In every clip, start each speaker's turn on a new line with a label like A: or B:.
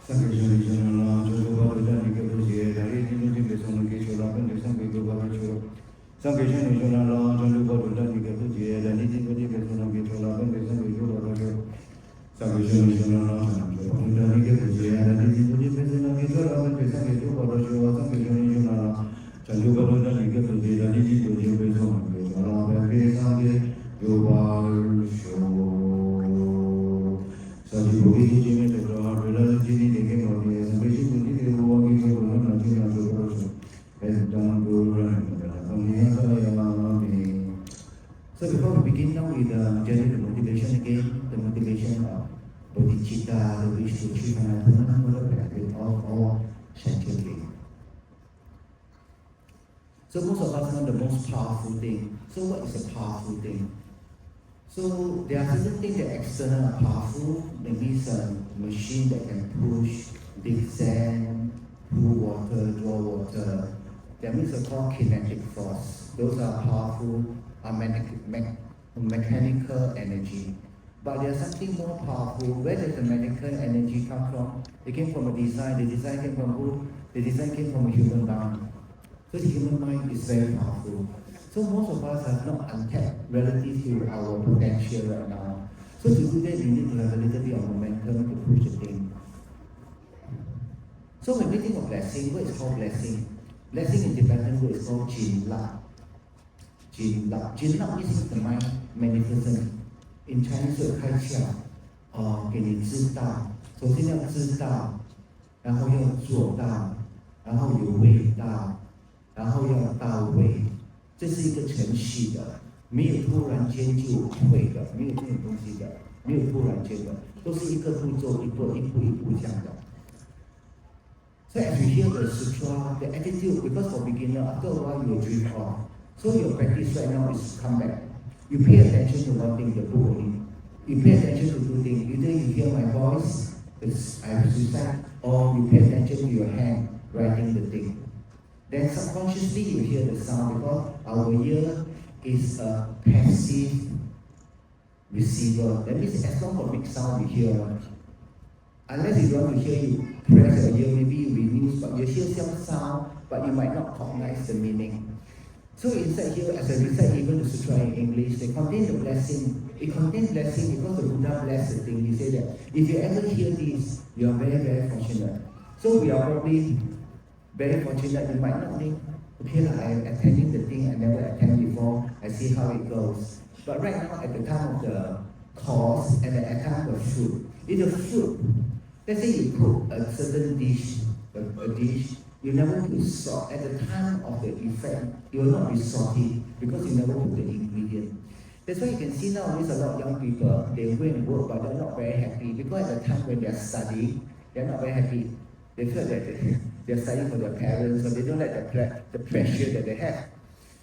A: So before we begin now with generate the motivation again, the motivation of bodhicitta, the wish to achieve enlightenment, will benefit all sentient beings. So most of us know the most powerful thing. So what is a powerful thing? So there are certain things that external are powerful. Maybe some machine that can push, dig sand, pull water, draw water. That means it's called kinetic force. Those are powerful, are mechanical energy. But there's something more powerful. Where does the mechanical energy come from? It came from a design. The design came from who? The design came from a human mind. So the human mind is very powerful. So most of us have not untapped relative to our potential right now. So to do that, you need to have a little bit of momentum to push the thing. So when we think of blessing, what is called blessing? Blessing in Tibetan word is called Jinla. Jinla. Jinla means the mind magnificent. In Chinese word 开窍，给你知道，首先要知道，然后要做到，然后有味道，然后要到位。这是一个程序的，没有突然间就会的，没有这种东西的，没有突然间的，都是一个步骤，一步这样的。So as you hear the sutra, the attitude, because for beginner, after a while you will drift off. So your practice right now is come back. You pay attention to one thing, the book only. You pay attention to two things. Either you hear my voice, I recite, or you pay attention to your hand writing the thing. Then subconsciously you hear the sound because our ear is a passive receiver. That means as long as make sound we hear. Unless you don't want to hear, you press your ear, maybe you reduce, but you hear some sound, but you might not recognize the meaning. So inside here, as I recite even the sutra in English, they contain the blessing. It contains blessing because the Buddha blessed the thing. He said that if you ever hear this, you are very, very fortunate. So we are probably very fortunate. You might not think, okay, I am attending the thing, I never attended before, I see how it goes. But right now, at the time of the course and at the time of the food, in the food, let's say you cook a certain dish, a dish, you never put salt. At the time of the effect, it will not be salty because you never put the ingredient. That's why you can see nowadays a lot of young people, they go and work but they're not very happy because at the time when they're studying, they're not very happy. They feel that they're studying for their parents or they don't like the pressure that they have.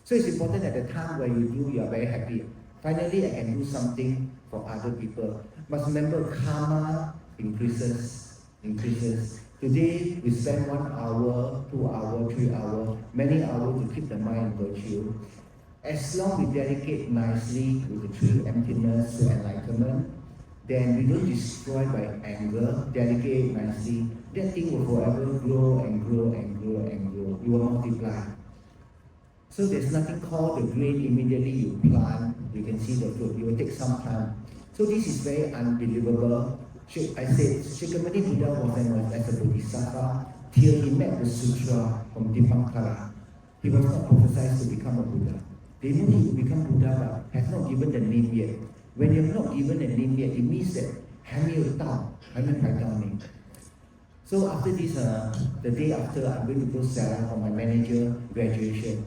A: So it's important at the time when you do, you are very happy. Finally, I can do something for other people. Must remember karma increases. Today, we spend 1 hour, 2 hours, 3 hours, many hours to keep the mind in virtue. As long we dedicate nicely with the true emptiness to enlightenment, then we don't destroy by anger, dedicate nicely, that thing will forever grow and grow and grow and grow. You will multiply. So there's nothing called the grain immediately you plant, you can see the fruit. It will take some time. So this is very unbelievable. I said, Shakyamuni Buddha was as a bodhisattva till he met the sutra from Dipankara. He was not prophesied to become a Buddha. They knew he would become Buddha but has not given the name yet. When you have not given the name yet, it means that 还没有到，还没排到名. So after this, the day after, I'm going to go Sarah for my manager graduation.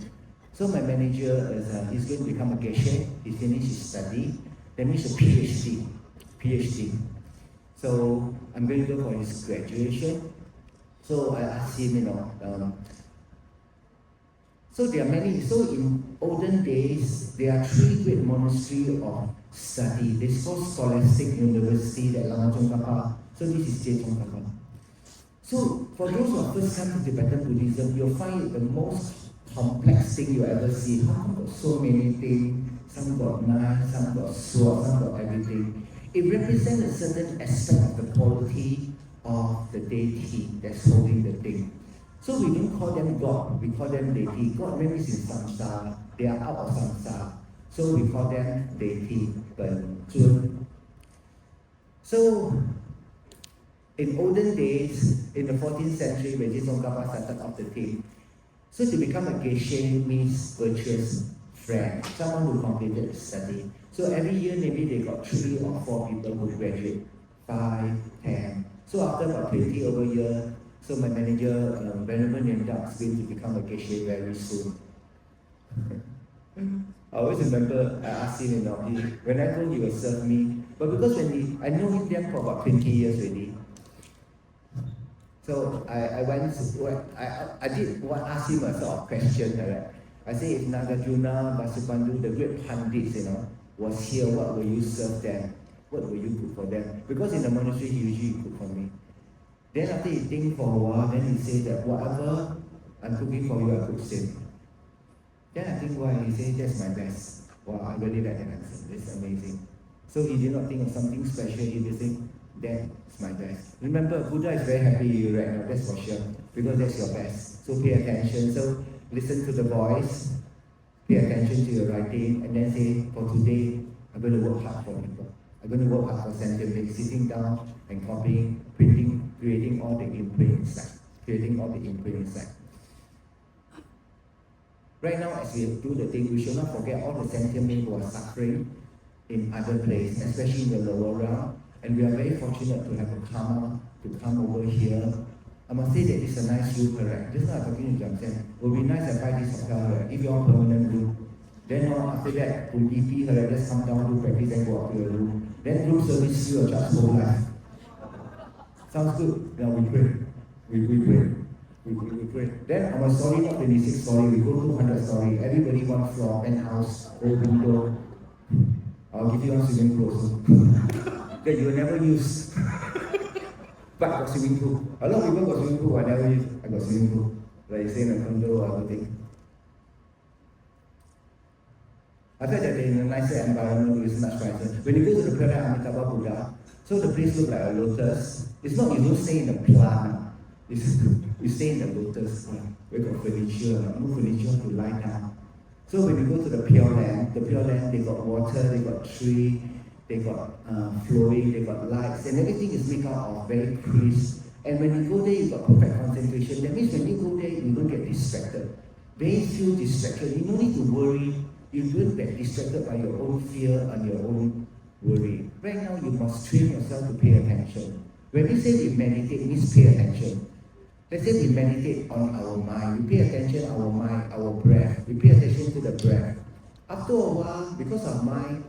A: So my manager he's going to become a geshe. He finished his study. That means a PhD. So I'm going to go for his graduation. So I asked him, so there are many. So in olden days, there are 3 great monasteries of study. This is called Scholastic University at Lama Tsongkhapa. So this is Je Tsongkhapa. So for those who are first time to Tibetan Buddhism, you'll find it the most complex thing you ever see. How come got so many things? Some got knife, some got sword, some got everything. It represents a certain aspect of the quality of the deity that's holding the thing. So we don't call them God, we call them deity. God maybe is in samsara, they are out of samsara. So we call them deity, Ben Zun. So in olden days, in the 14th century, when Tsongkhapa started off the thing, so to become a geshe means virtuous friend, someone who completed the study. So every year maybe they got 3 or 4 people who graduate, 5, 10. So after about 20 over year, so my manager, Venerable Nyanda, is going to become a geshe very soon. I always remember I asked him, when I told he will serve me, but because I know him then for about 20 years already. So I did ask him a sort of question, right? I said, if Nagarjuna, Vasubandhu, the great Pandits, was here, what will you serve them? What will you cook for them? Because in the monastery, he usually cook for me. Then after he think for a while, then he said that whatever I'm cooking for you, I cook same. Then I think why he said that's my best. Wow, I really like that answer. That's amazing. So he did not think of something special. He just think that's my best. Remember, Buddha is very happy you right now. That's for sure, because that's your best. So pay attention. So listen to the voice. Pay attention to your writing, and then say, for today, I'm going to work hard for people. I'm going to work hard for scientific, sitting down and copying, printing, creating all the imprint inside. Creating all the imprint inside. Right now, as we do the thing, we should not forget all the sentient who are suffering in other places, especially in the lower realm. And we are very fortunate to have a karma to come over here. I must say that it's a nice room, correct? Just now I'm talking to Jamsen. It would be nice if I buy this hotel, right? If you're permanent room. Then after that, would EP, just come down, do practice, and go up to your room. Then room service, you are charged whole life. Sounds good. Now we pray. We pray. We pray. Then our story, not 26 story, we go 200 story. Everybody one floor, penthouse, open door. I'll give you one swimming pool also. That you will never use. But got swimming pool. A lot of people got swimming pool, I never use. I got swimming pool. Like you say in a condo or everything. I felt that in a nicer environment with much nicer. When you go to the Prayer Amitabha Buddha, so the place looks like a lotus. It's not, you don't stay in the plant. You stay in the lotus. We got furniture, no furniture to lie down. So when you go to the Pure Land, they got water, they got tree, they got flowing, they got lights, and everything is made out of very crisp. And when you go there, you got perfect concentration. That means when you go there, you don't get distracted. They feel distracted. You don't need to worry. You don't get distracted by your own fear and your own worry. Right now, you must train yourself to pay attention. When we say we meditate, it means pay attention. Let's say we meditate on our mind. We pay attention to our mind, our breath. We pay attention to the breath. After a while, because our mind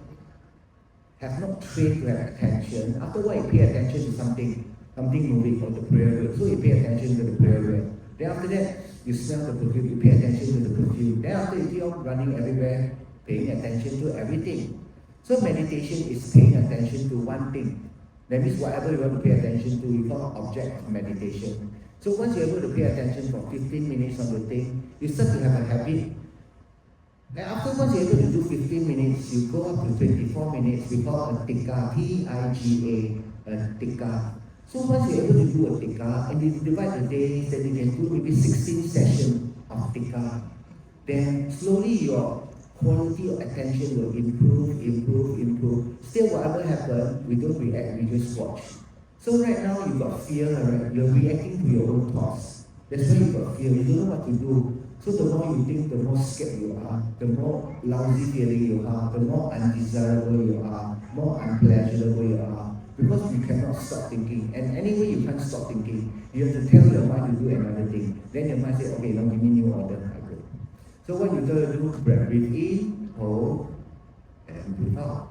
A: have not trained to have attention, after a while you pay attention to something moving on the prayer wheel. So you pay attention to the prayer wheel. Then after that, you smell the perfume, you pay attention to the perfume. Then after you keep on running everywhere, paying attention to everything. So meditation is paying attention to one thing. That means whatever you want to pay attention to, you call object of meditation. So once you're able to pay attention for 15 minutes on the thing, you start to have a habit. And after once you're able to do 15 minutes, you go up to 24 minutes, we call a tikka, T-I-G-A, a tikka. So once you're able to do a tikka, and you divide the days, then you can do maybe 16 sessions of tikka, then slowly your quality of attention will improve. Still, whatever happens, we don't react, we just watch. So right now, you've got fear, right? You're reacting to your own thoughts. That's why you've got fear, you don't know what to do. So the more you think, the more scared you are, the more lousy feeling you are, the more undesirable you are, more unpleasurable you are. Because you cannot stop thinking. And anyway, you can't stop thinking. You have to tell your mind to do another thing. Then your mind says, okay, now give me new order. I go. So what you tell to do, breathe in, hold, and breathe out.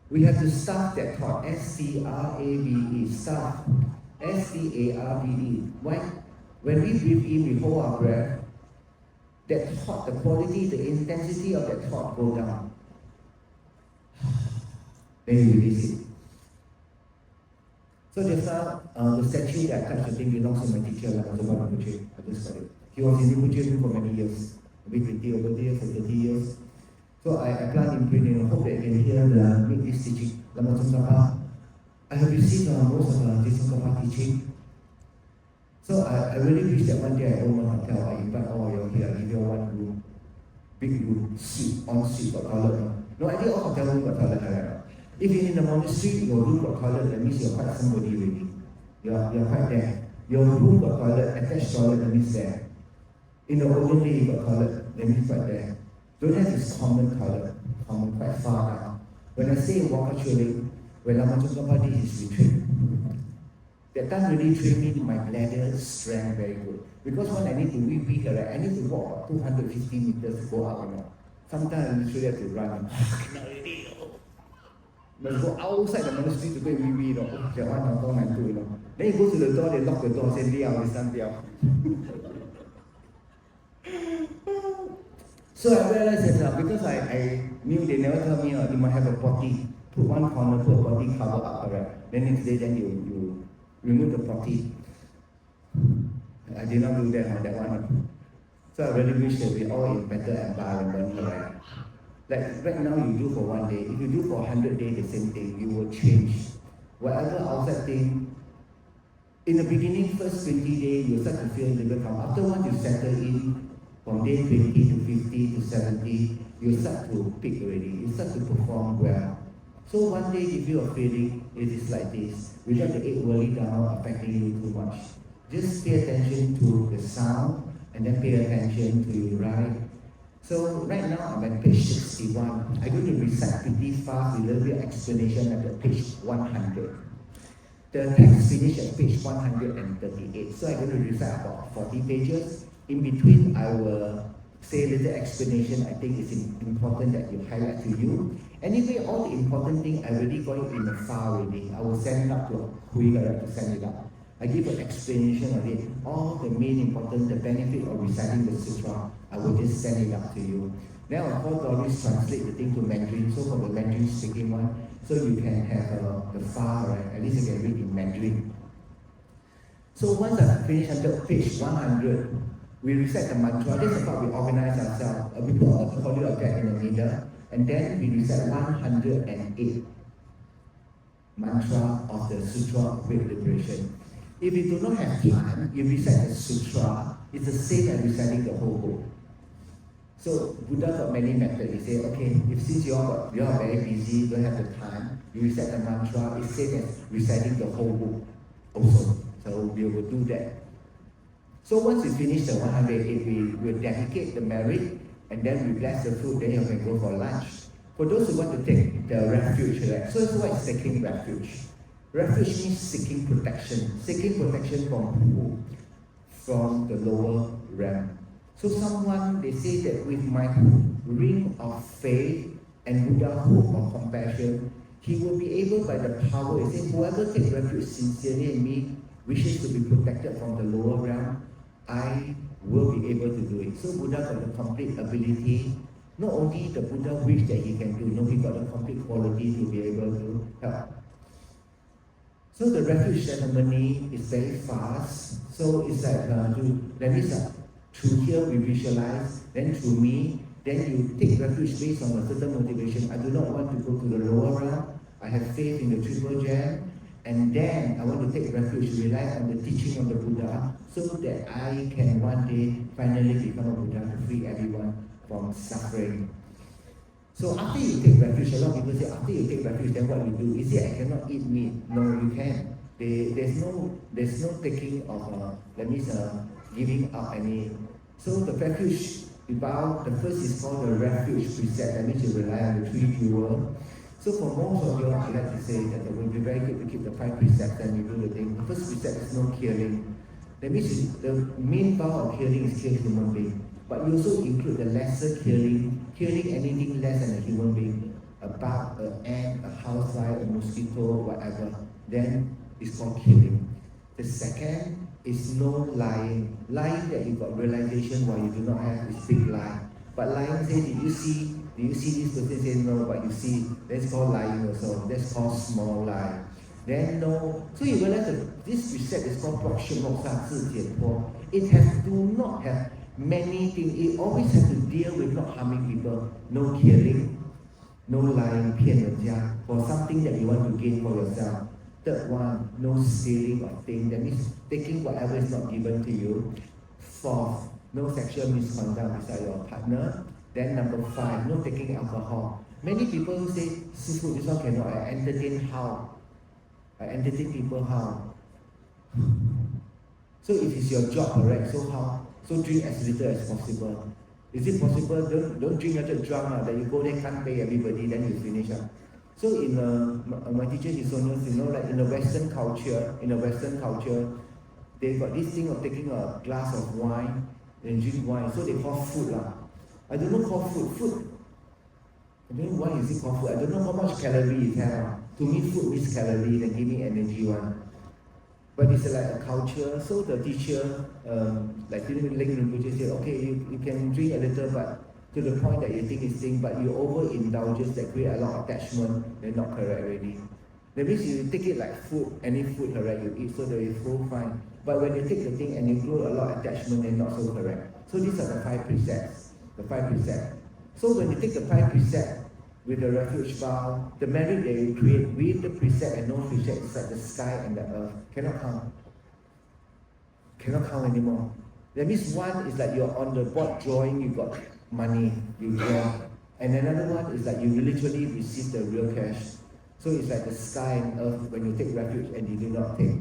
A: We have to start that thought. S-C-R-A-V-E. Start. S-C-A-R-V-E. Why? When we breathe in, we hold our breath. That thought, the quality, the intensity of that thought go down. Then you release it. So just now, the statue that I touched, the thing belongs to my teacher, Lama Rinpoche. I just got it. He was in Rinpoche for many years, maybe 20 over there for 30 years. So I plant imprint and hope that I can hear the make this teaching. Lama Tsongkhapa, I have received most of this Sangha teaching. So I really wish that one day I own a hotel, I invite all of you here, I give you one room, big room, suite, ensuite, got toilet. No idea all hotel room got toilet, right? If you're in the monastery, your room got toilet, that means you're quite somebody already. You're quite there. Your room got toilet, attached toilet, that means there. In the olden day, you got toilet, that means quite there. Don't have this common toilet, common quite far down. When I say Walker Chilling, when Lama Tsongkhapa did his retreat, that time really trained me my bladder strength very good. Because when I need to wee right, I need to walk 250 meters to go out. Sometimes I literally have to run. Must go outside the monastery to go and wee. That one I don't do. Then you go to the door, they lock the door, say liao, it's not liao. So I realized that because I knew they never tell me you might have a potty, put one corner, put a potty cover up, right? Then next day, then you remove the potty. I did not do that on that one. So I really wish that we all in better environment, right? Like right now you do for one day, if you do for 100 days the same thing, you will change. Whatever outside thing, in the beginning, first 20 days, you start to feel a little calm. After once you settle in, from day 20 to 50 to 70, you start to pick already, you start to perform well. So one day if you are feeling it is like this, without the 8 worry down affecting you too much. Just pay attention to the sound and then pay attention to your right. So right now I'm at page 61. I'm going to recite pretty fast with a little bit of explanation at page 100. The text finished at page 138. So I'm going to recite about 40 pages. In between, I will say a little explanation. I think it's important that you highlight to you. Anyway, all the important thing I already got it in the file already. I will send it up to Hui to send it up. I give an explanation of it. All the main important, the benefit of reciting the sutra, I will just send it up to you. Then I'll call Doris translate the thing to Mandarin. So for the Mandarin speaking one, so you can have the file, right? At least you can read in Mandarin. So once I finish until page 100, we recite the mantra. This is how we organize ourselves. We put a holy object in the middle, and then we recite 108 mantra of the Sutra of Great Liberation. If you do not have time, you recite the sutra. It's the same as reciting the whole book. So Buddha got many methods. He said, okay, if since you are very busy, don't have the time, you recite the mantra. It's same as reciting the whole book also. So we will do that. So once we finish the 108, we will dedicate the merit, and then we bless the food, then you can go for lunch. For those who want to take the refuge, right? So what is seeking refuge? Refuge means seeking protection. Seeking protection from who? From the lower realm. So someone, they say that with my ring of faith and Buddha hope of compassion, he will be able by the power, he says, whoever takes refuge sincerely in me, wishes to be protected from the lower realm, I will be able to do it. So Buddha got the complete ability. Not only the Buddha wish that he can do, no, he got the complete quality to be able to help. So the refuge ceremony is very fast. So it's like, that means through here we visualize, then through me, then you take refuge based on a certain motivation. I do not want to go to the lower realm. I have faith in the Triple Gem. And then I want to take refuge, rely on the teaching of the Buddha, so that I can one day finally become a Buddha to free everyone from suffering. So after you take refuge, a lot of people say, after you take refuge, then what you do? You say, I cannot eat meat. No, you can. There's no taking of, that means giving up any. So the refuge, about the first is called the refuge precept. That means you rely on the three jewels. So for most of you, I like to say that it will be very good to keep the 5 precepts and you do the thing. The first precept is no killing. That means the main power of killing is kill human being. But you also include the lesser killing anything less than a human being, a bug, an ant, a housefly, a mosquito, whatever. Then it's called killing. The second is no lying. Lying that you got realization while you do not have is big lie. But lying says, did you see this person say no, but you see, that's called lying also. That's called small lie. Then no. So you realize that this precept is called Prokshimoksa Zhijianpo. It has do not have many things. It always has to deal with not harming people. No killing, no lying, 骗人家 for something that you want to gain for yourself. Third one, no stealing of things. That means taking whatever is not given to you. Fourth, no sexual misconduct beside your partner. Then number 5, no taking alcohol. Many people say, Sifu, this one cannot. I entertain how? I entertain people how? So if it's your job, correct? So how? So drink as little as possible. Is it possible? Don't drink until drunk that you go there, can't pay everybody, then you finish up. So in my teacher is honest, like in the Western culture, they got this thing of taking a glass of wine and drink wine. So they call food lah. I don't know called food. I don't know why is it called food. I don't know how much calorie it has. To me, food means calorie and give me energy one. But it's like a culture. So the teacher, like Ling Rinpoche said, okay, you can drink a little, but to the point that you think it's thing, but you overindulge that create a lot of attachment, then not correct already. That means you take it like food, any food correct you eat, so that you feel fine. But when you take the thing and you grow a lot of attachment, then not so correct. So these are the 5 precepts. The 5 precepts. So when you take the 5 precepts with the refuge vow, the merit that you create with the precept and no precept is like the sky and the earth. Cannot count. Cannot count anymore. That means one is like you're on the board drawing, you got money, you draw. And another one is like you literally receive the real cash. So it's like the sky and earth when you take refuge and you do not take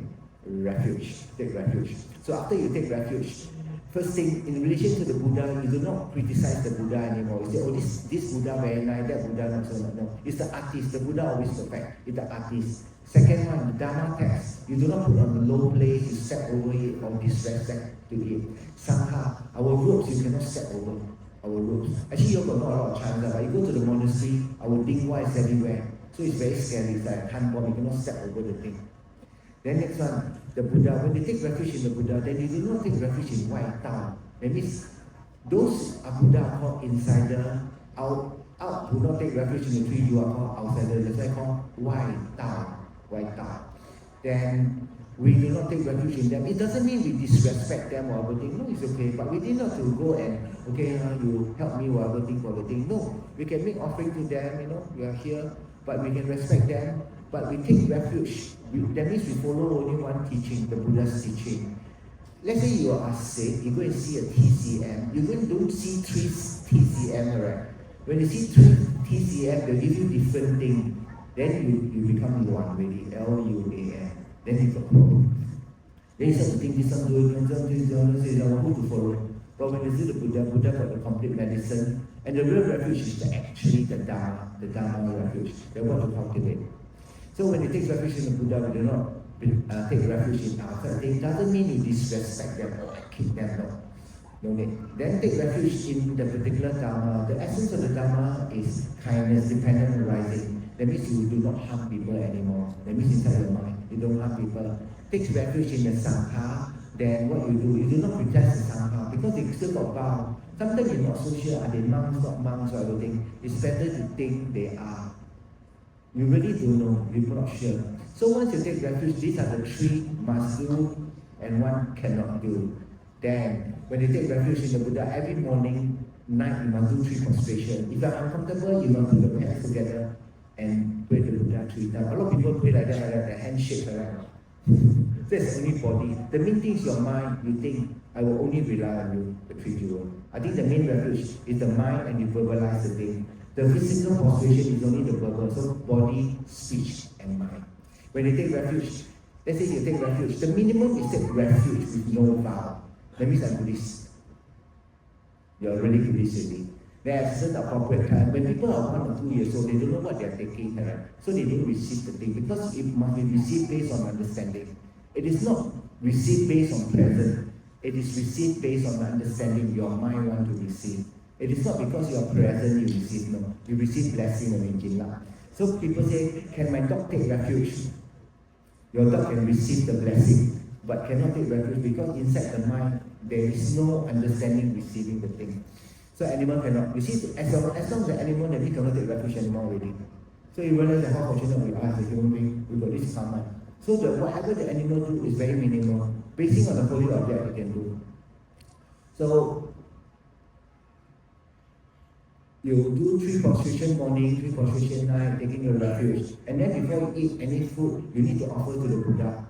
A: refuge. Take refuge. So after you take refuge, first thing, in relation to the Buddha, you do not criticize the Buddha anymore. You say, oh, this Buddha very nice, that Buddha not so much. No, it's the artist. The Buddha always perfect. It's the artist. Second one, the Dharma text. You do not put on the low place, you step over it or disrespect to it. Sangha, our ropes, you cannot step over our ropes. Actually, you've got not a lot of chance, but you go to the monastery, our dingwa is everywhere. So it's very scary. It's like a hand bomb, you cannot step over the thing. Then next one, the Buddha. When they take refuge in the Buddha, then you do not take refuge in White Tao. That means those Buddha called insider, out do not take refuge in the tree, you are called outsider. That's why called White Tao. White Tao. Then we do not take refuge in them. It doesn't mean we disrespect them or everything. No, it's okay. But we did not to go and, okay, you help me or everything for everything. No, we can make offering to them, we are here, but we can respect them. But we take refuge. That means we follow only one teaching, the Buddha's teaching. Let's say you are sick, you go and see a TCM. You don't see 3 TCM, right? When you see 3 TCM, they give you different things. Then you become one really, LUAN. Then it's a problem. Then you start to think this one doing, who to follow. But when you see the Buddha got the complete medicine, and the real refuge is actually the Dharma refuge. They want to cultivate. So when you take refuge in the Buddha, we do not take refuge in outside. It doesn't mean you disrespect them or kick them, no need. Then take refuge in the particular Dharma. The essence of the Dharma is kindness, dependent arising. That means you do not harm people anymore. That means inside your mind, you don't harm people. Take refuge in the Sangha. Then what you do, you do not protest the Sangha because they still got vow. Sometimes you're not so sure, are they monks, not monks, or everything. It's better to think they are. You really don't know, you're not sure. So once you take refuge, these are the 3 must do and 1 cannot do. Then, when you take refuge in the Buddha, every morning, night, you must do 3 prostration. If you're uncomfortable, you must put your hands together and pray the Buddha 3 times. A lot of people pray like that, the handshake like that. That's only body. The main thing is your mind. You think, I will only rely on you, the 3 jewel. I think the main refuge is the mind and you verbalize the thing. The physical prostration is only the verbal, so body, speech, and mind. When you take refuge, let's say you take refuge, the minimum is take refuge with no vow. That means I'm Buddhist. You're really Buddhist already. There are certain appropriate time when people are 1 or 2 years old, they don't know what they're taking, right? So they don't receive the thing because it must be received based on understanding. It is not received based on present. It is received based on the understanding your mind wants to receive. It is not because you are present you receive, no. You receive blessing when you jinla. So people say, can my dog take refuge? Your dog can receive the blessing, but cannot take refuge because inside the mind, there is no understanding receiving the thing. So animal cannot. You see, as long as the animal, then we cannot take refuge anymore already. So you realize that how fortunate we are as a human being, we got this karma. So whatever the animal do is very minimal, based on the holy object it can do. So You do 3 prostration morning, 3 prostration night, taking your refuge. And then before you eat any food, you need to offer to the Buddha.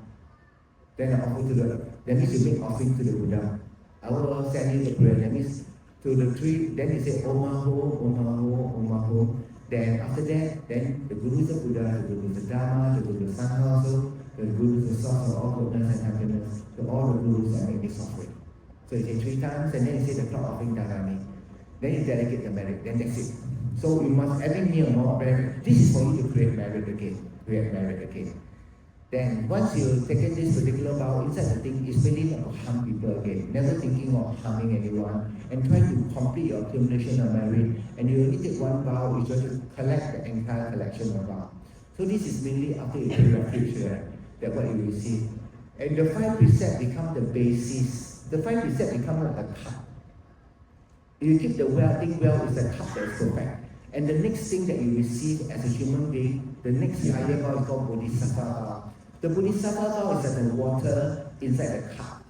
A: Then offer to the, that means you make offering to the Buddha. I will send you the prayer. That means to the 3, then you say Om Maho, Om Maho, Om Maho. Then after that, then the Guru is the Buddha, the Guru is the Dharma, the Guru is the Sangha also, the Guru is the source of all goodness and happiness. So all the Gurus that make this offering. So you say 3 times, and then you say the clock offering Dharani. Then you dedicate the merit, then that's it. So you must every meal more merit. This is for you to create merit again. Create merit again. Then once you've taken this particular vow, inside the thing is really not to harm people again. Never thinking of harming anyone. And try to complete your accumulation of merit. And you only take one vow, is just to collect the entire collection of vow. So this is mainly after you take refuge, that what you receive. And the 5 precepts become the basis. The 5 precepts become like a cup. You keep the well, think well is the cup that is perfect. And the next thing that you receive as a human being, the next higher vow is called Bodhisattva vow. The Bodhisattva vow is like the water inside the cup.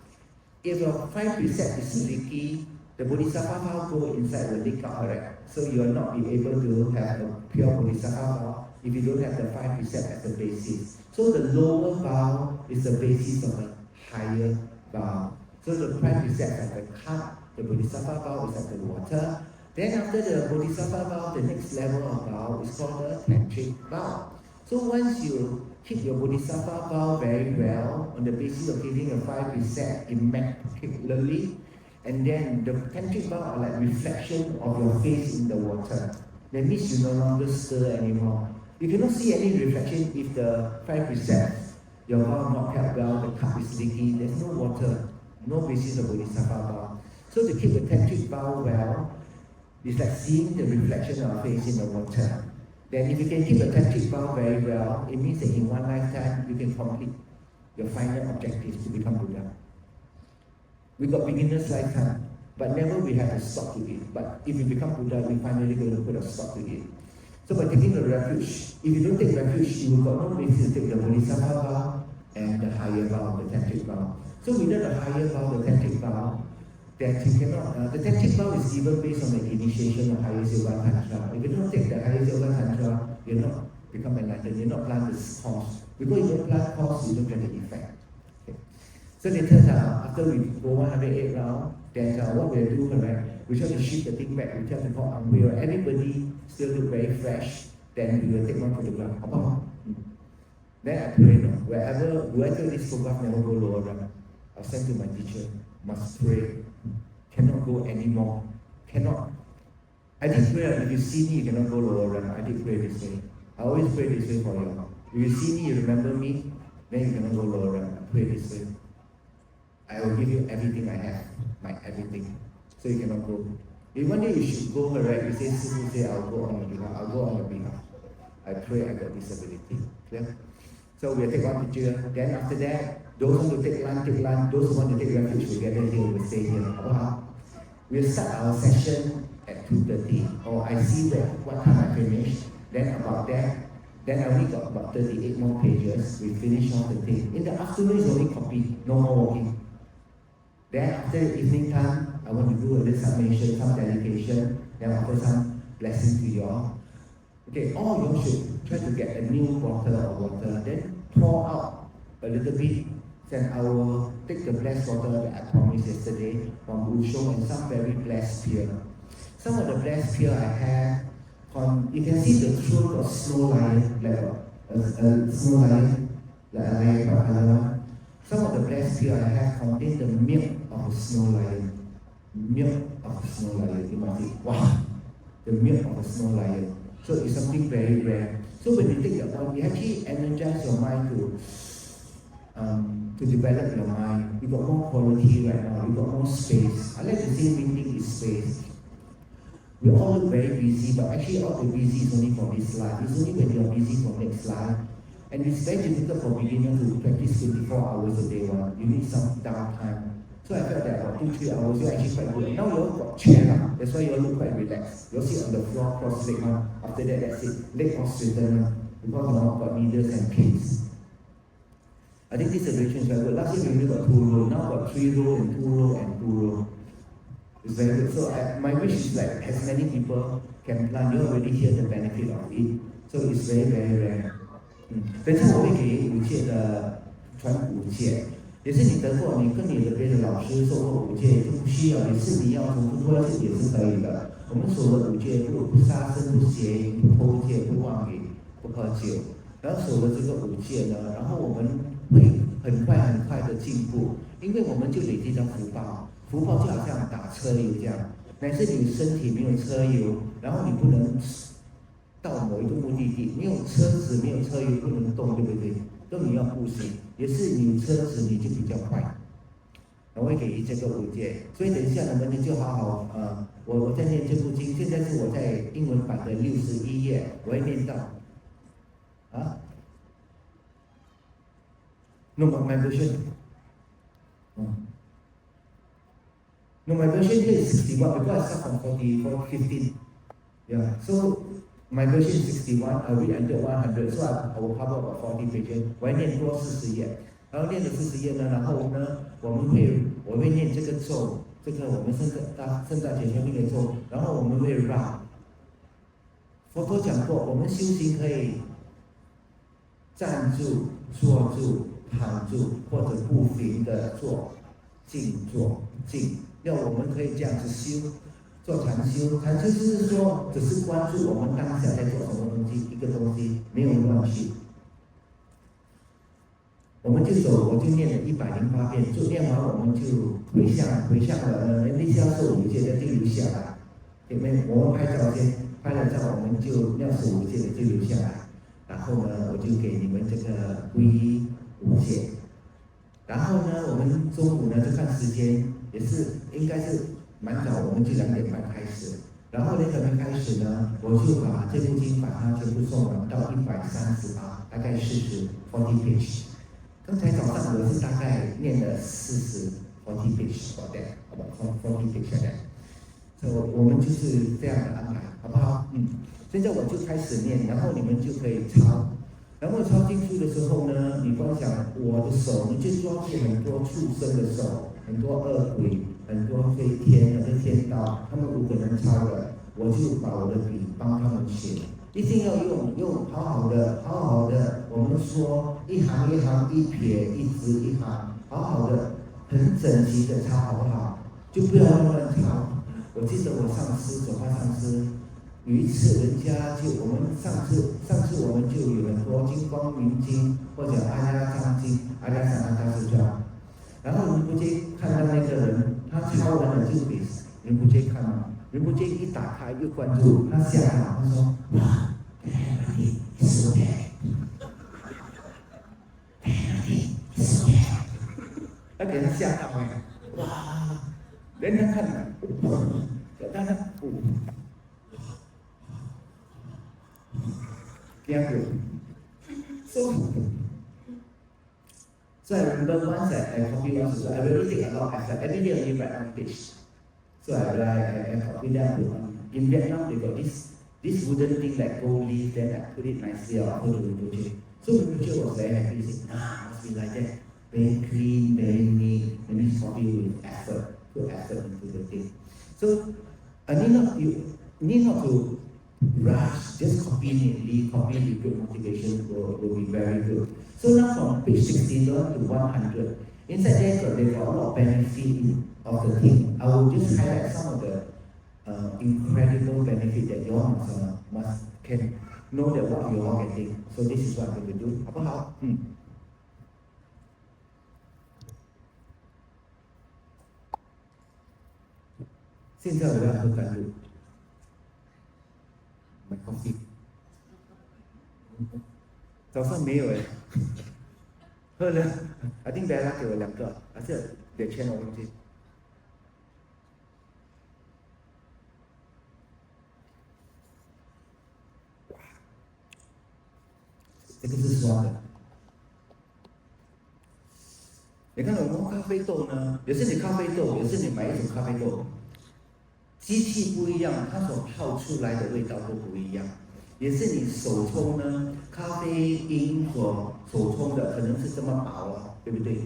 A: If your 5 precepts is leaky, the Bodhisattva vow go inside the leak out, right? So you will not be able to have a pure Bodhisattva vow if you don't have the 5 precepts as the basis. So the lower vow is the basis of the higher vow. So the 5 precepts are the cup. The Bodhisattva vow is like the water. Then after the Bodhisattva vow, the next level of vow is called the tantric vow. So once you keep your Bodhisattva vow very well, on the basis of giving a 5 precepts immaculately, and then the tantric vow are like reflection of your face in the water. That means you no longer stir anymore. You cannot see any reflection if the 5 precepts, your vow not held well, the cup is leaky, there's no water, no basis of Bodhisattva vow. So to keep the tantric vow well, it's like seeing the reflection of our face in the water. Then if you can keep the tantric vow very well, it means that in one lifetime you can complete your final objectives to become Buddha. We got beginner's lifetime, but never we have to stop to it. But if you become Buddha, we finally going to put a stop to it. So by taking the refuge, if you don't take refuge, you will got no basis to take the Bodhisattva vow and the higher vow, the tantric vow. So without the higher vow, the tantric vow, that you cannot, the tantric vow is given based on the initiation of Highest Yoga Tantra. If you don't take the Highest Yoga Tantra, you're not become enlightened, you're not plant this cause. Because you don't plant cause, you don't get the effect. Okay. So later, after we go 108 rounds, then what we'll do, right, we try to shift the thing back, we tell people, will everybody still look very fresh, then we will take one photograph. Then I pray, whoever this photograph never go lower round, I'll send to my teacher, must pray. Cannot go anymore. Cannot. I did pray, if you see me, you cannot go lower run. I did pray this way. I always pray this way for you. If you see me, you remember me, then you cannot go lower run. I pray this way. I will give you everything I have, my everything. So you cannot go. If one day you should go, right, you say, Sifu say, I'll go on your behalf. I'll go on your behalf. I pray I got disability. Clear? So we'll take one picture. Then after that, those who want to take lunch. Those who want to take refuge will gather here, will stay here. We'll start our session at 2:30. Or I see that what time I finish. Then about that, then I only got about 38 more pages. We finish all the thing. In the afternoon is only copy, no more walking. Then after evening time, I want to do a little summation, some dedication. Then offer some blessing to you all. Okay, all you all should try to get a new bottle of water. Then pour out a little bit. Then I will take the blessed water that I promised yesterday from Wushong and some very blessed pier. Some of the blessed pier I have, you can see the throat of snow lion, like a snow lion, like a lion. Some of the blessed pier I have contain the milk of a snow lion. Milk of a snow lion. You might think, wow, the milk of a snow lion. So it's something very rare. So when you take that one, you actually energize your mind to develop your mind. You got more quality right now, you got more space. I like to say meaning is space. We all look very busy, but actually all the busy is only for this life. It's only when you are busy for next life. And it's very difficult for beginners to practice 24 hours a day. You need some downtime. So I felt that about 2-3 hours, you're actually quite good. Now you all got chair now. That's why you all look quite relaxed. You all sit on the floor, cross leg now. After that, that's it. Leg all straighten now. Because you all got needles and pins. I think this celebration is very good. Last year we only got 2 rows. Now got 3 rows and 2 rows and 2 rows. It's very good. So my wish is like as many people can plant, you already hear the benefit of it. So it's very very rare. 等下我会给五戒的传五戒，也是你得过，你跟你的别的老师受过五戒就不需要，也是你要重复多一次也是可以的。我们守了五戒，不杀生、不邪淫、不偷窃、不妄语、不喝酒，然后守了这个五戒呢，然后我们会很快的进步，因为我们就累积到福报。福报就好像打车油这样，乃是你身体没有车油，然后你不能到某一个目的地，没有车子没有车油不能动，对不对？都你要步行，也是你车子你就比较快。我会给这个五戒，所以等一下呢，你就好好我在念这部经，现在是我在英文版的61页，我会念到No, my version. No, my version here is 61 because I start from 15. Yeah, so my version is 61. I read until 100, so I will cover about 40 pages. 我会念多40页，然后念了40页呢，然后呢，我会念这个咒，这个我们圣诞节前面的咒，然后我们会让。佛陀讲过，我们修行可以站住、坐住、躺住，或者不停的做静。要我们可以这样子修，做禅修。禅修就是说，只是关注我们当下在做什么东西，一个东西没有乱去。我们就我就念了108遍，就念完我们就回向了。那些要受五戒的就留下来，姐妹，我们拍照先，拍了照我们就要受五戒的就留下来。然后呢，我就给你们这个皈依五戒。然后呢，我们中午呢就看时间，也是应该是蛮早，我们就2点半开始。然后2点半开始呢，我就把这部经把它全部送完到138，大概40 page。刚才早上我是大概念了40 page for that， about 40 page that。所以我们就是这样的安排，好不好？现在我就开始念，然后你们就可以抄。然后抄经书的时候呢，你光想我的手，你就抓住很多畜生的手，很多恶鬼，很多飞天、很多天道，他们如果能抄的，我就把我的笔帮他们写。一定要用好好的，我们说一行一行，一撇一直一行，好好的，很整齐的抄，好不好？就不要乱抄。我记得我上师走派上师。有一次，人家我们上次我们就有很多金光明经或者阿拉藏经、阿拉萨那大师传，然后仁波切看到那个人，他抄完了就给仁波切看嘛，仁波切一打开又关注，他吓到，他说：“哇，你是的，他给他吓到哎，哇，人家看了，当然So I remember once I copy one, so I really take a lot of effort. Every day I only write one page. So I copy them. In Vietnam, they got this wooden thing like gold leaf, then I put it nicely out for the Rinpoche. So Rinpoche was very happy. He said, must be like that. Very clean, very neat, and this copy with effort. Put effort into the thing. So you need not to rush, just copy neatly, copy with good motivation will be very good. So now from page 60 to 100, inside there they got a lot of benefit of the thing. I will just highlight some of the incredible benefit that you all must can know that what you are getting. So this is what I'm going to do. 好不好？现在我要喝甘露。买 coffee， 早上没有喝了。I think Bella 给我2个，而且别签我忘记。这个是酸的。你看我们咖啡豆呢，也是你咖啡豆，也是你买一种咖啡豆。机器不一样，它所泡出来的味道都不一样。也是你手冲呢，咖啡因所手冲的可能是这么薄对不对？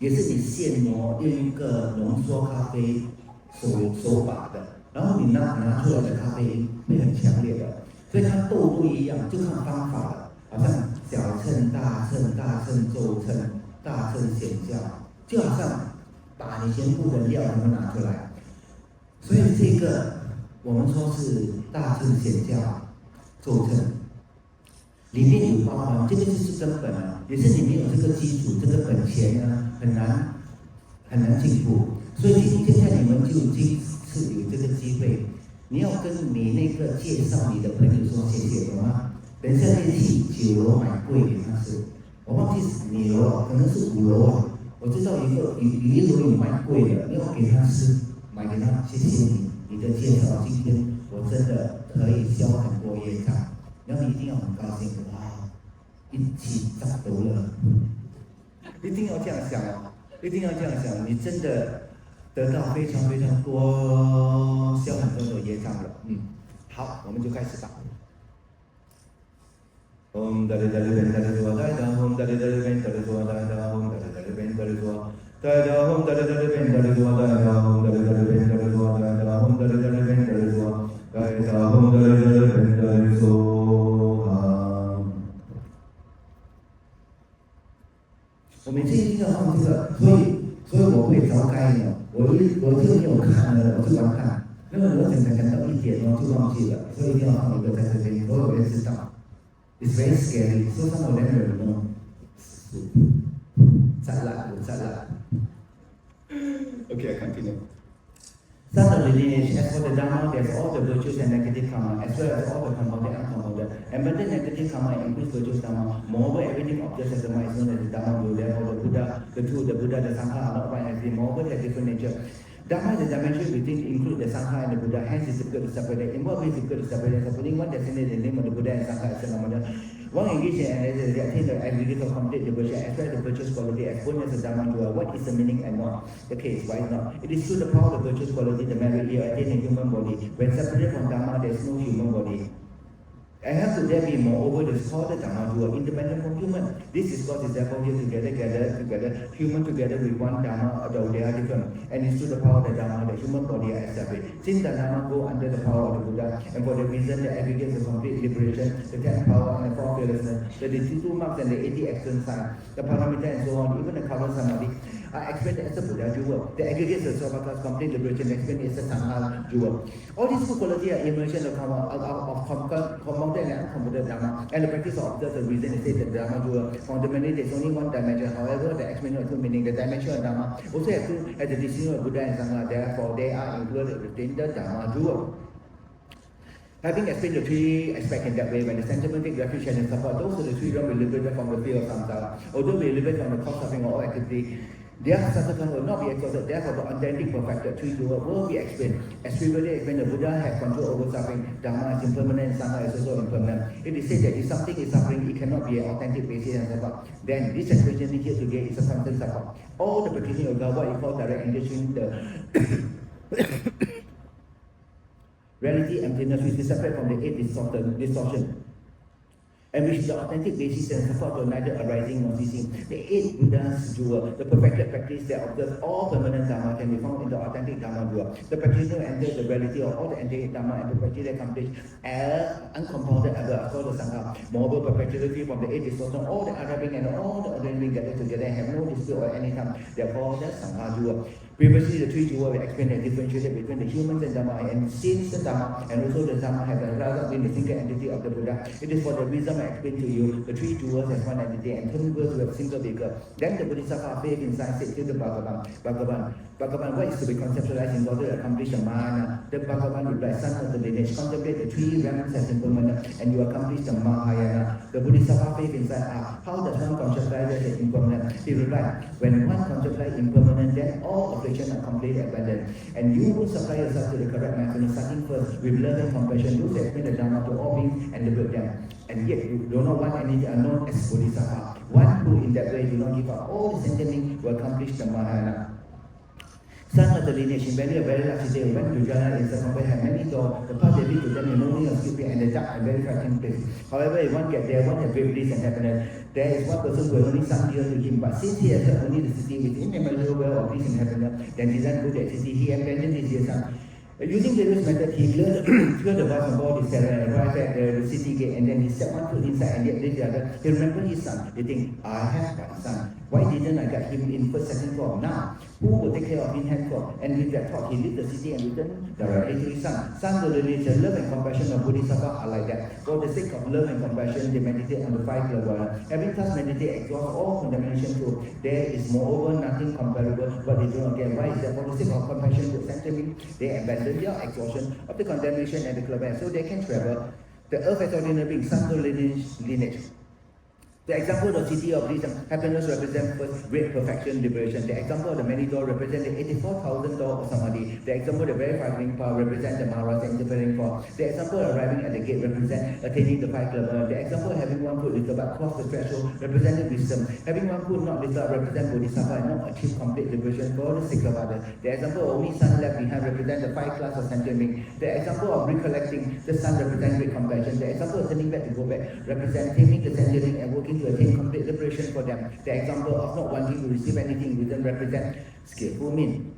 A: 也是你现磨用一个浓缩咖啡手把的，然后你拿出来的咖啡会很强烈的，所以它豆不一样，就看方法了。好像小秤、大秤、大秤、中秤、大秤、显教，就好像把你全部的料能够拿出来。所以这个我们说是大秤、显教、中秤，里面有包含，这个就是根本啊，也是你没有这个基础、这个本钱呢，很难进步。所以现在你们就是有这个机会，你要跟你那个介绍你的朋友说谢谢，懂吗？等一下去9楼买贵一点，那是我忘记是几楼了，可能是5楼啊。我知道一个1楼有卖贵的，你要给他吃，买给他，谢谢你的介绍，今天我真的可以消很多业障，然后你一定要很高兴，哇，一起找到了，一定要这样想哦，一定要这样想，你真的得到非常非常多消很多的业障了。好，我们就开始吧。Om dari ben dari tua dai da Om dari ben dari tua dai da Om dari ben dari tua dai da Om dari ben dari tua dai da Om dari ben dari tua dai da Om dari ben dari tua dai da Om dari ben dari tua 我每次一听到放这个，所以我会着该的，我就没有看了，我就要看，那么我讲到1点哦就忘记了，所以一定要放一个在这边，所有人知道。It's very scary. So some of them will know. Salah. Okay, I continue. Some of the lineage, as for the Dharma, there's all the virtues and negative karma, as well as all the compounded and uncompounded. And when the negative karma includes virtuous Dharma, moreover, everything objects as the mind is known as the Dharma will. Therefore, the Buddha, the truth, the Buddha, the Sangha are not one and the same. Moreover, they have different nature. Dharma is the dimension between include the Sangha and the Buddha, hence it's difficult to separate them. In what way is it difficult to separate them? Supporting one designated the name of the Buddha and Sangha as phenomenal. One engaged in analysis, they attain the aggregate of complete liberation, as well as the virtuous quality, as well as the Dharma dual. What is the meaning and not the case? Why not? It is through the power of the virtuous quality, the merit here attained a human body. When separated from Dharma, there is no human body. And how could there be moreover the called the Dharma dual, independent from human? This is called is therefore here together, human together with one Dharma, although they are different. And it's through the power of the Dharma, the human body are established. Since the Dharma go under the power of the Buddha, and for the reason that aggregates the complete liberation, the 10th power and the 4th fearlessness, the 22 marks and the 80 excellent signs, the paramita and so on, even the Kava Samadhi, are explained as the Buddha jewel. The aggregates the Savakas complete liberation explained as the Sangha jewel. All these four qualities are immersion of compounded and uncompounded Dharma, and the practice of the reason is that the Dharma jewel. Fundamentally, there is only one dimension. However, the explanation of two meaning, the dimension of Dharma also has two as the distinction of Buddha and Sangha. Therefore, they are included within the Dharma jewel. Having explained the three aspects in that way, when the sentiment take refuge and support, those are the three realms will liberate from the fear of samsara. Although we liberate from the cause suffering or all activity, their subsequent will not be exhausted. Therefore, the authentic perfected three jewel will be explained. As previously explained, the Buddha has control over suffering. Dharma is impermanent, Sangha is also impermanent. It is said that if something is suffering, it cannot be an authentic basis and support. Then this explanation here to get is a constant support. All the practicing of God, what you call direct engagement, the reality emptiness, which is separate from the 8 distortion, and which is the authentic basis and support for neither arising nor ceasing. The 8 Buddha's jewel, the perfected practice that observes all permanent Dharma, can be found in the authentic Dharma jewel. The practitioner enters the reality of all the entire Dharma and perpetually accomplished as uncompounded ever, called the Sangha. Moreover, perpetually from the 8 distortion, all the arriving and all the ordinary gathered together and have no dispute at any time. Therefore, the Sangha jewel. Previously, the three jewels were explained and differentiated between the humans and Dharma, and since the Dharma and also the Dharma have arised in the single entity of the Buddha, it is for the reason I explained to you the three jewels as one entity and turn to a single vehicle. Then the Bodhisattva faith in science said to the Bhagavan, what is to be conceptualized in order to accomplish the Mahayana? The Bhagavan replied, son of the lineage, contemplate the three realms as impermanent, and you accomplish the Mahayana. The Bodhisattva faith inside asked, how does one conceptualize as impermanent? He replied, when one contemplates impermanent, then all affliction are completely abandoned. And you will supply yourself to the correct mindfulness, starting first with love and compassion. You will explain the Dharma to all beings and liberate them. And yet you do not want anything unknown as Bodhisattva. One who in that way do not give up all the sentient will accomplish the Mahayana. Son of the lineage, in very large city, went to Jana in Circumference, had many doors. The path they lead to them in only a stupid and the dark and very frightening place. However, if one gets there, one has great bliss and happiness. there is one person who only some years to him, but since he has only the city within immeasurable well of peace and happiness, then he doesn't go to that city. He abandoned his dear son. Using various methods, he cleared the voice on board his saddle and arrived at the city gate, and then he set one foot inside and yet did the other. He remembered his son. They think, I have my son. Why didn't I get him in first, second floor? Now, who will take care of him henceforth? And with that thought, he left the city and returned directly to his son. Sons of the nature, love and compassion of Bodhisattva are like that. For the sake of love and compassion, they meditate on the 5 clever. Having thus meditated, exhaust all condemnation too. There is moreover nothing comparable, but they do not get. Why is that? For the sake of compassion to sentiment, they abandon their exhaustion of the condemnation and the clever, so they can travel the earth as ordinary beings, sons of lineage. The example of the city of bliss and happiness represents first great perfection, liberation. The example of the many doors represents the 84,000 doors of Samadhi. The example of the very fighting power represents the Maharaj interfering for. The example of arriving at the gate represents attaining the 5 clever. The example of having one foot lifted but cross the threshold represents wisdom. Having one foot not lifted represents Bodhisattva and not achieve complete liberation for the sake of others. The example of only son left behind represents the 5 class of sentient being. The example of recollecting the son represents great compassion. The example of turning back to go back represents taming the sentient being and working to attain complete liberation for them. The example of not wanting to receive anything in return represents skillful means.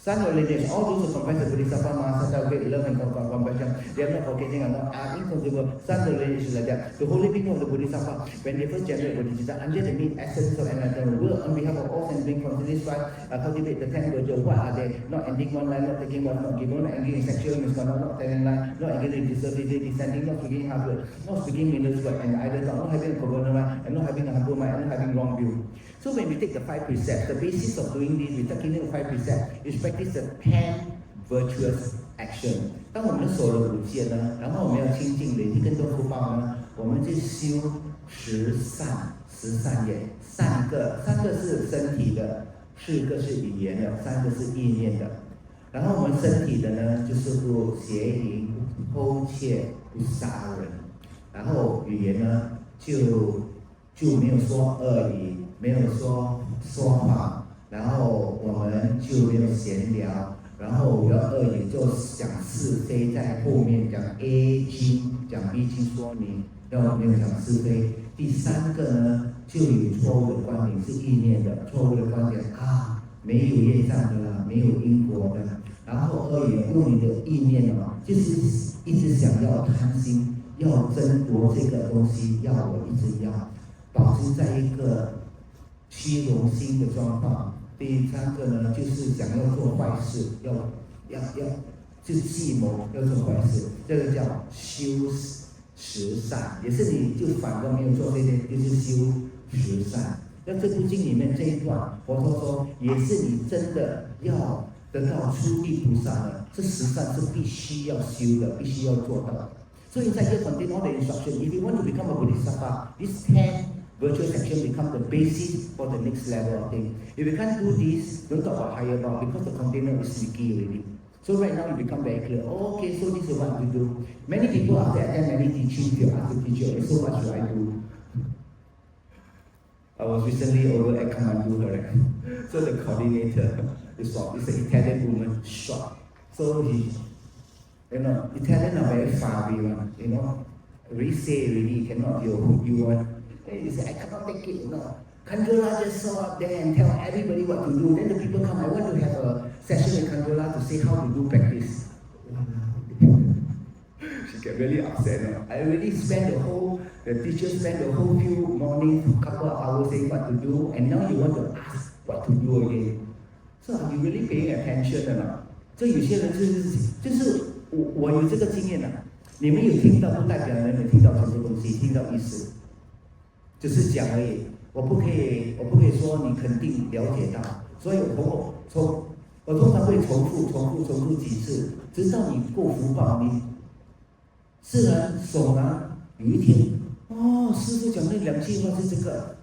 A: Son of lineage, all those who confess the Bodhisattva, Mahasata, great love and compassion, they are not forgetting and not are inconceivable. Sons of lineage is like that. The holy people of the Bodhisattva, when they first generate Bodhisattva, under the mean essence of enlightenment, will on behalf of all sentient beings continuously strive, cultivate the 10 virtues. What are they? Not ending one life, not taking one, not giving, not engaging in sexual misconduct, not telling lies, not engaging in disability, descending, not speaking hard words, not speaking meaningless words, and either not having a covenant mind, and not having a humble mind, and not having wrong view. So when we take the 5 precepts, the basis of doing this, we taking the 5 precepts, is practice the 10 virtuous action. 当我们守了5戒呢，然后我们要亲近累积更多福报呢，我们就修10善业。3个是身体的，4个是语言的，3个是意念的。然后我们身体的呢，就是不邪淫、不偷窃、不杀人。然后语言呢，就没有说恶语。没有说谎，然后我们就没有闲聊，然后不要恶语，就讲是非，在后面讲 A 经，讲 B 经说明，要没有讲是非。第3个呢，就有错误的观点，是意念的错误的观点啊，没有业障的啦，没有因果的。然后恶语用你的意念就是一直想要贪心，要争夺这个东西，要我一直要，保持在一个虚荣心的状况。第3个呢，就是想要做坏事，要就计谋要做坏事，这个叫修10善，也是你就反正没有做这些，就是修10善。在这部经里面这一段，佛陀说，也是你真的要得到初地菩萨呢，这10善是必须要修的，必须要做到的。So inside here contain all the instruction. If you want to become a Bodhisattva, this 10 virtual action become the basis for the next level of thing. If you can't do this, don't talk about higher bound because the container is leaky already. So right now you become very clear. Oh, okay, so this is what to do. Many people after attend many teachings, they ask the teacher, okay, so what should I do? I was recently over at Kathmandu, right? So the coordinator is an Italian woman, short. So Italian are very far away one, really say really cannot you want. He said, I cannot take it, Khandrola just saw up there and tell everybody what to do. Then the people come, I want to have a session with Khandrola to say how to do practice. She get really upset. I already spent the teacher spent the whole few mornings, couple of hours saying what to do, and now you want to ask what to do again. So are you really paying attention or not? 这有些人就是我有这个经验你们有听到不代表你们听到很多东西，听到意思。只是讲而已，我不可以说你肯定了解到，所以我通常会重复几次，直到你够福报，你自然手拿有一天，师父讲那2句话是这个。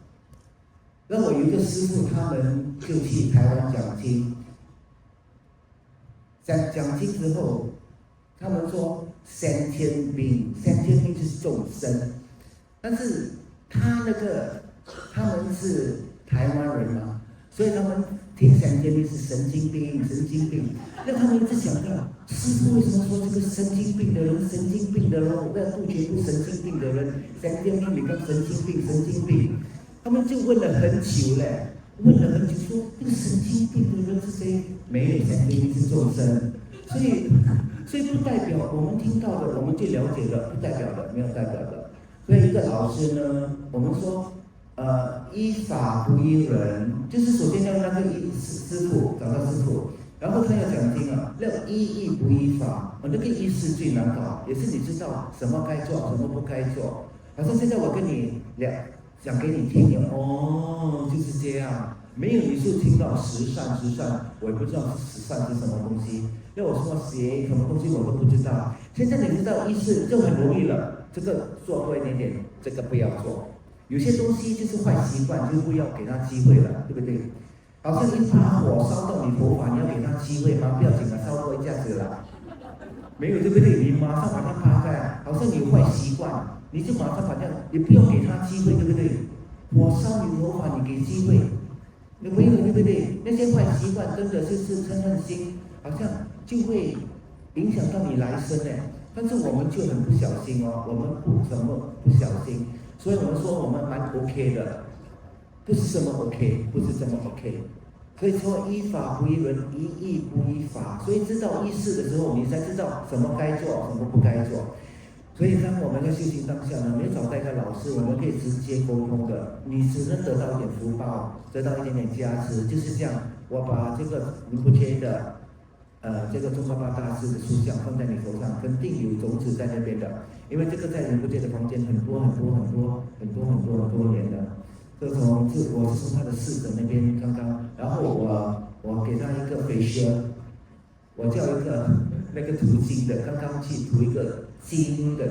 A: 那我有一个师父，他们就去台湾讲经，讲经之后，他们说sentient being 是众生，但是他们是台湾人嘛，所以他们听想见面是神经病，神经病。那他们一直想到，师父为什么说这个神经病的人，神经病的人，我要杜绝不神经病的人，想见面你跟神经病，神经病。他们就问了很久嘞，问了很久，说这个神经病的人是谁？没有，想见面是众生。所以不代表我们听到的，我们就了解了，不代表的，没有代表的。所以一个老师呢，我们说，依法不依人，就是首先要那个师傅找到师傅，然后他要讲经啊，要依义不依法，那个依是最难搞，也是你知道什么该做，什么不该做。好像现在我跟你讲给你听，哦，就是这样。没有你就听到十善，我也不知道十善是什么东西。要我说邪什么东西我都不知道。现在你知道意思就很容易了，这个做多一点点，这个不要做。有些东西就是坏习惯，就不要给他机会了，对不对？好像一把火烧到你头发，你要给他机会吗？不要紧了，烧多一下子了。没有对不对？你马上把它扒开，好像你有坏习惯，你就马上把它，你不要给他机会，对不对？火烧你头发，你给机会。你没有对不对？那些坏习惯真的就是嗔恨心，好像就会影响到你来生呢。但是我们就很不小心哦，我们不小心，所以我们说我们蛮 OK 的，不是这么 OK， 不是这么 OK。所以说依法不依人，依义不依法。所以知道意识的时候，你才知道什么该做，什么不该做。所以当我们在修行当下呢，没有找到一个老师，我们可以直接沟通的。你只能得到一点福报，得到一点点加持，就是这样。我把这个仁波切的，这个宗喀巴大师的塑像放在你头上，肯定有种子在那边的。因为这个在仁波切的房间很多年的。我是从他的侍者那边刚刚，然后我给他一个飞靴，我叫一个那个涂金的，刚刚去涂一个金的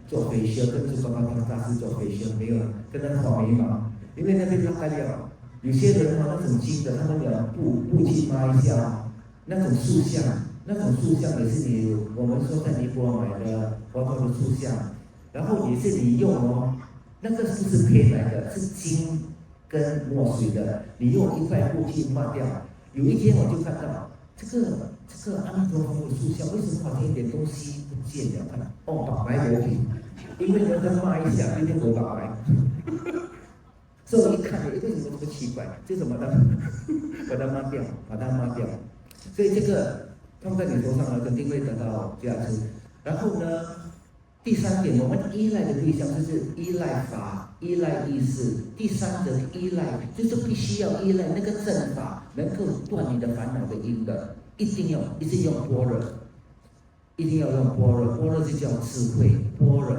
A: 做飞靴，跟宗喀巴大师做飞靴，没有跟他画眉毛，因为那边他干了，有些人那种金的，他们有布去抹一下，那种塑像也是我们说在尼泊尔买的佛陀的塑像，然后也是你用哦。那个不是骗来的，是金跟墨水的。你用一块布去抹掉。有一天我就看到这个阿弥陀佛的塑像，为什么好像一点东西不见了？看，白磨皮，因为人家抹一下，今天我白。所以我一看，为什么这么奇怪？这怎么的？把它抹掉。所以这个放在你头上呢，肯定会得到价值。然后呢？第三点，我们依赖的对象就是依赖法、依赖意识。第三者依赖就是必须要依赖那个正法，能够断你的烦恼的因的，一定用般若，一定要用般若，般若就叫智慧，般若。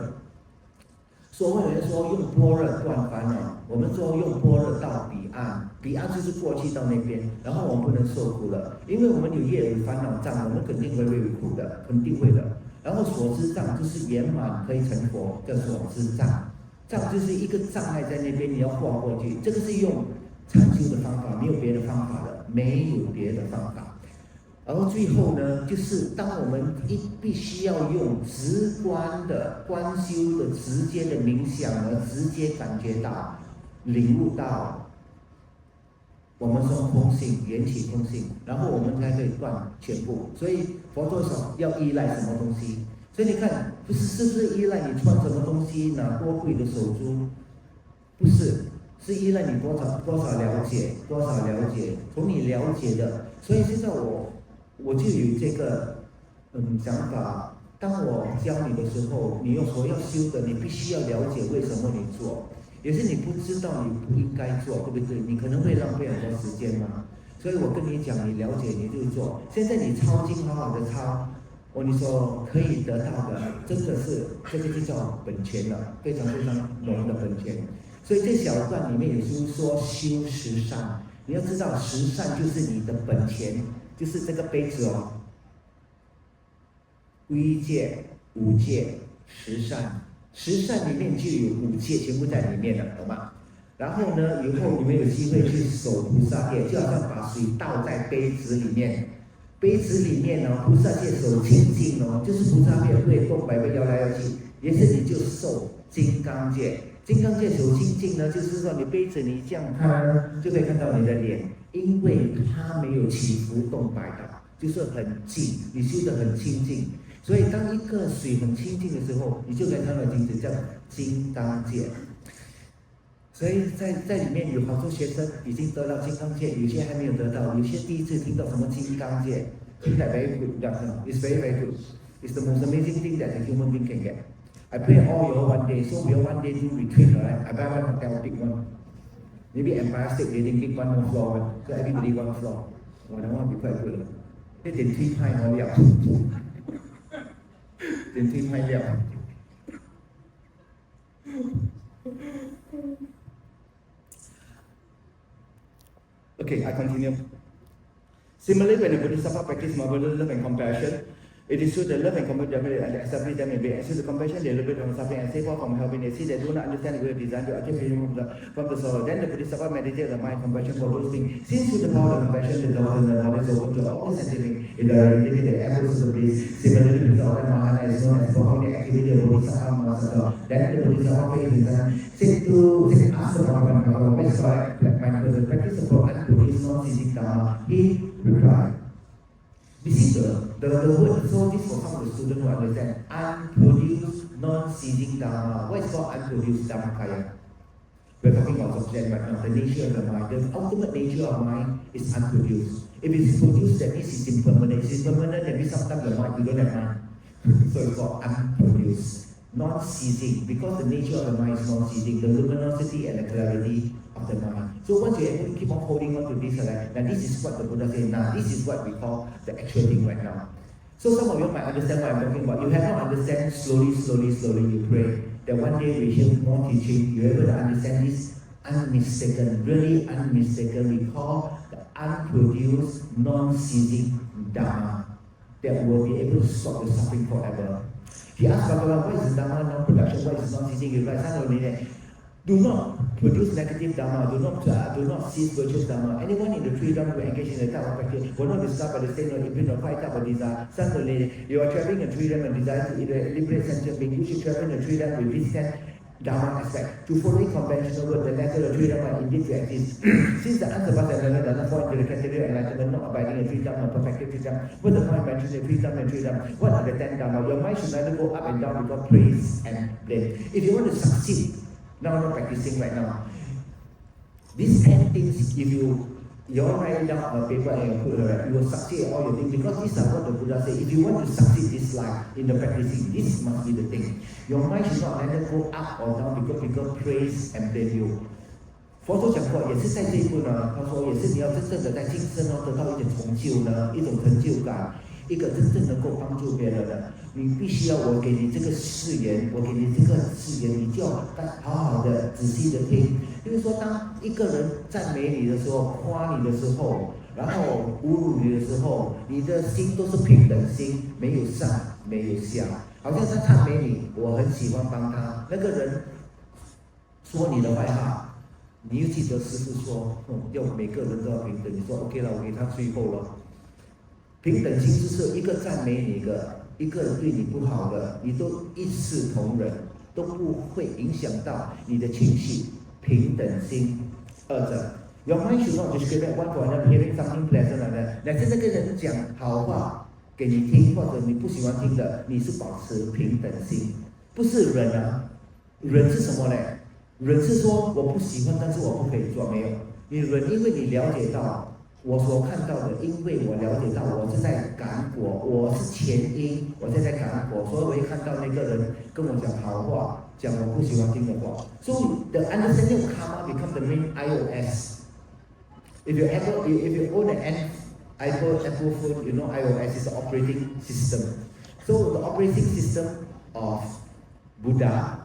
A: 所谓人说用般若断烦恼，我们说用般若到彼岸，彼岸就是过去到那边，然后我们不能受苦了，因为我们有业有烦恼障，我们肯定会为苦的，肯定会的。然后所知障就是圆满可以成佛，叫所知障。障就是一个障碍在那边，你要跨过去。这个是用禅修的方法，没有别的方法了，没有别的方法。然后最后呢，就是当我们必须要用直观的观修的直接的冥想而直接感觉到、领悟到。我们说空性，缘起空性，然后我们才可以断全部。所以佛陀说要依赖什么东西？所以你看，是不是依赖你穿什么东西，拿多贵的手珠？不是，是依赖你多少了解，从你了解的。所以现在我就有这个想法。当我教你的时候，你所要修的，你必须要了解为什么你做。也是你不知道你不应该做，对不对？你可能会浪费很多时间嘛。所以我跟你讲，你了解你就做。现在你抄经好好的抄，你说可以得到的，真的是这个就叫本钱了，非常浓的本钱。所以这小段里面有说修十善，你要知道十善就是你的本钱，就是这个杯子哦。归戒、五戒、十善。十善里面就有五戒，全部在里面了，懂吗？然后呢，以后你们有机会去守菩萨戒，就好像把水倒在杯子里面，杯子里面哦，菩萨戒守清净哦，就是菩萨戒会动百会摇来摇去，也是你就受金刚戒。金刚戒守清净呢，就是说你杯子你这样看就可以看到你的脸，因为它没有起伏动摆的，就是很静，你修得很清净。所以当一个水很清净的时候，你就可以看到金子叫金刚界。所以在里面有好多学生已经得到金刚界，有些还没有得到，有些第一次听到什么金刚界。Think that very good, it's very very good. It's the most amazing thing that a human being can get. I pray all you all one day, so we all one day do retreat, right? I buy one hotel, big one. Maybe Empire State Building, big one more floor, so everybody one floor. Oh, that one will be quite good. 这电梯太好了，电梯太了。Okay, I continue. Similarly, when the Bodhisattva practice marvelous love and compassion, it is true that love and compassion and establish them in way. And so the compassion, they liberate from suffering and save all from helping. They see they do not understand the way of design to achieve freedom from the sorrow. Then the Bodhisattva meditates the mind compassion for those things. Since through the power of compassion, the Lord and the knowledge is open to all scientific in the reality the efforts of bliss. Similarly, the Lord Mahana is known as performing the activity of Bodhisattva Mahasata. Then the Bodhisattva faith is done. Since ask the Bhagavan, what is correct? The practice of unproduced non-ceasing Dharma, he replied. This is the word, so this for some of the students who understand. Unproduced non-ceasing Dharma. What is called unproduced Dhammakaya? We're talking about subject right now, the nature of the mind. The ultimate nature of mind is unproduced. If it's produced, that means it's impermanent. If it's impermanent, that means sometimes the mind, you don't have mind. So it's called unproduced. Non-ceasing, because the nature of the mind is non-ceasing, the luminosity and the clarity of the mind. So once you're able to keep on holding on to this, now this is what the Buddha said, now this is what we call the actual thing right now. So some of you might understand what I'm talking about. You have not understand slowly, you pray. That one day we hear more teaching, you're able to understand this unmistaken, really unmistaken. We call the unproduced, non-ceasing Dharma that will be able to stop the suffering forever. If you ask Bhagavan, what is Dharma non-production, what is non-ceasing, you write, do not produce negative Dharma, do not cease virtuous Dharma. Anyone in the three Dharma who engage in the type of practice will not be stopped by the same or imprint of five type of desire. Suddenly, you are traveling in three Dharma and desire to liberate sentient being. You should travel in the three Dharma with this 10 Dharma aspect. To follow conventional word, the letter of three Dharma indeed to exist. Since the unsurpassed learner does not fall into the category of enlightenment, not abiding in three Dharma, perfected three Dharma, what the point mentions in three Dharma and three Dharma? What are the 10 Dharma? Your mind should neither go up and down without praise and blame. If you want to succeed, now I'm not practicing right now. These 10 things, if you all write down on paper and you put it right, you will succeed at all your things, because these are what the Buddha said. If you want to succeed this life in the practicing, this must be the thing. Your mind should not neither go up or down because people praise and blame you. 佛陀讲过，也是在这一步呢。他说，也是你要真正的在今生呢得到一点成就呢，一种成就感，一个真正能够帮助别人的。你必须要我给你这个誓言，我给你这个誓言，你就要好好的、仔细的听。就是说，当一个人赞美你的时候、夸你的时候，然后侮辱你的时候，你的心都是平等心，没有上，没有下。好像他赞美你，我很喜欢帮他。那个人说你的坏话。你又记得师父说，要每个人都要平等。你说 OK 了，我给他最后了。平等心就是一个赞美你的，一个对你不好的，你都一视同仁，都不会影响到你的情绪。平等心，二者。Your mind should not discriminate one for another, hearing something pleasant like that. 乃至那个人讲好话给你听，或者你不喜欢听的，你是保持平等心，不是忍啊。忍是什么呢？忍是说我不喜欢，但是我不可以做，没有。你忍，因为你了解到我所看到的，因为我了解到我是在感果，我是前因，我在感果，所以我会看到那个人跟我讲好话，讲我不喜欢听的话。So the understanding of karma becomes the main iOS. If you own an Apple phone, you know iOS is the operating system. So the operating system of Buddha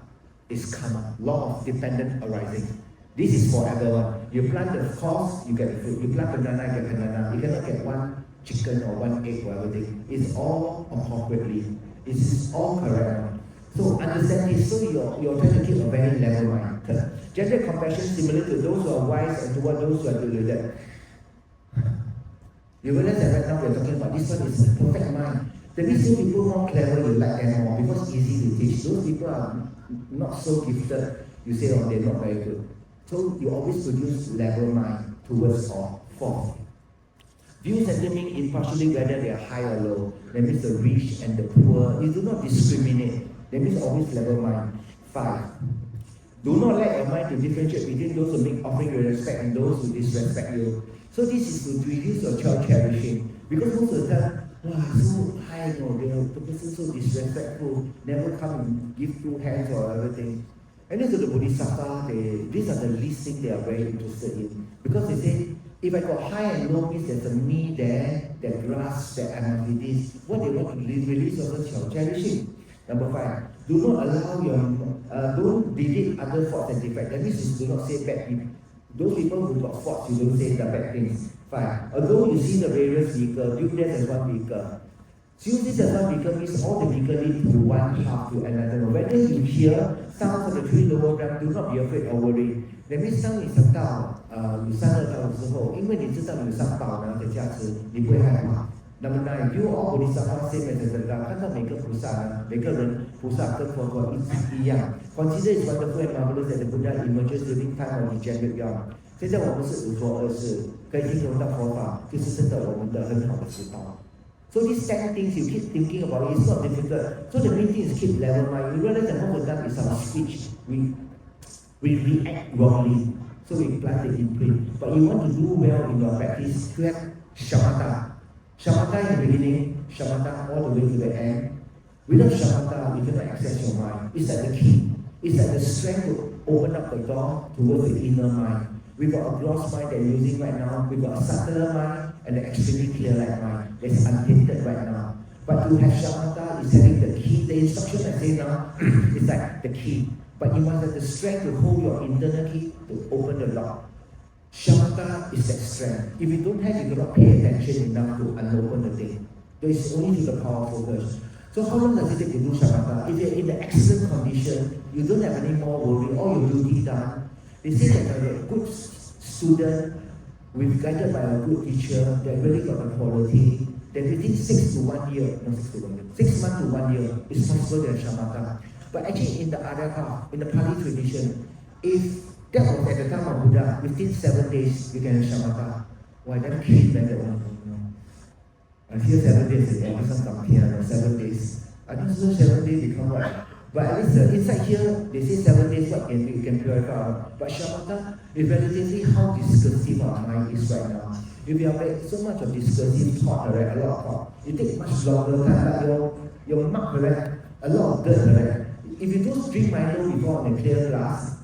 A: is karma, law of dependent arising. This is for everyone. You plant the cause, you get the fruit. You plant banana, you get banana. You cannot get one chicken or one egg or everything. It's all appropriately. It is all correct. So understand this. So you're trying to keep a very level mind. Gentle compassion similar to those who are wise and toward those who are deluded. You realize that right now we're talking about this one is perfect mind. That means some people more clever, you like them more because it's easy to teach. Those people are not so gifted. You say, oh, they're not very good. So you always produce level mind towards all. Fourth, view sentiment impartially whether they are high or low. That means the rich and the poor. You do not discriminate. That means always level mind. 5. Do not let your mind to differentiate between those who make offering you respect and those who disrespect you. So this is to reduce your child cherishing. Because most of the time, wow, so high, the person so disrespectful, never come and give two hands or everything. And then to the Bodhisattva, these are the least things they are very interested in. Because they say, if I got high and low means there's a me there, that grasps that I must be this. What they want to release also child cherishing. Number 5, do not allow don't delete other faults and defects. That means you do not say bad people. Those people who got faults, you don't say the bad things. 5, although you see the various vehicles, view them as one vehicle. Use this as one vehicle means all the vehicle lead to one path to another. Whether you hear sounds of the three lower realms, do not be afraid or worry. That means 当你想到有三恶道的时候，因为你知道有三宝呢的加持，你不会害怕。Number 9, view all Bodhisattvas same as the Buddha. 看到每个菩萨呢，每个人菩萨跟佛陀一样。Consider it wonderful and marvelous that the Buddha emerges during time of degenerate young. 现在我们是无所二世，可以听闻到佛法，就是真的我们的很好的指导。So these 10 things you keep thinking about, it's not difficult. So the main thing is keep level mind. You realize that most of the time is our speech. We react wrongly. So we plant the imprint. But you want to do well in your practice, you have shamatha. Shamatha in the beginning, shamatha all the way to the end. Without shamatha, you cannot access your mind. It's like the key. It's like the strength to open up the door towards the inner mind. We've got a gross mind that we're using right now. We've got a subtler mind and an extremely clear light mind that's untainted right now. But to have shamatha is having the key. The instruction I say now is like the key. But you must have the strength to hold your internal key to open the lock. Shamatha is that strength. If you don't have, you cannot pay attention enough to unopen the thing. So it's only to the power focus. So how long does it take to do shamatha? If you're in the excellent condition, you don't have any more worry, all your duty done. They say that a good student, we've guided by a good teacher, that really got the quality, that within 6 to 1 year, not 6 to 1 year, 6 months to 1 year, it's possible to have shamatha. But actually in the other half, in the Pali tradition, if that was at the time of Buddha, within 7 days, you can have shamatha. Why then keep like that one? Until 7 days, the person come here, 7 days. I think so 7 days become what? But at least inside here, they say 7 days, what you can purify. But shamatha is relatively how discursive our mind is right now. If you have so much of discursive thought, right, a lot of thought, it takes much longer time, but your mouth, right, a lot of dirt, right. If you don't drink Milo before on a clear glass,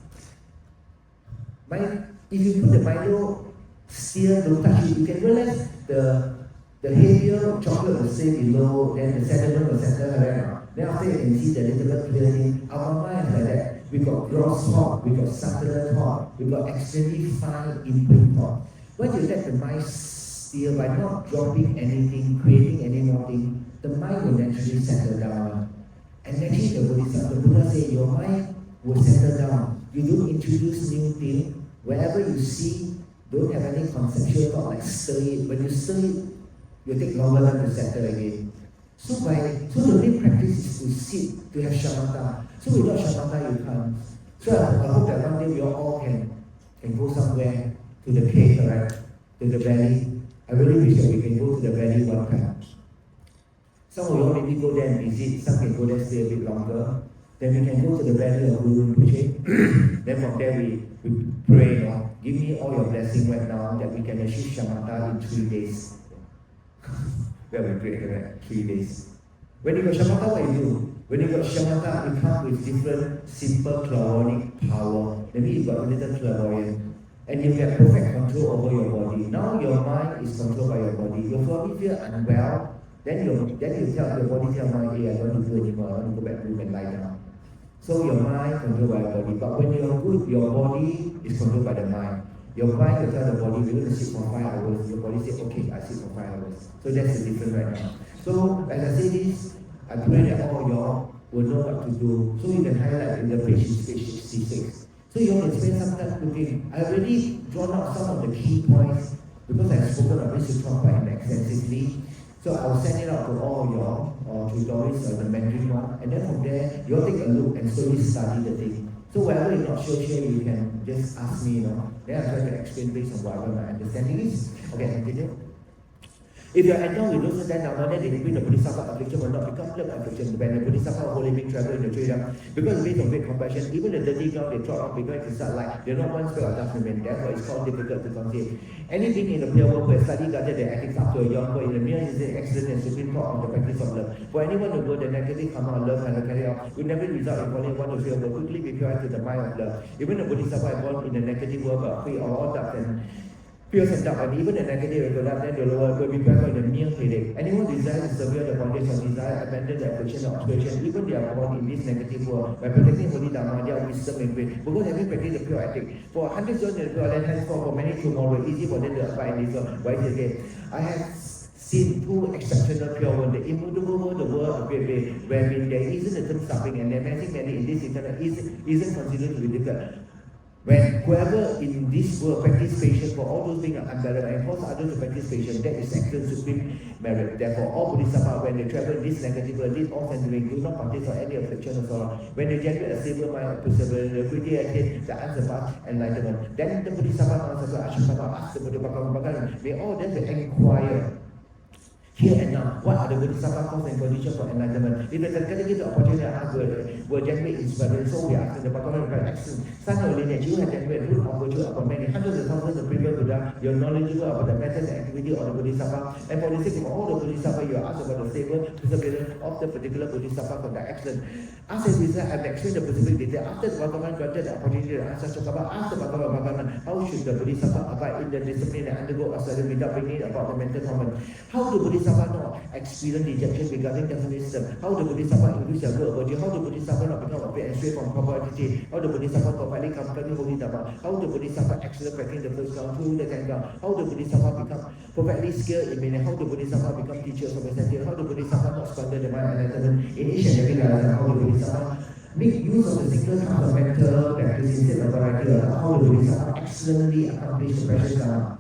A: if you put the Milo still, don't touch it, you can realize the heavier chocolate will stay below, then the sediment will settle around. Then after you can see the little bit clearly, our mind is like that. We got gross thought, we got subtler thought, we got extremely fine input thought. When you let the mind steer by not dropping anything, creating any more thing, the mind will naturally settle down. And actually the Buddha said, your mind will settle down. You don't introduce new things. Wherever you see, don't have any conceptual thought like stir it. When you stir it, you take longer time to settle again. So the main practice is to sit, to have shamatha. So without shamatha you can't. So I hope that one day we all can go somewhere to the cave, right? To the valley. I really wish that we can go to the valley one time. Some of you all maybe go there and visit, some can go there stay a bit longer. Then we can go to the valley of Guru Rinpoche. Then from there we pray, give me all your blessing right now that we can achieve shamatha in 3 days. Well, we pray, right? 3 days. When you got shamatha, what you do? When you got shamatha, you come with different simple clairvoyant power. That means you got a little clairvoyant. And you get perfect control over your body. Now your mind is controlled by your body. Your body feels unwell. Then you tell your body, tell mind, hey, I don't want to do anymore, I want to go back to room and lie down. So your mind controlled by your body. But when you're good, your body is controlled by the mind. Your mind will tell the body, we're going to sit for 5 hours. Your body says, okay, I sit for 5 hours. So that's the difference right now. So as I say this, I pray that all of y'all will know what to do. So you can highlight in the page 66. So you can spend some time looking. I already drawn out some of the key points because I've spoken of this quite extensively. So I'll send it out to all of y'all, or to Doris or the Mandarin one, and then from there, you'll take a look and slowly study the thing. So whatever is not sure, you can just ask me, Then I try to explain based on whatever my understanding is. Okay, continue. If you are endowed with those 10 down, then in between the Bodhisattva affliction will not become love affliction. When the Bodhisattva holy being travel in the tree down, because based on great compassion, even the dirty ground they trod on because it's not light, they not one spell of judgment, therefore it's called difficult to conceive. Anything in the pure world who has studied guarded their ethics up to a young boy in the mere instant excellent and supreme thought on the practice of love. For anyone who go the negative karma of love and carry out will never result in falling one to fear will quickly be purified to the mind of love. Even the Bodhisattva born in the negative world but free of all doubts and fears and doubt, and even the negative will not then the lower will be back in the mere headache. Anyone desires to severe the bondage of desire, abandon the affliction of obscuration, even they are born in this negative world. By protecting holy Dharma, their wisdom and faith, because having practiced the pure ethic, for hundreds of years, and henceforth for many tomorrow, easy for them to abide in this world. Why is it again? I have seen two exceptional pure world, the immutable world, the world of great way, wherein there isn't a term suffering, and there are many in this eternal isn't considered to be difficult. When whoever in this world practice patience for all those beings are unbearable and force others to practice patience, that is excellent supreme merit. Therefore, all Bodhisattvas, when they travel in this negative world, this all centering, do not partake of any affliction or sorrow. When they generate a stable mind of perseverance, they quickly attain the unsurpassed enlightenment. Then the Bodhisattva asks the Bodhisattva, may all them inquire here and now, what are the Bodhisattva cause and conditions for enlightenment? If the category of opportunity asked will generate inspiration, so we ask the Bhagavan by action. Son of lineage, you have generated root of virtue upon many hundreds of thousands of previous Buddha. You are knowledgeable about the methods and activity of the Bodhisattva, and for the sake of all the Bodhisattva, you are asked about the stable perseverance of the particular Bodhisattva conduct action. As a result, I have explained the specific detail. After the Bhagavan granted the opportunity to answer Chokaba, ask the Bhagavan, how should the Bodhisattva abide in the discipline and undergo a study without bringing about the mental torment? How do Bodhisattva not experience dejection regarding definite system? How the Bodhisattva increase their good virtue? How the Bodhisattva not become afraid and stray from propriety? How the Bodhisattva perfectly company holy Dharma? How the Bodhisattva excellent practicing the first ground through the second ground? How the Bodhisattva become perfectly skilled in meaning? How the Bodhisattva become teachers of the sentient? How the Bodhisattva not squander the mind and enlightenment in each and every life? How the Bodhisattva make use of the single kind of mental practice instead of variety? How the Bodhisattva excellently accomplish the precious Dharma?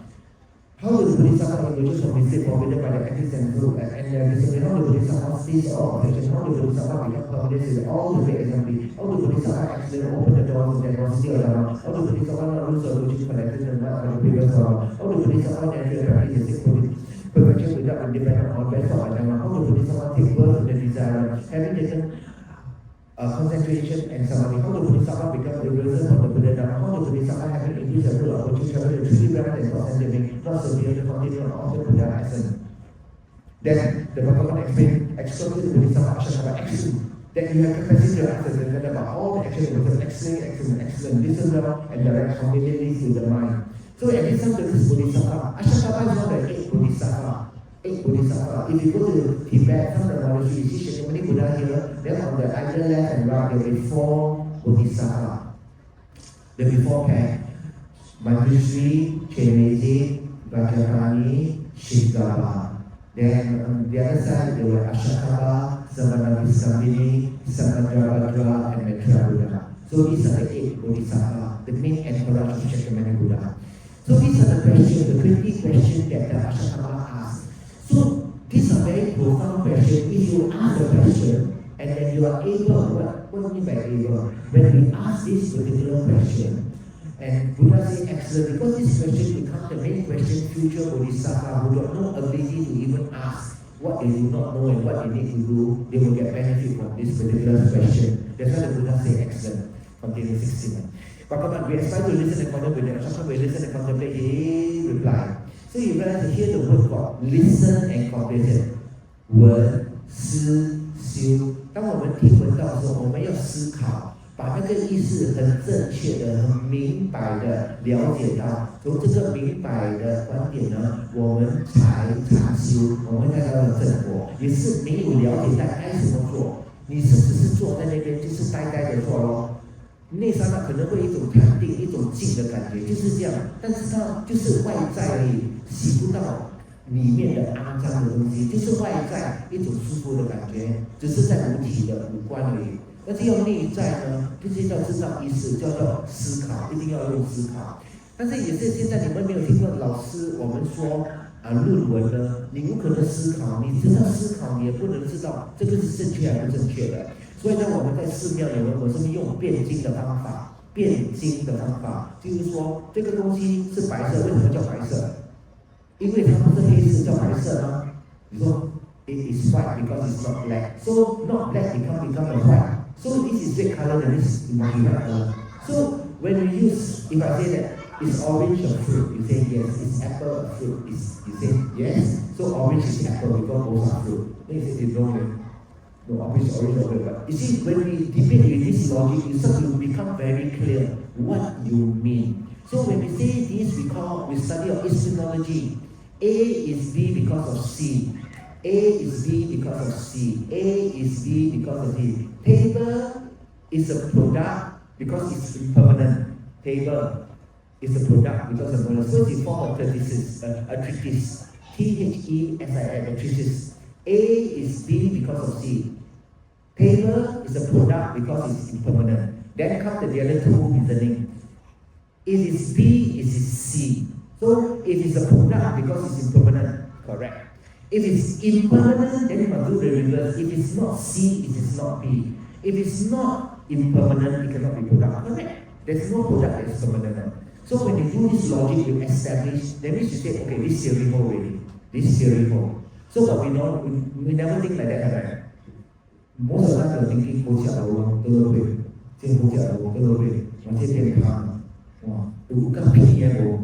A: How the Bodhisattva emerges from his state forbidden by the ethics and group and discipline? How the Bodhisattva sees all affliction? How the Bodhisattva becomes permanent with all the great assembly? How the Bodhisattva accidentally open the doors of generosity of Dharma? How the Bodhisattva not lose the origin connected to the mind of the previous world? How the Bodhisattva naturally practice the six perfection without independent or best of Dharma? How the Bodhisattva take birth in the desire, having taken concentration and samadhi? How the Bodhisattva become a reversal of the Buddha Dharma? How the Bodhisattva having increased the rule of virtue travel to truly grant and not living, not severe to continue on the Buddha essence? Then the Bhagavan explains the Bodhisattva Ashatara action, that you have capacity to access and learn about all the actions with excellent, listen well and direct conveniently to the mind. So every time there is Bodhisattva, Ashatara is not the eight Bodhisattva. If you go to Tibet, some of the monasteries, you see many Buddha here, then on the either left and right, there will be four Bodhisattva. There will be four pairs: Manjushri, Chenmezi, Vajrapani, Shigapa. Then on the other side, there were Ashokava, Samanabhisambhini, Samandrabhadra, and Maitreya Buddha. So these are the eight Bodhisattvas, the main entourage of Shakyamuni Buddha. So these are the questions, the 20 questions that the Ashokava asked. So these are very profound questions. If you ask the question and then you are able, what do you mean by able? When we ask this particular question, and Buddha says excellent, because this question becomes the main question, future Bodhisattva who don't know ability to even ask what they do not know and what they need to do, they will get benefit from this particular question. That's why the Buddha says excellent. Continue 16. Bhagavan, we aspire to listen and contemplate. Sometimes we listen and contemplate, he replied. So you realize to hear the word called listen and contemplate. 闻思修。当我们听闻到的时候，我们要思考，把那个意思很正确的、很明白的了解到。从这个明白的观点呢，我们才禅修，我们才能正果。也是没有了解到该怎么做，你是只是坐在那边，就是呆呆的做咯。内刹那可能会一种禅定、一种静的感觉，就是这样。但是它就是外在而已，洗不到里面的肮脏的东西，就是外在一种舒服的感觉，只是在五体的五官而已。但是要内在呢，就是要知道意识，叫做思考，一定要用思考。但是也是现在你们没有听过老师我们说论文呢，你不可能思考，你知道思考，你也不能知道这个是正确还是不正确的。所以呢，我们在寺庙里面，我是用辩经的方法，辩经的方法，就是说这个东西是白色，为什么叫白色？因为它不是黑色叫白色吗？你说 it is white because it's not black, so not black become a white. So this is red color, then this is white color. So when we use, if I say that it's orange a fruit, you say yes. It's apple a fruit, you say yes. So orange is apple because both are fruit. Then you say it's wrong. No, orange, but you see, when we debate with this logic, you start to become very clear what you mean. So when we say this, we study of epistemology. A is B because of C. A is B because of C. A is B because of C. Table is a product because it's impermanent. Table is a product because of impermanent. So it's form a treatise. THESIS, a treatise. A is B because of C. Table is a product because it's impermanent. Then comes the other two reasoning. It is B, it is C. So it is a product because it's impermanent. Correct. If it's impermanent, then you must do the reverse. If it's not C, it is not B. If it's not impermanent, it cannot be product. Correct. There's no product that is permanent. So when you do this logic, you establish, that means you say, okay, this theory hold already. This theory hold. So what we know, we never think like that, right? Most of the time you're thinking, hỗ trợ đâu, tôi đâu biết. Trên hỗ trợ đâu, tôi đâu biết. Mà trên tiền khám. Wow, đủ các屁em bố.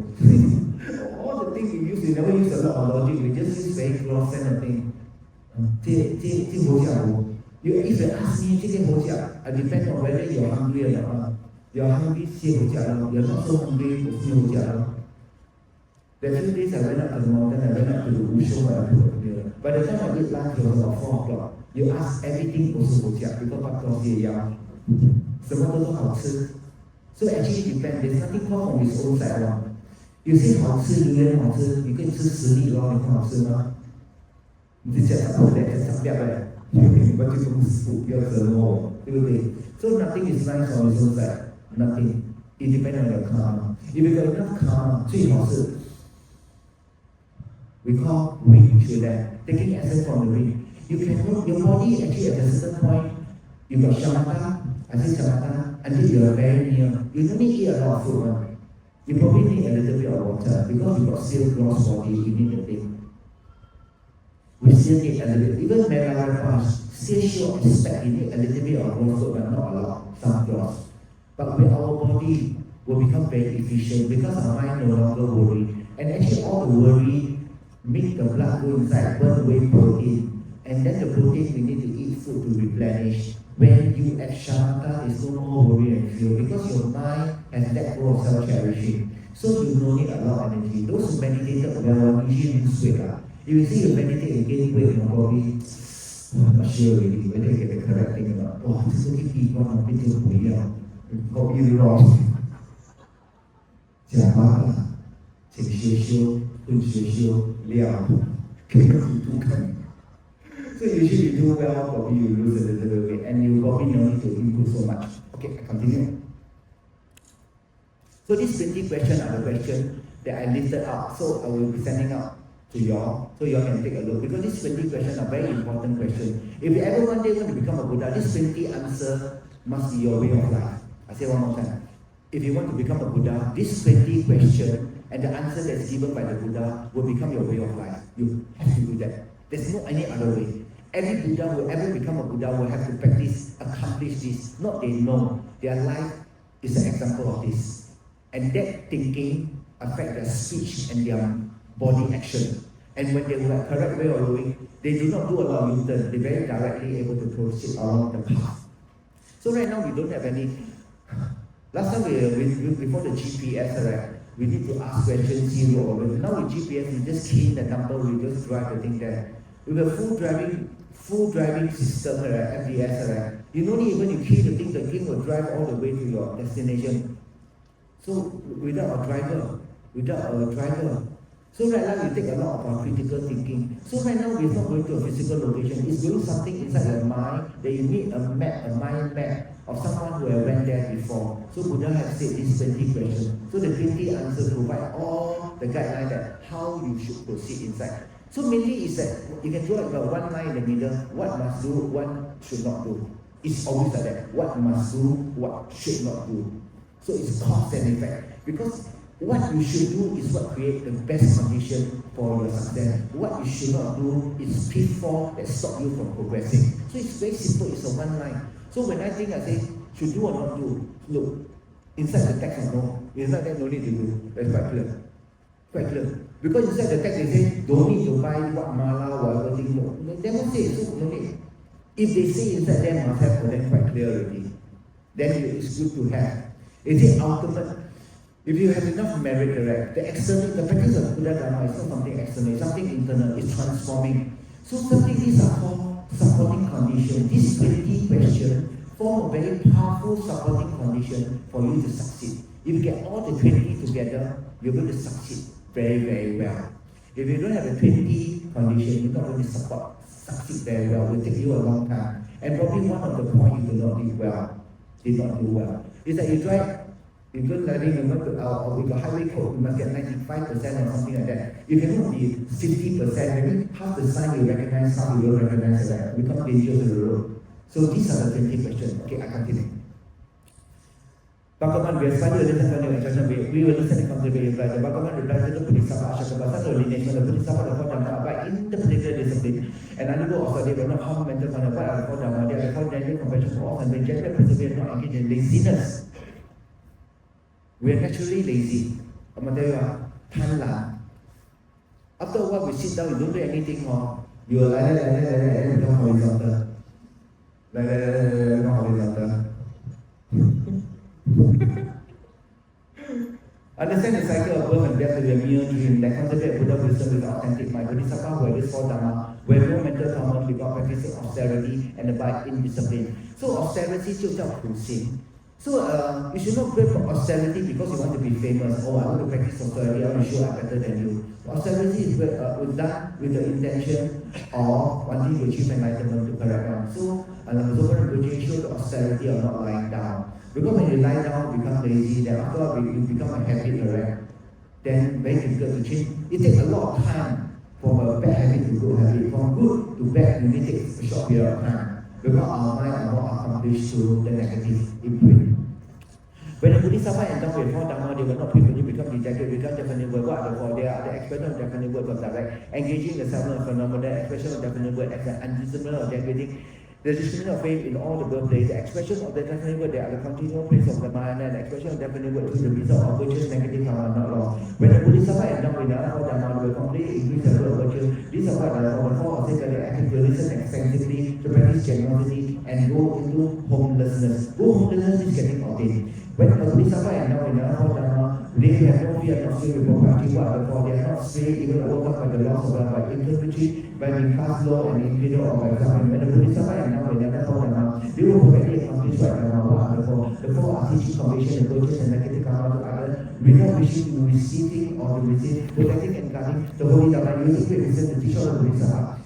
A: All the things we use, we never use a lot of logic. We just use very gross kind of thing. Trên hỗ trợ đâu. If you ask me, trên hỗ trợ, I depend on whether you're hungry or not. You're hungry, trên hỗ trợ đâu. You're not so hungry, trên hỗ trợ đâu. The few days I went up to the mountain, I went up to the Wushu where I put here. By the time I eat lunch, it was about 4 o'clock. You ask everything also 好吃 because 八道蟹腰，什么都好吃。So actually depend. There's nothing come from his own side 咯。有些好吃，榴莲好吃，你可以吃10粒咯，你看好吃吗？你就讲不来，讲不了，你们就公司不要折磨我，对不对 ？So nothing is nice on his own side. Nothing. It depends on your karma. If you got enough karma, 最好是 we call wind to that, taking essence from the wind. You can move your body actually at a certain point. You got shamatha, I say shamatha, until you are very near. You don't need to eat a lot of food. You probably need a little bit of water because you got still gross body, you need a bit. We still need a little bit. Even Meghalaya still show expect you need a little bit of gross food, but not a lot, some gross. But with our body will become very efficient because our mind no longer worry. And actually all the worry make the blood go inside, burn away protein. And then the protein, we need to eat food to replenish. When you at shamatha, there's no more worry and fear because your mind has let go of self-cherishing. So you don't need a lot of energy. Those who meditated well usually lose weight. You see you meditate and gain weight, you probably not sure really whether you get the correct thing or not. Oh, this is people not being too weird. Probably wrong. 假巴啦，请修修，混修修，了，肯定不肯。So usually you do well, probably you lose a little bit, and you probably no need to improve so much. Okay, I continue. So these 20 questions are the questions that I listed out. So I will be sending out to y'all, so y'all can take a look. Because these 20 questions are very important questions. If you ever one day want to become a Buddha, these 20 answers must be your way of life. I say one more time. If you want to become a Buddha, these 20 questions and the answer that's given by the Buddha will become your way of life. You have to do that. There's no any other way. Every Buddha who ever become a Buddha will have to practice, accomplish this. Not they know. Their life is an example of this. And that thinking affects their speech and their body action. And when they were correct way of doing, they do not do a lot of U-turn. They're very directly able to proceed along the path. So right now we don't have any. Last time before the GPS, right, we need to ask questions 0 or 1. Now with GPS, we just key in the number, we just drive the thing there. With a full driving system, right, FDS, right, you don't even you key the thing will drive all the way to your destination. So without a driver. So right now we take a lot of our critical thinking. So right now we're not going to a physical location. It's doing something inside your mind that you need a map, a mind map of someone who have went there before. So Buddha has said these 20 questions. So the 20 answers provide all the guidelines that how you should proceed inside. So mainly is that you can draw about one line in the middle, what must do, what should not do. It's always like that. What must do, what should not do. So it's cause and effect. Because what you should do is what creates the best condition for your success. What you should not do is pitfall that stop you from progressing. So it's very simple, it's a one line. So when I think, I say, should do or not do, look, inside the text, no, inside that no need to do. That's quite clear. Quite clear. Because inside the text they say, don't need to buy what mala, whatever thing, no. They don't say, so no need. If they say inside there must have, then quite clear already. Then it's good to have. Is it ultimate? If you have enough merit, correct, the external, the practice of Buddha Dharma is not something external, it's something internal, it's transforming. So certainly these are called supporting conditions. These 20 questions form a very powerful supporting condition for you to succeed. If you get all the 20 together, you're going to succeed very, very well. If you don't have a 20 condition, you're not going to succeed very well. It will take you a long time. And probably one of the points you did not do well. Is that you try, you don't let it remember with a highway code, you must get 95% or something like that. You cannot be 50%, maybe half the sign you recognize, half you don't recognize that. Become dangerous on the road. So these are the 20 questions. Okay, I continue. Bhagavan, we aspire to listen to the instruction. We will listen to the reply. The Bhagavan replies to the Bodhisattva Ashokabasa, the lineage of the Bodhisattva, the four Dhamma, but in the particular discipline. And undergo also they will not harm mental conduct, but are the four Dhamma. They are called genuine compassion for all, and they generally persevere, not engage in laziness. We are naturally lazy. I'm going to tell you, Tanla. After a while, we sit down, we don't do anything more. You are like, become horizontal. Become horizontal. Understand the cycle of birth and death to be a mere dream that contemplate Buddha wisdom with authentic mind. Bodhisattva who has four Dhamma, who have no mental torment without practicing austerity and abide in discipline. So austerity 就叫苦行. So you should not pray for austerity because you want to be famous. Oh, I want to practice austerity, I want to show I'm better than you. Austerity is done with the intention of wanting to achieve enlightenment to correct wrong. So, you show the austerity of not lying down. Because when you lie down, you become lazy, then after all, you become a habit, correct? Then very difficult to change. It takes a lot of time from a bad habit to good habit. From good to bad, you need to take a short period of time. Because our mind are more accomplished to the negative input. When the Bodhisattva endow with four Dhamma, they will not frequently become dejected, become definite word. What are the four? They are the expression of definite word of direct, engaging the seven phenomena, expression of definite word as an undisciplined or generating the discipline of faith in all the birthdays, the expression of the definite word, they are the continual praise of the mind, and the expression of definite word is the result of virtues, negative karma, not law. When the Bodhisattva endow with the four Dhamma, they will completely increase the level of virtue. These are what the four of things that they active to listen extensively, to practice generosity, and go into homelessness. Go homelessness is getting ordained. When a Bodhisattva endow with the four Dhamma, they have no fear, not fear before practicing what are the four. They are not swayed, even overcome by the loss of life, by interpretary, by being cast low and inferior, or by suffering. When the Bodhisattva endow with the four Dhamma, they will perfectly accomplish what are the four. The four are teaching conviction, approaches, and negative karma to others, without wishing to receiving or to receive, protecting and guarding the Holy Dhamma, using great wisdom to teach all the Bodhisattva.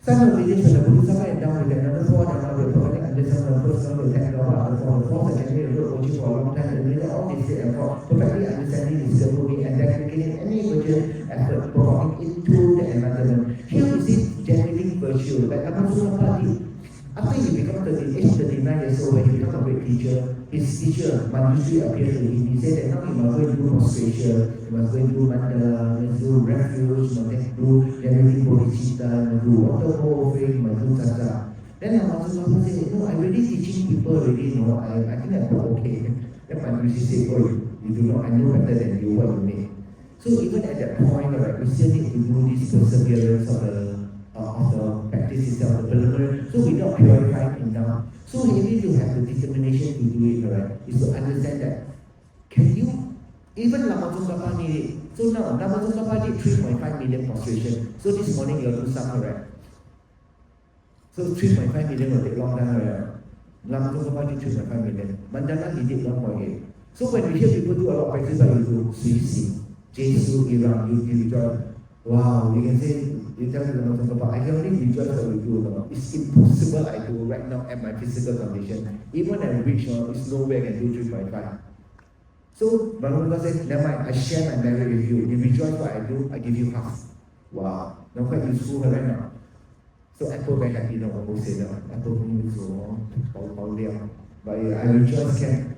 A: Some of the when the Bodhisattva endow with another four Dhamma, will perfectly understand the first one will thank God what are the four. The four are generally approaching for a long time, and later all they say and four, perfectly understanding is skillfully and dedicating any virtue effort, performing into the enlightenment. Here we see generating virtue, like Amasukapati. After he becomes 39 years old, when he becomes a great teacher, his teacher, Manjushri, appeared to him. He said that now he must go and do prostration, he must go and do mandala, he must do refuge, he must do generating bodhicitta, he must do water offering, he must do tata. Then Amasukapati said, no, I'm already teaching people already, no, I think I'm okay. Then Manjushri said, oh, you do not, I know better than you, what you mean. So even at that point, right, we still need to do this perseverance of the practice itself, the preliminary. So without purifying it down. So you need to have the determination to do it, right? Is to understand that, can you, even Lama Tsongkhapa need it. So now, Lama Tsongkhapa did 3.5 million prostration. So this morning you'll do some, correct? So 3.5 million will take long time, right? Lama Tsongkhapa did 3.5 million. Mandala he did 1.8. So when we hear people do a lot of practice, what you do? Suisi, Jesu, Iram, you rejoice. Wow, you can say, you tell me Lama Tsongkhapa, I can only rejoice what we do. It's impossible I do right now at my physical condition. Even at rich, it's no way I can do 3.5. So Lama says, never mind, I share my merit with you. You rejoice what I do, I give you half. Wow, now quite useful right now. So Apple very happy now, wholesaler. Apple pun so but I rejoice can.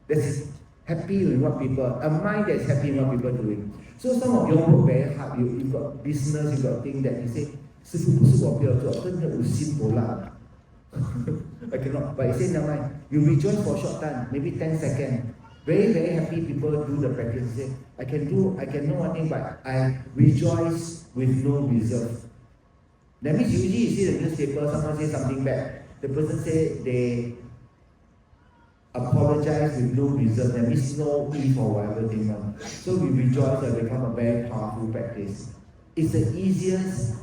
A: That's happy with what people, a mind that's happy with what people are doing. So some of you work very hard, you got business, you got things that you say, 师傅不是我不要做，真的有心不辣。I cannot, but I say never mind. You rejoice for a short time, maybe 10 seconds. Very, very happy people do the practice. Say, I can know one thing, but I rejoice with no reserve. That means usually you see the newspaper, someone say something bad. The person say they apologize with no reserve. That means no if or whatever thing. So we rejoice and become a very powerful practice. It's the easiest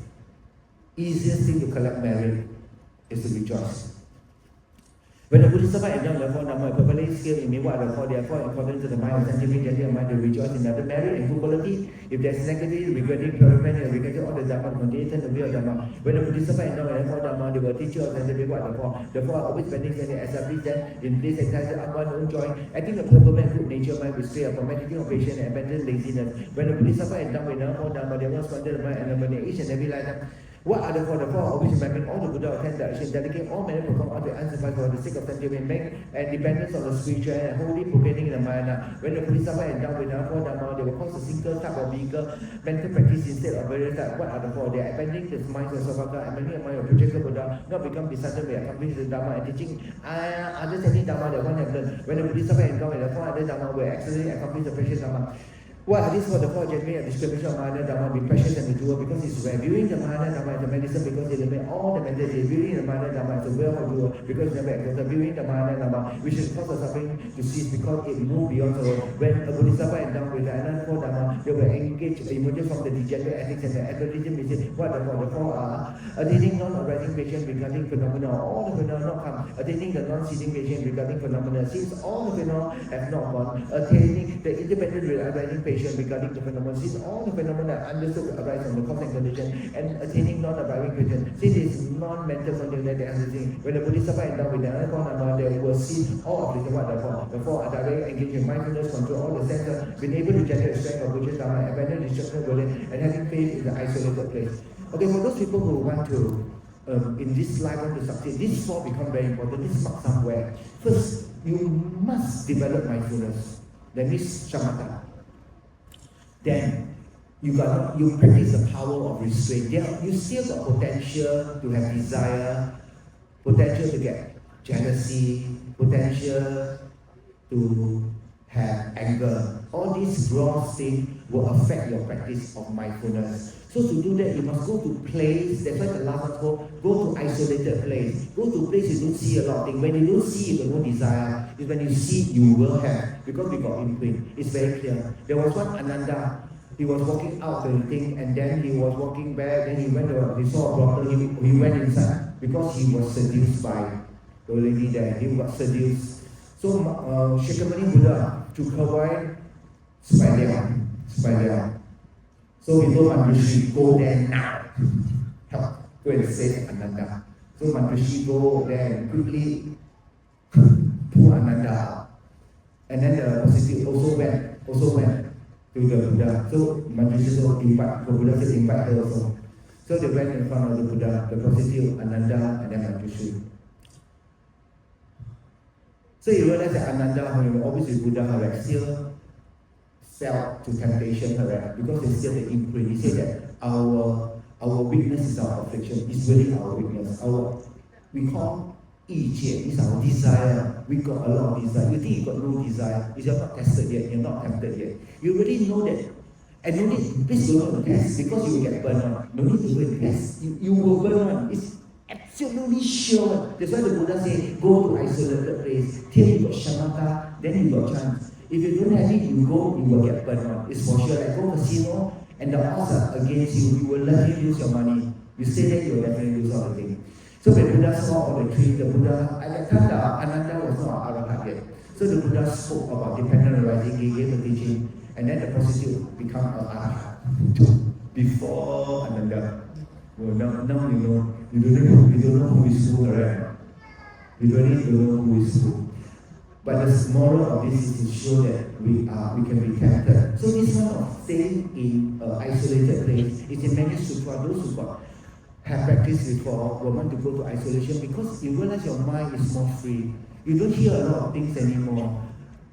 A: thing to collect merit is to rejoice. When the Bodhisattva and young therefore Nama properly skilled in what are called therefore according to the mind of scientific gently mind to rejoice in other merit and good quality. If there's negative, regretting, purifying, and regretting all the Dhamma, continuation of the real Dhamma. When the Bodhisattva and young therefore Dhamma, they were teacher of scientific what therefore always spending and establish them in place exercise upon own joy, acting a purple and good nature mind with stay upon meditating on patience and abandon laziness. When the Bodhisattva and young therefore Dhamma, they were squander the mind and abandon each and every life. What are the four always remembering all the Buddha of 10 directions, dedicating all manner perform all the unsurvived for the sake of sentiment, make and dependence on the spiritual and holy proclaiming the Mayana. When the Bodhisattva and down with the four Dhamma, they will cause a single type of vehicle mental practice instead of various types. What are the four? They are abandoning the minds of Savaka and many a mind of projected Buddha, not become disheartened by accomplishing the Dhamma and teaching understanding Dhamma that one have learned. When the Bodhisattva and down with the four other Dhamma will accelerate and accomplish the precious Dhamma. What are these for the four genuine description of Mahana Dhamma be precious and doer because it's reviewing the Mahana Dhamma as a medicine because they eliminate all the mentality. Viewing the Mahana Dhamma as a well for doer because it's never exalted. Viewing the Mahana Dhamma which is cause of suffering to cease because it moved beyond sorrow. When a Bodhisattva and down with the another four Dhamma, they will engage emerging from the degenerate ethics and the athleticism is what the four are. Attaining non-arising patient regarding phenomena, all the phenomena not come. Attaining the non-ceasing patient regarding phenomena, since all the phenomena have not gone. Attaining the independent arising patient regarding the phenomena, since all the phenomena understood arise from the cause and condition, and attaining non-arising patient, since it's non-mental condition that they when the Bodhisattva and down with the other form, they will see all of the four are direct engaged in mindfulness, control all the senses, being able to generate strength of Buddhist Dhamma, abandon destruction of and having faith in the isolated place. Okay, for those people who want to in this life want to succeed, these four become very important. This mark somewhere. First, you must develop mindfulness. That means shamatha. Then you practice the power of restraint. You still got potential to have desire, potential to get jealousy, potential to have anger. All these gross things will affect your practice of mindfulness. So to do that, you must go to place. That's why the last one go to isolated place. Go to place you don't see a lot of things. When you don't see, you got no desire. It's when you see, you will have. Because we got imprint. It's very clear. There was one Ananda. He was walking out the thing, and then he was walking back. Then he went to, he saw a brothel. He went inside because he was seduced by the lady there. He got seduced. So Shakyamuni Buddha took her wife, spider. So he told Manjushri, go there now. Help, go and save Ananda. So Manjushri go there and quickly pull Ananda out. And then the prostitute also went to the Buddha. So Manjushri invite, the Buddha said invite her also. So they went in front of the Buddha, the prostitute, Ananda, and then Manjushri. So you realize that Ananda, when always with Buddha, still felt to temptation, because it's still the imprint. He said that our weakness is our affliction. It's really our weakness. We call Yijie is our desire. We got a lot of desire. You think you got no desire. You're not tested yet. You're not tempted yet. You already know that. And no need, please don't go to test because you will get burned on. No need to go and test. You will burn on. It's absolutely sure. That's why the Buddha say, go to isolated place. Till you got shamatha, then you got chance. If you don't have it, you go, you will get burned on. It's for sure. Like go casino and the odds are against you. You will let you lose your money. You stay there, you will definitely lose all the thing. So when Buddha saw all the trees, the Buddha, at that time the Ananda was not an Arahant yet. So the Buddha spoke about dependent arising, he gave the teaching, and then the prostitute become an Arahant before Ananda. Well, now you know, you don't know who is who, correct? You really don't know who is who. But the moral of this is to show that we can be tempted. So this one of staying in isolated place is in many sutra. Those who got have practiced before will want to go to isolation because you realize your mind is more free. You don't hear a lot of things anymore.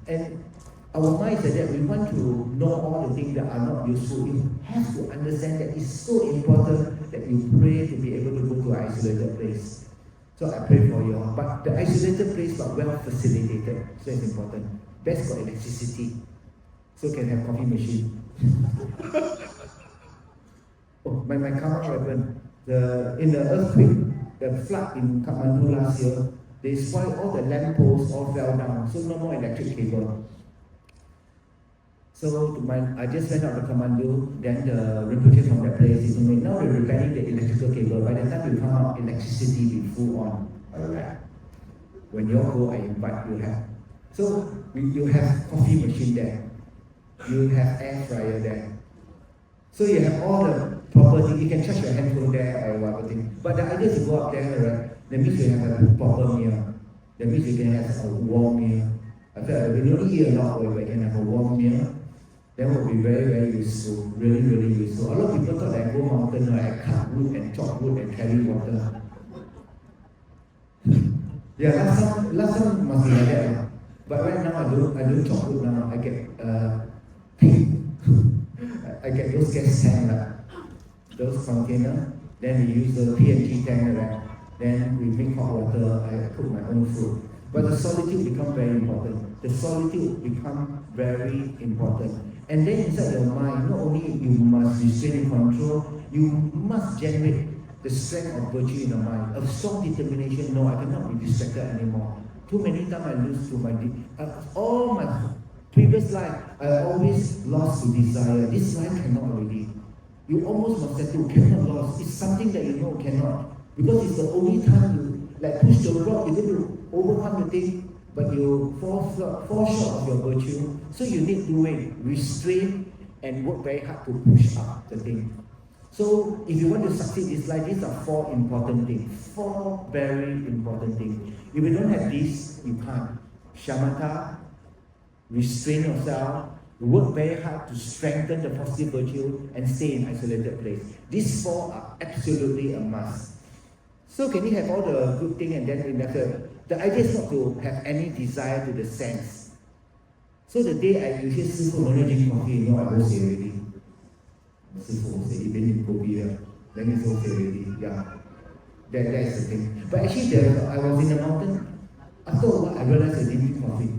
A: And our mind is like that. We want to know all the things that are not useful. You have to understand that it's so important that you pray to be able to go to an isolated place. So I pray for you all. But the isolated place but well facilitated. So it's important. Best got electricity. So can have coffee machine. Oh, my karma happened. In the earthquake, the flood in Kathmandu last year, they spoiled all the lamp posts, all fell down, so no more electric cable. So I just went out to Kathmandu, then the Rinpoche from that place is me, now we're repairing the electrical cable. By the time you come out, electricity will be full on. Alright. When you go, I invite you have. So you have coffee machine there. You have air fryer there. So you have all the property, you can charge your handphone there or whatever thing. But the idea is to go up there, right? That means you have a proper meal. That means you can have a warm meal. I feel like we don't eat a lot, but we can have a warm meal. That would be very, very useful. Really, really useful. A lot of people thought that I go mountain, right? I cut wood and chop wood and carry water. Yeah, last time must be like that. But right now I don't chop wood now. I get I get those gas tank, those container. Then we use the PNG tank, right? Then we make hot water. I cook my own food. But the solitude becomes very important. The solitude becomes very important. And then inside your mind, not only you must restrain and control, you must generate the strength of virtue in the mind. A strong determination, no, I cannot be distracted anymore. Too many times I lose to my, all my previous life, I always lost to desire. This life cannot already. You almost must settle, cannot lose. It's something that you know cannot. Because it's the only time you like push the rock, you're going to overcome the thing, but you fall short of your virtue. So you need to restrain and work very hard to push up the thing. So if you want to succeed in life, these are 4 important things. 4 very important things. If you don't have this, you can't. Shamatha, restrain yourself, work very hard to strengthen the positive virtue and stay in isolated place. These 4 are absolutely a must. So can you have all the good thing and then the idea is not to have any desire to the sense. So the day I hear Sifu no drink coffee, you know I will say already. Sifu will say, even in Kobe, then it's okay already. Yeah. That is the thing. But actually I was in the mountain. After a while I realized I didn't drink coffee.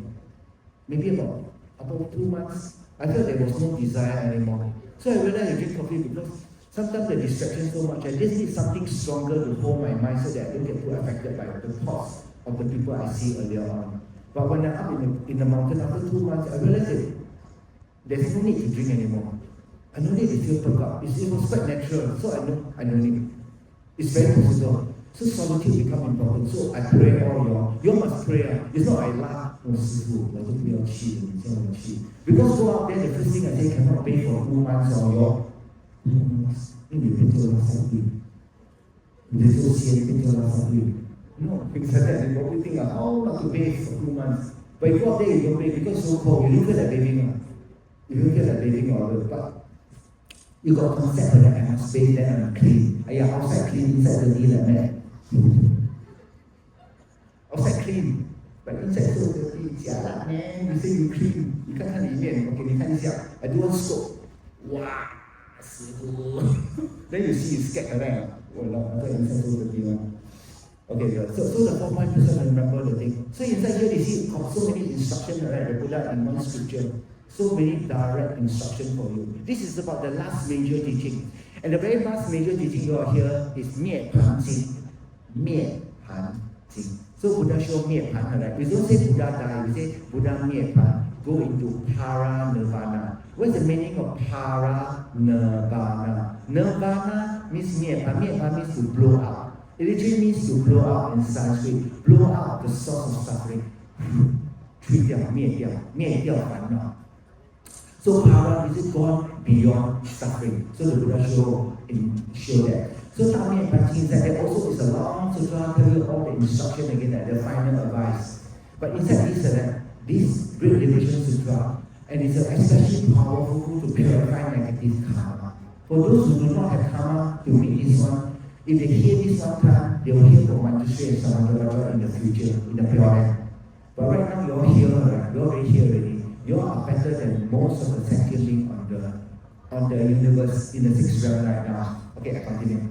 A: Maybe about 2 months. I felt there was no desire anymore. So I realized I drink coffee because sometimes the distraction so much. I just need something stronger to hold my mind so that I don't get too affected by the thoughts of the people I see earlier on. But when I'm up in the mountain after 2 months, I realized that there's no need to drink anymore. I don't need to feel perked up. It was quite natural, so I don't need. It's very possible. So solitude becomes important. So I pray all you must pray. It's not I laugh, because go out there, the first thing I say, cannot pay for 2 months or your no, because that is what we think of, not to pay for 2 months. But you go out there, you don't pay because it's so cold. You don't feel like bathing. You don't feel like bathing or but you got a concept that I must bathe, then I'm clean. Outside clean, inside dirty like that. Outside clean, but inside so dirty. Jialat, man. You say you clean. You can't看里面. Okay, 你看一下. I do one scope. Wow. Then you see you scared right? Okay, so the 4 point person remember the thing. So inside here you see so many instructions, right? The Buddha in one scripture. So many direct instructions for you. This is about the last major teaching. And the very last major teaching you are here is Miet Pan Jing. Miet Pan Jing. So Buddha show Miet Pan, right? We don't say Buddha die, we say Buddha Miet Pan. Go into para-nirvana. What's the meaning of para-nirvana? Nirvana means Miet-pan. Miet-pan means to blow out. It literally means to blow out in Sanskrit. Blow out the source of suffering. 去掉, 灭掉, 灭掉烦恼. So para is gone beyond suffering. So the Buddha show that. So Miet-pan means that there also is a long sutra tell you all the instruction again, the final advice. But inside this Great Liberation Sutra, and it's especially powerful to purify negative karma. For those who do not have karma to meet this one, If they hear this one time, they will hear from Manjushri and Samantabhaja in the future, in the Pure Land. But right now, you're here, right? You're already here already. You are better than most of the sentient beings on the universe in the sixth realm right now. Okay, I continue.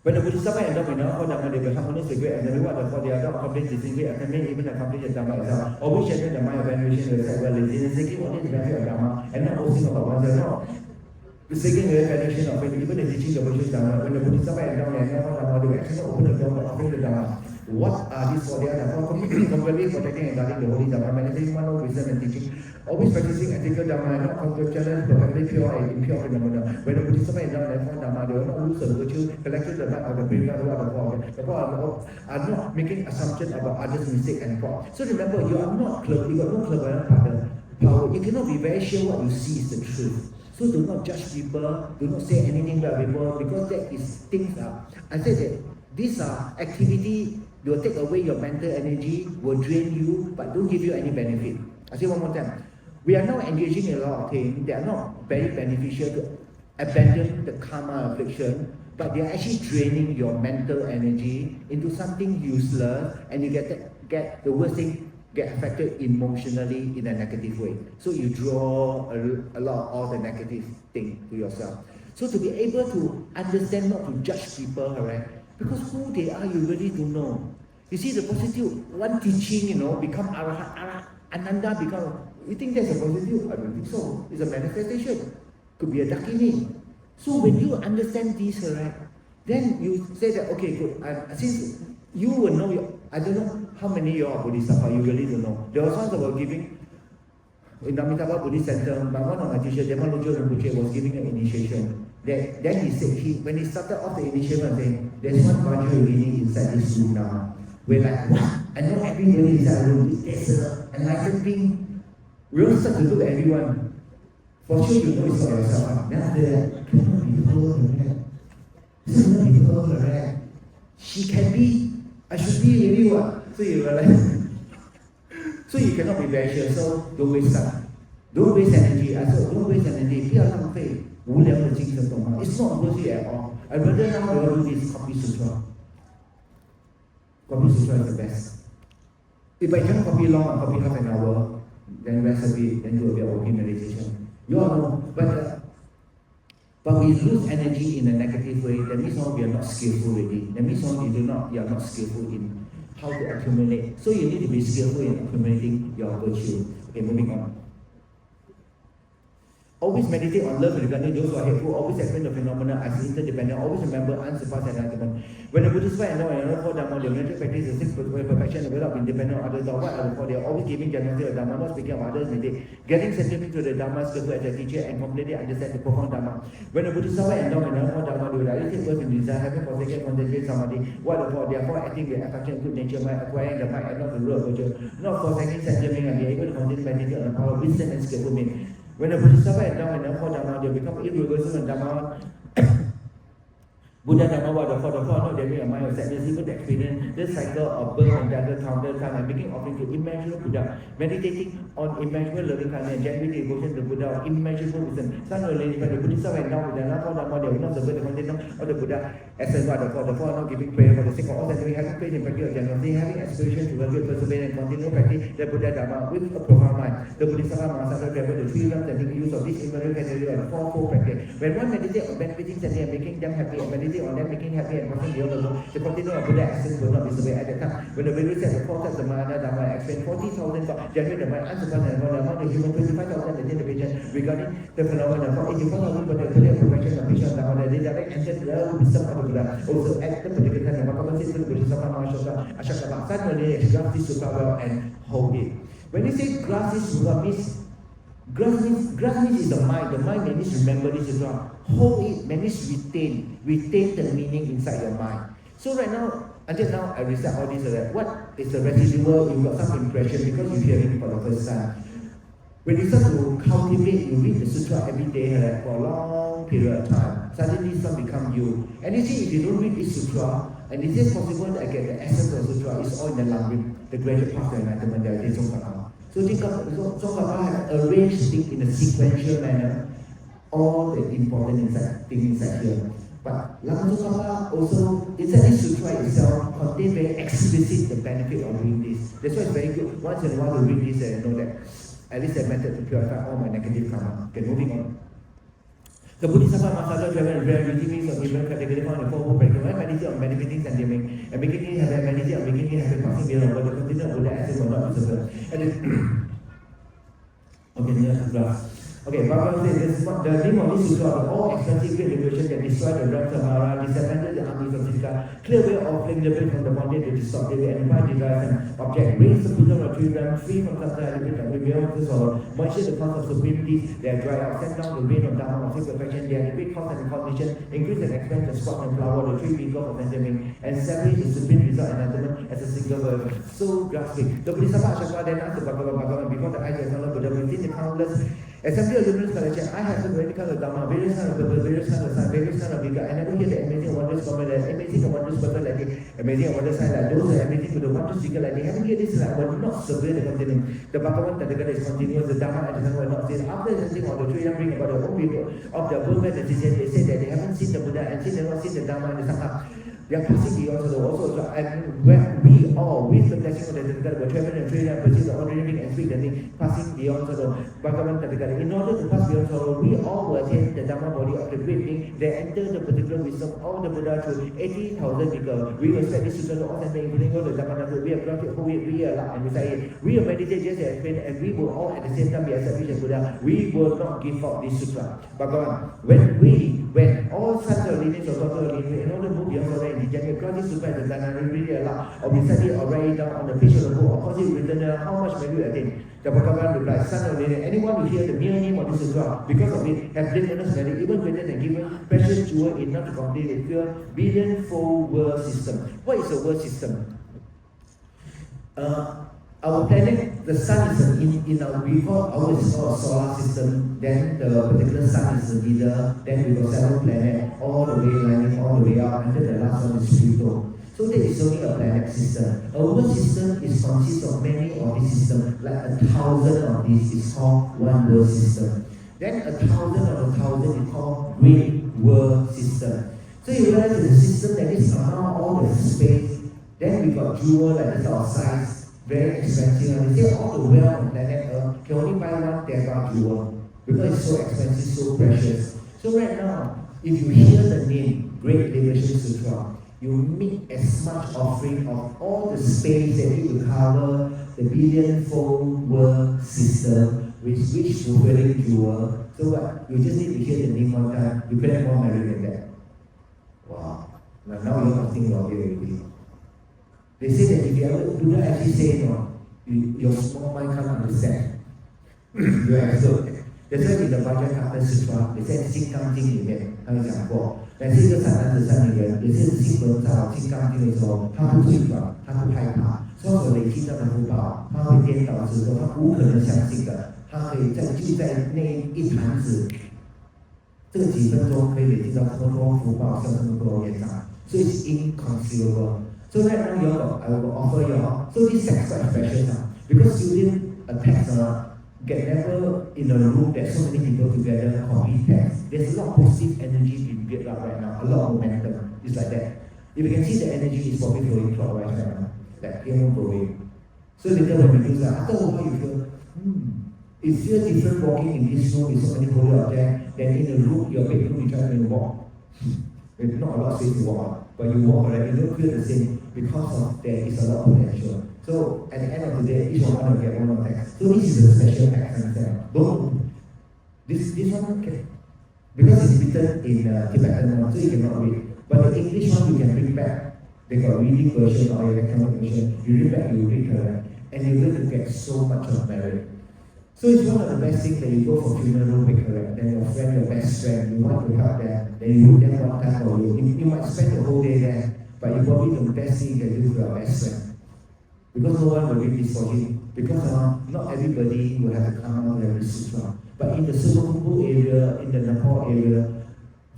A: When the Bodhisattva end up in our Dhamma, they will harmonize the great and the reward for the other complete distinguished and may even accomplish the Dhamma itself. Always sharing the mind of veneration will say, well, it is seeking only the benefit of Dhamma and not boasting about oneself. No. Seeking the veneration of it, even the teaching of the Dhamma, when the Bodhisattva end up in our Dhamma, they will actually open the door for offering the Dhamma. What are these for the other? For completely protecting and guarding the holy Dhamma, managing one of wisdom and teaching, always practicing ethical Dhamma and not conquer challenge perfectly pure and impure phenomena. When the Bodhisattva and down and Dhamma, they will not lose the virtue, collecting the mind of the previous of the poor. The poor are not making assumptions about others' mistake and fault. So remember, you are not clever, you got no clever power. You cannot be very sure what you see is the truth. So do not judge people, do not say anything about people, because that is things I said that these are activity. They will take away your mental energy, will drain you, but don't give you any benefit. I say one more time. We are now engaging in a lot of things that are not very beneficial to abandon the karma affliction, but they are actually draining your mental energy into something useless, and you get the worst thing, get affected emotionally in a negative way. So you draw a lot of all the negative thing to yourself. So to be able to understand, not to judge people, alright? Because who they are, you really don't know. You see, the positive, one teaching, become Arahat, Ananda become, you think that's a positive? I don't think so. It's a manifestation. Could be a Dakini. So when you understand this, right, then you say that, okay, good. Since you will know, I don't know how many you are Bodhisattva, you really don't know. There was ones that were giving, in Amitabha Buddhist Center, but one of my teachers, Dhamma Lojo Rinpoche, was giving an initiation. Then he said, when he started off the initiation, saying, there's one Vajra Yogini inside this room now. We're like, what? I know everybody inside the room. There's an enlightened being. We all start to look at everyone. For sure, you know it's not yourself. Then after that, cannot be her. Cannot be her. She can be. I should be really what? So you realize. So you cannot be very sure. So don't waste time. Don't waste energy. I said, don't waste energy. It's not worth it at all. I'd rather now we all do this Copy Sutra. Copy Sutra is the best. If I can copy long, copy half an hour, then rest of it, then do a bit of walking meditation. You all know, but we lose energy in a negative way. That means we are not skillful already. That means you are not skillful in how to accumulate. So you need to be skillful in accumulating your virtue. Okay, moving on. Always meditate on love regarding those who are hateful. Always explain the phenomena as interdependent. Always remember unsurpassed enlightenment. When the Buddhists find and for Dhamma, they will practice the six perfection without being dependent on others. What are the four? They are always giving generosity of Dhamma, not speaking of others. Getting sentiment to the Dhamma, skillful as a teacher, and completely understand the profound Dhamma. When the Buddhists find and for Dhamma, they will take birth in desire, having forsaken contemplate samadhi. What are the four? They are four acting with affection, good nature, mind, acquiring the mind, and not the rule of virtue. Not forsaking sentiment and be able to continue meditate on the power of wisdom and skillful means. When the Bodhisattva and down and for Dhamma, they become irreversible and Dhamma. Buddha Dhamma, what the four, not they make a mind of sadness, even to experience this cycle of birth and death, counter time, and making offering to immeasurable Buddha, meditating on immeasurable loving kindness and genuine devotion to Buddha, immeasurable wisdom. Some will learn, but the Bodhisattva and down with the for Dhamma, they will not observe the content of the Buddha as a what the four not giving prayer for the sake of all that we having faith in practice of generosity, having aspiration to work with perseverance and continue practice the Buddha Dhamma with a profound mind. The Bodhisattva Mahasaya traveled the three realms and make use of this immeasurable category of the fourfold practice. When one meditates on benefiting sentient and making them happy and meditate on them making happy and crossing the other world, the continuum of Buddha essence will not be surveyed at that time. When the Vedas said the four types of Mahana Dhamma explain 40,000 thoughts, generate the mind unsurpassed and among the human 25,000 attain the vision regarding the phenomena for 84,000 but the clear perfection of vision Dhamma that they direct entered the wisdom of the Buddha. Also at the particular time, the Bhagavan says to the Bodhisattva Mahasaya Ashokava, suddenly grasp this Sutta well and hold it. When they say grasp this Sutta means grasp means is the mind. The mind means remember this as well. Hold it means retain the meaning inside your mind. So right now, until now, I recite all this. What is the residual? You got some impression because you're hearing for the first time. When you start to cultivate, you read the sutra every day for a long period of time. Suddenly, some become you. And you see, if you don't read this sutra, and it is possible that I get the essence of the sutra, it's all in the language, the gradual path to enlightenment that is Tsongkhapa. So Tsongkhapa has arranged things in a sequential manner, all the important things inside here. But Lama Tsongkhapa also, inside this sutra itself, contains very explicit the benefit of doing this. That's why it's very good. Once in a while to read this and know that at least a method to purify all my negative karma. Okay, moving on. The Bodhisattva Master travel and rare routines of different categories found in the four practice. One meditate on meditating and dimming, and making it happen, meditate on making it happen, passing beyond what the continuum Buddha essence will not be served. Okay, next graph. Okay, Bhagavan says the name of this sutra of all expensive great liberation that destroyed the realms of Mara, disappointed the armies of Siddhika, clear way of fling the from the bondage to distort the and find desires and object, raise the freedom of three realms, free from subtle element and reveal the sorrow, moisture the cause of supreme peace, they are dried out, send down the rain of Dharma of six perfection, they are the great cause and condition, increase and expand the squat and flower, the three people of endemic, and establish the supreme result and ultimate as a single word. So grasping. The Bodhisattva Ashokava then asked the Bhagavan before the eyes of the Buddha within the countless assembly of luminous collection, I have the very kind of Dharma, various kind of purpose, various kind of sign, various kind of vigor. I never hear the amazing wondrous comment, amazing and wondrous purpose like it, amazing and wondrous sign like those are amazing with the wondrous vigor like they haven't heard this like will not severe the continuum. The Bhagavan Tathagata is continuous, the Dharma and the Sangha will not cease. After sensing all the three bring about the own people of the Burma decision, they say that they haven't seen the Buddha and they not seen the Dharma and the Sangha. They are passing beyond the also, and when we all, with the blessing of the Tathagata, were traveling and training and pursue the ordinary being and speak the thing, passing beyond the Bhagavan Tathagata. In order to pass beyond sorrow, we all will attain the Dhamma body of the great being. They enter the particular wisdom of the Buddha through 80,000 vigor. We will set this sutra to all center, including all the Dhamma. We have granted whole it, we allow and recite it. We will meditate just as explained, and we will all at the same time be established as Buddha. We will not give up this sutra. Bhagavan, when all sons of lineage or daughters of lineage, in order to move beyond sorrow and degenerate, grant this sutra as a Dhamma, really allow, or recite it or write it down on the page of the book, or cause it written down, how much may you attain? The Bhagavan replies, son of lineage, anyone who hears the mere name of this sutra, because of it, have blameless merit, even greater than given precious jewel enough to complete a pure billion-fold world system. What is a world system? Our planet, the sun is in our, we call ours is called a solar system, then the particular sun is the leader, then we got 7 planets, all the way lining, all the way up, and then the last one is Pluto. So that is only a planet system. A world system is consists of many of these systems, like 1,000 of these is called one world system. Then 1,000 of 1,000 is called great world system. So you realize the system that is around all the space, then we got jewel like this of size, very expensive, and they say all the wealth on planet Earth can only buy 1 terabyte jewel because it's so expensive, so precious. So right now, if you hear the name Great Liberation Sutra, you make as much offering of all the space that you will cover the billion-fold world system with which fulfilling jewel. So what? You just need to hear the name one time, you can have more merit than that. Wow. Now you're not thinking of it already. They say that if you ever do not actually say no, your small mind can't understand. You are absurd. That's why in the Vajrayana Sutra, they said 金刚经里面他有讲过，但是一个善男子善女人，也是信佛到金刚经的时候，他不退转，他不害怕，所有累积到的福报，他会颠倒之后，他无可能相信的，他可以就在那一坛子，这个几分钟可以累积到这么多福报，像这么多业障，所以是 inconceivable. So right now, I will offer you. So this is quite special now because during a text get never in a room that so many people together complete text. There's a lot of positive energy being built up right now. A lot of momentum. It's like that. If you can see the energy is probably flowing clockwise right now, like here flowing. So later when we do that, after a while you feel, it feels different walking in this room with so many people out there than in the room, your bedroom, you try to walk. There's not a lot of space to walk, but you walk already, you don't feel the same because of there is a lot of potential. So at the end of the day, each one will get one of text. So this is a special text and boom. This one okay. Because it's written in Tibetan one, so you cannot read. But the English one you can read back. They got reading version or electronic version. You read back, you read correct, and you're going to get so much of merit. So it's one of the best things that you go for funeral make correct. Then your friend, your best friend, you want to help them. Then you do them one time for you. You might spend the whole day there, but you probably the best thing you can do for your best friend. Because no one will read this for him. Because not everybody will have to come out every sutra. But in the Suvarnabhumi area, in the Nepal area,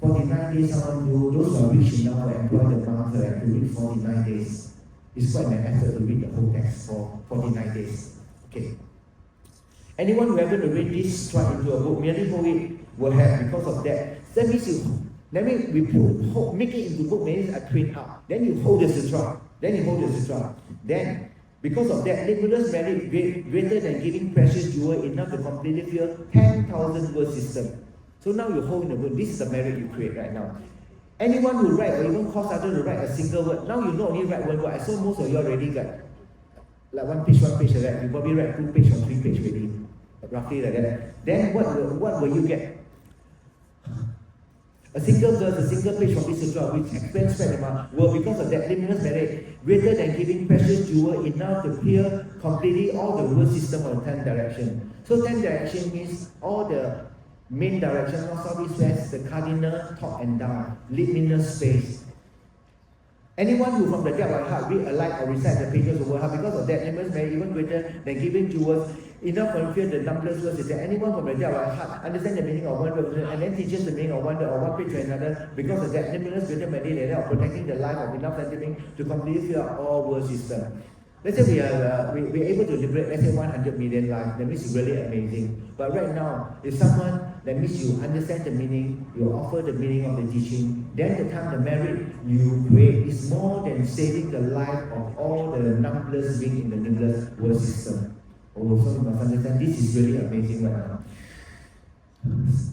A: 49 days someone do, those who are rich enough to employ the monks to read 49 days. It's quite an effort to read the whole text for 49 days. Okay. Anyone who ever to read this sutra into a book, merely hold it, will have, because of that. That means That means we make it into book means a twin up. Then you hold the sutra. Then, because of that, limitless merit greater than giving precious jewel enough to completely fill 10,000 word system. So now you hold in the book. This is the merit you create right now. Anyone who write or even cause others to write a single word, now you not only write one word. I saw most of you already got like one page, right? You probably write 2 pages or 3 pages already, roughly like that. Then what will you get? A single verse, a single page from this sutra, which explains Svedama, will because of that limitless merit greater than giving precious jewel enough to clear completely all the word system of 10 direction. So 10 direction means all the main direction, north, south, east, west, the cardinal, top and down, luminous space. Anyone who from the depth of heart read alike or recite the pages of word heart, because of that, limitless merit even greater than giving jewels enough to fulfill the numberless words. Is that anyone from the depth of heart understand the meaning of one word and then teaches the meaning of one word or one page to another, because of that, limitless greater merit of protecting the life of enough sentiment to completely fill out all word system. Let's say we are able to liberate, let's say 100 million lives, that means it's really amazing. But right now, if someone, that means you understand the meaning, you offer the meaning of the teaching, then the time the merit you create is more than saving the life of all the numberless beings in the numberless world system. Oh, so you must understand, this is really amazing right now.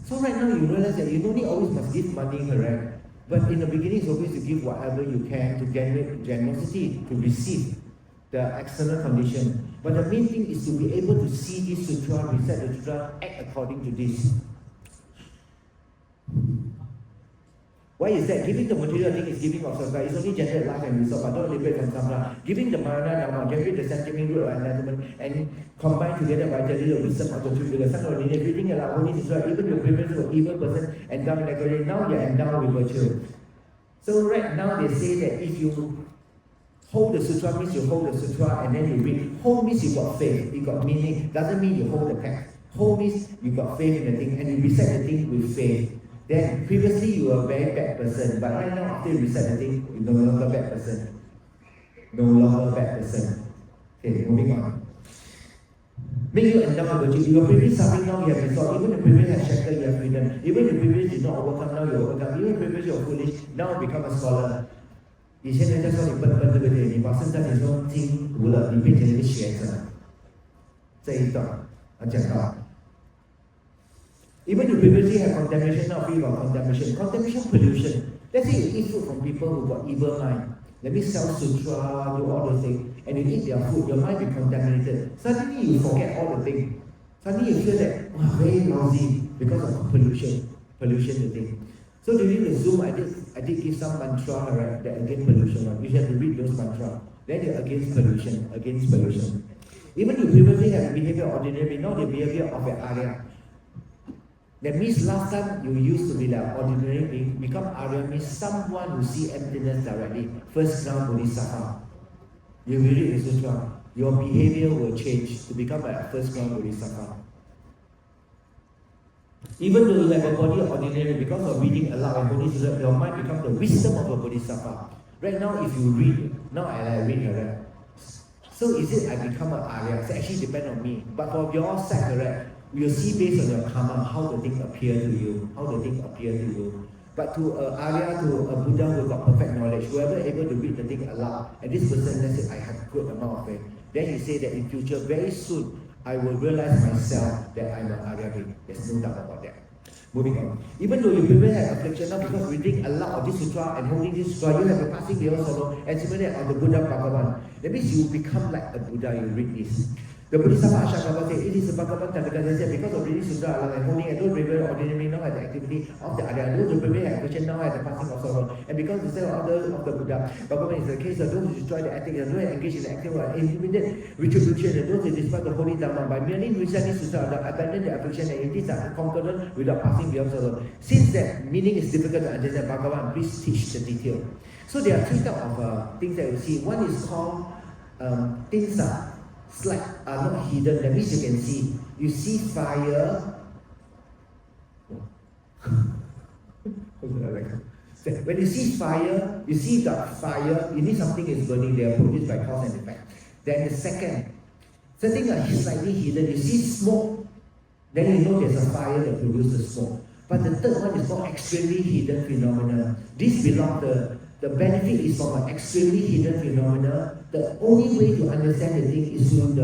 A: So right now you realize that you don't need always must give money, correct? But in the beginning, it's always to give whatever you can to generate generosity, to receive the external condition. But the main thing is to be able to see this sutra, recite the sutra, act according to this. Why is that? Giving the material thing is giving of samsara. It's only generate life and resource, but don't liberate from samsara. Giving the marana dharma, generate the sentiment, root of enlightenment, and combine together vitally the wisdom of the truth with the sun of lineage, reading aloud holy sutra, even your previous or evil person endowed with negligence, now you are endowed with virtue. So right now they say that if you hold the sutra means you hold the sutra and then you read. Hold means you got faith, you got meaning. Doesn't mean you hold the text. Hold means you got faith in the thing and you recite the thing with faith. Then previously you were a very bad person, but right now after you recite the thing, you're no longer bad person. No longer bad person. Okay, moving on. Make you endowed with virtue. Your previous suffering now you have resolved. Even the previous had shattered, you have freedom. Even the previous did not overcome, now you overcome. Even the previous you are foolish, now become a scholar. 以前人家说你笨笨，对不对？你把圣诞节说听读了，你变成一个学者。这一段讲到 Even you previously have contamination, now feel about contamination. Contamination, pollution. Let's say you eat food from people who got evil mind. Let me sell sutra, do all those things, and you eat their food, your mind be contaminated. Suddenly you forget all the things. Suddenly you feel that, wow, very lousy because of pollution. Pollution, the thing. So during the Zoom, I did give some mantra, right, that against pollution. Right? You have to read those mantras. Then you're against pollution. Even you previously have the behavior of ordinary, now the behavior of an Arya. That means last time you used to be the ordinary being, become Arya means someone who see emptiness directly, first ground Bodhisattva. You will read the sutra, your behavior will change to become a first ground Bodhisattva. Even though you have a body of ordinary, because of reading aloud and Bodhisattva, your mind becomes the wisdom of a Bodhisattva. Right now, if you read, now I read, correct? So is it I become an Arya? It actually depends on me. But for your side, correct? You'll see based on your karma how the thing appear to you. But to an Arya, to a Buddha who got perfect knowledge, whoever able to read the thing aloud, and this person, let's say, I have good amount of faith, then you say that in future, very soon, I will realize myself that I'm an Arya being. There's no doubt about that. Moving on. Even though you previously have affliction, now because reading aloud of this sutra and holding this sutra, you have a passing beyond sorrow, and similarly on the Buddha Bhagavan. That means you become like a Buddha, you read this. The Bodhisattva Ashokava said, it is a Bhagavan Tadakasa said, because of reading sutra aloud and holding, and those previously ordinary now have the activity of the Arya, those who previously have affliction now have the passing of sorrow. And because instead of others of the Buddha, Bhagavan is the case of those who destroy the ethics and those who engage in the active or immediate retribution, and those who despise the holy Dharma by merely reciting sutra aloud, abandon their affliction and it is conqueror without passing beyond sorrow. Since that meaning is difficult to understand, Bhagavan, please teach the detail. So there are three types of things that you see. One is called things are not hidden. That means you can see. You see fire. When you see fire, you see the fire, you need something is burning there, produced by cause and effect. Then the second, something slightly hidden, you see smoke, then you know there's a fire that produces smoke. But the third one is called extremely hidden phenomena. This belongs the benefit is from an extremely hidden phenomena. The only way to understand the thing is through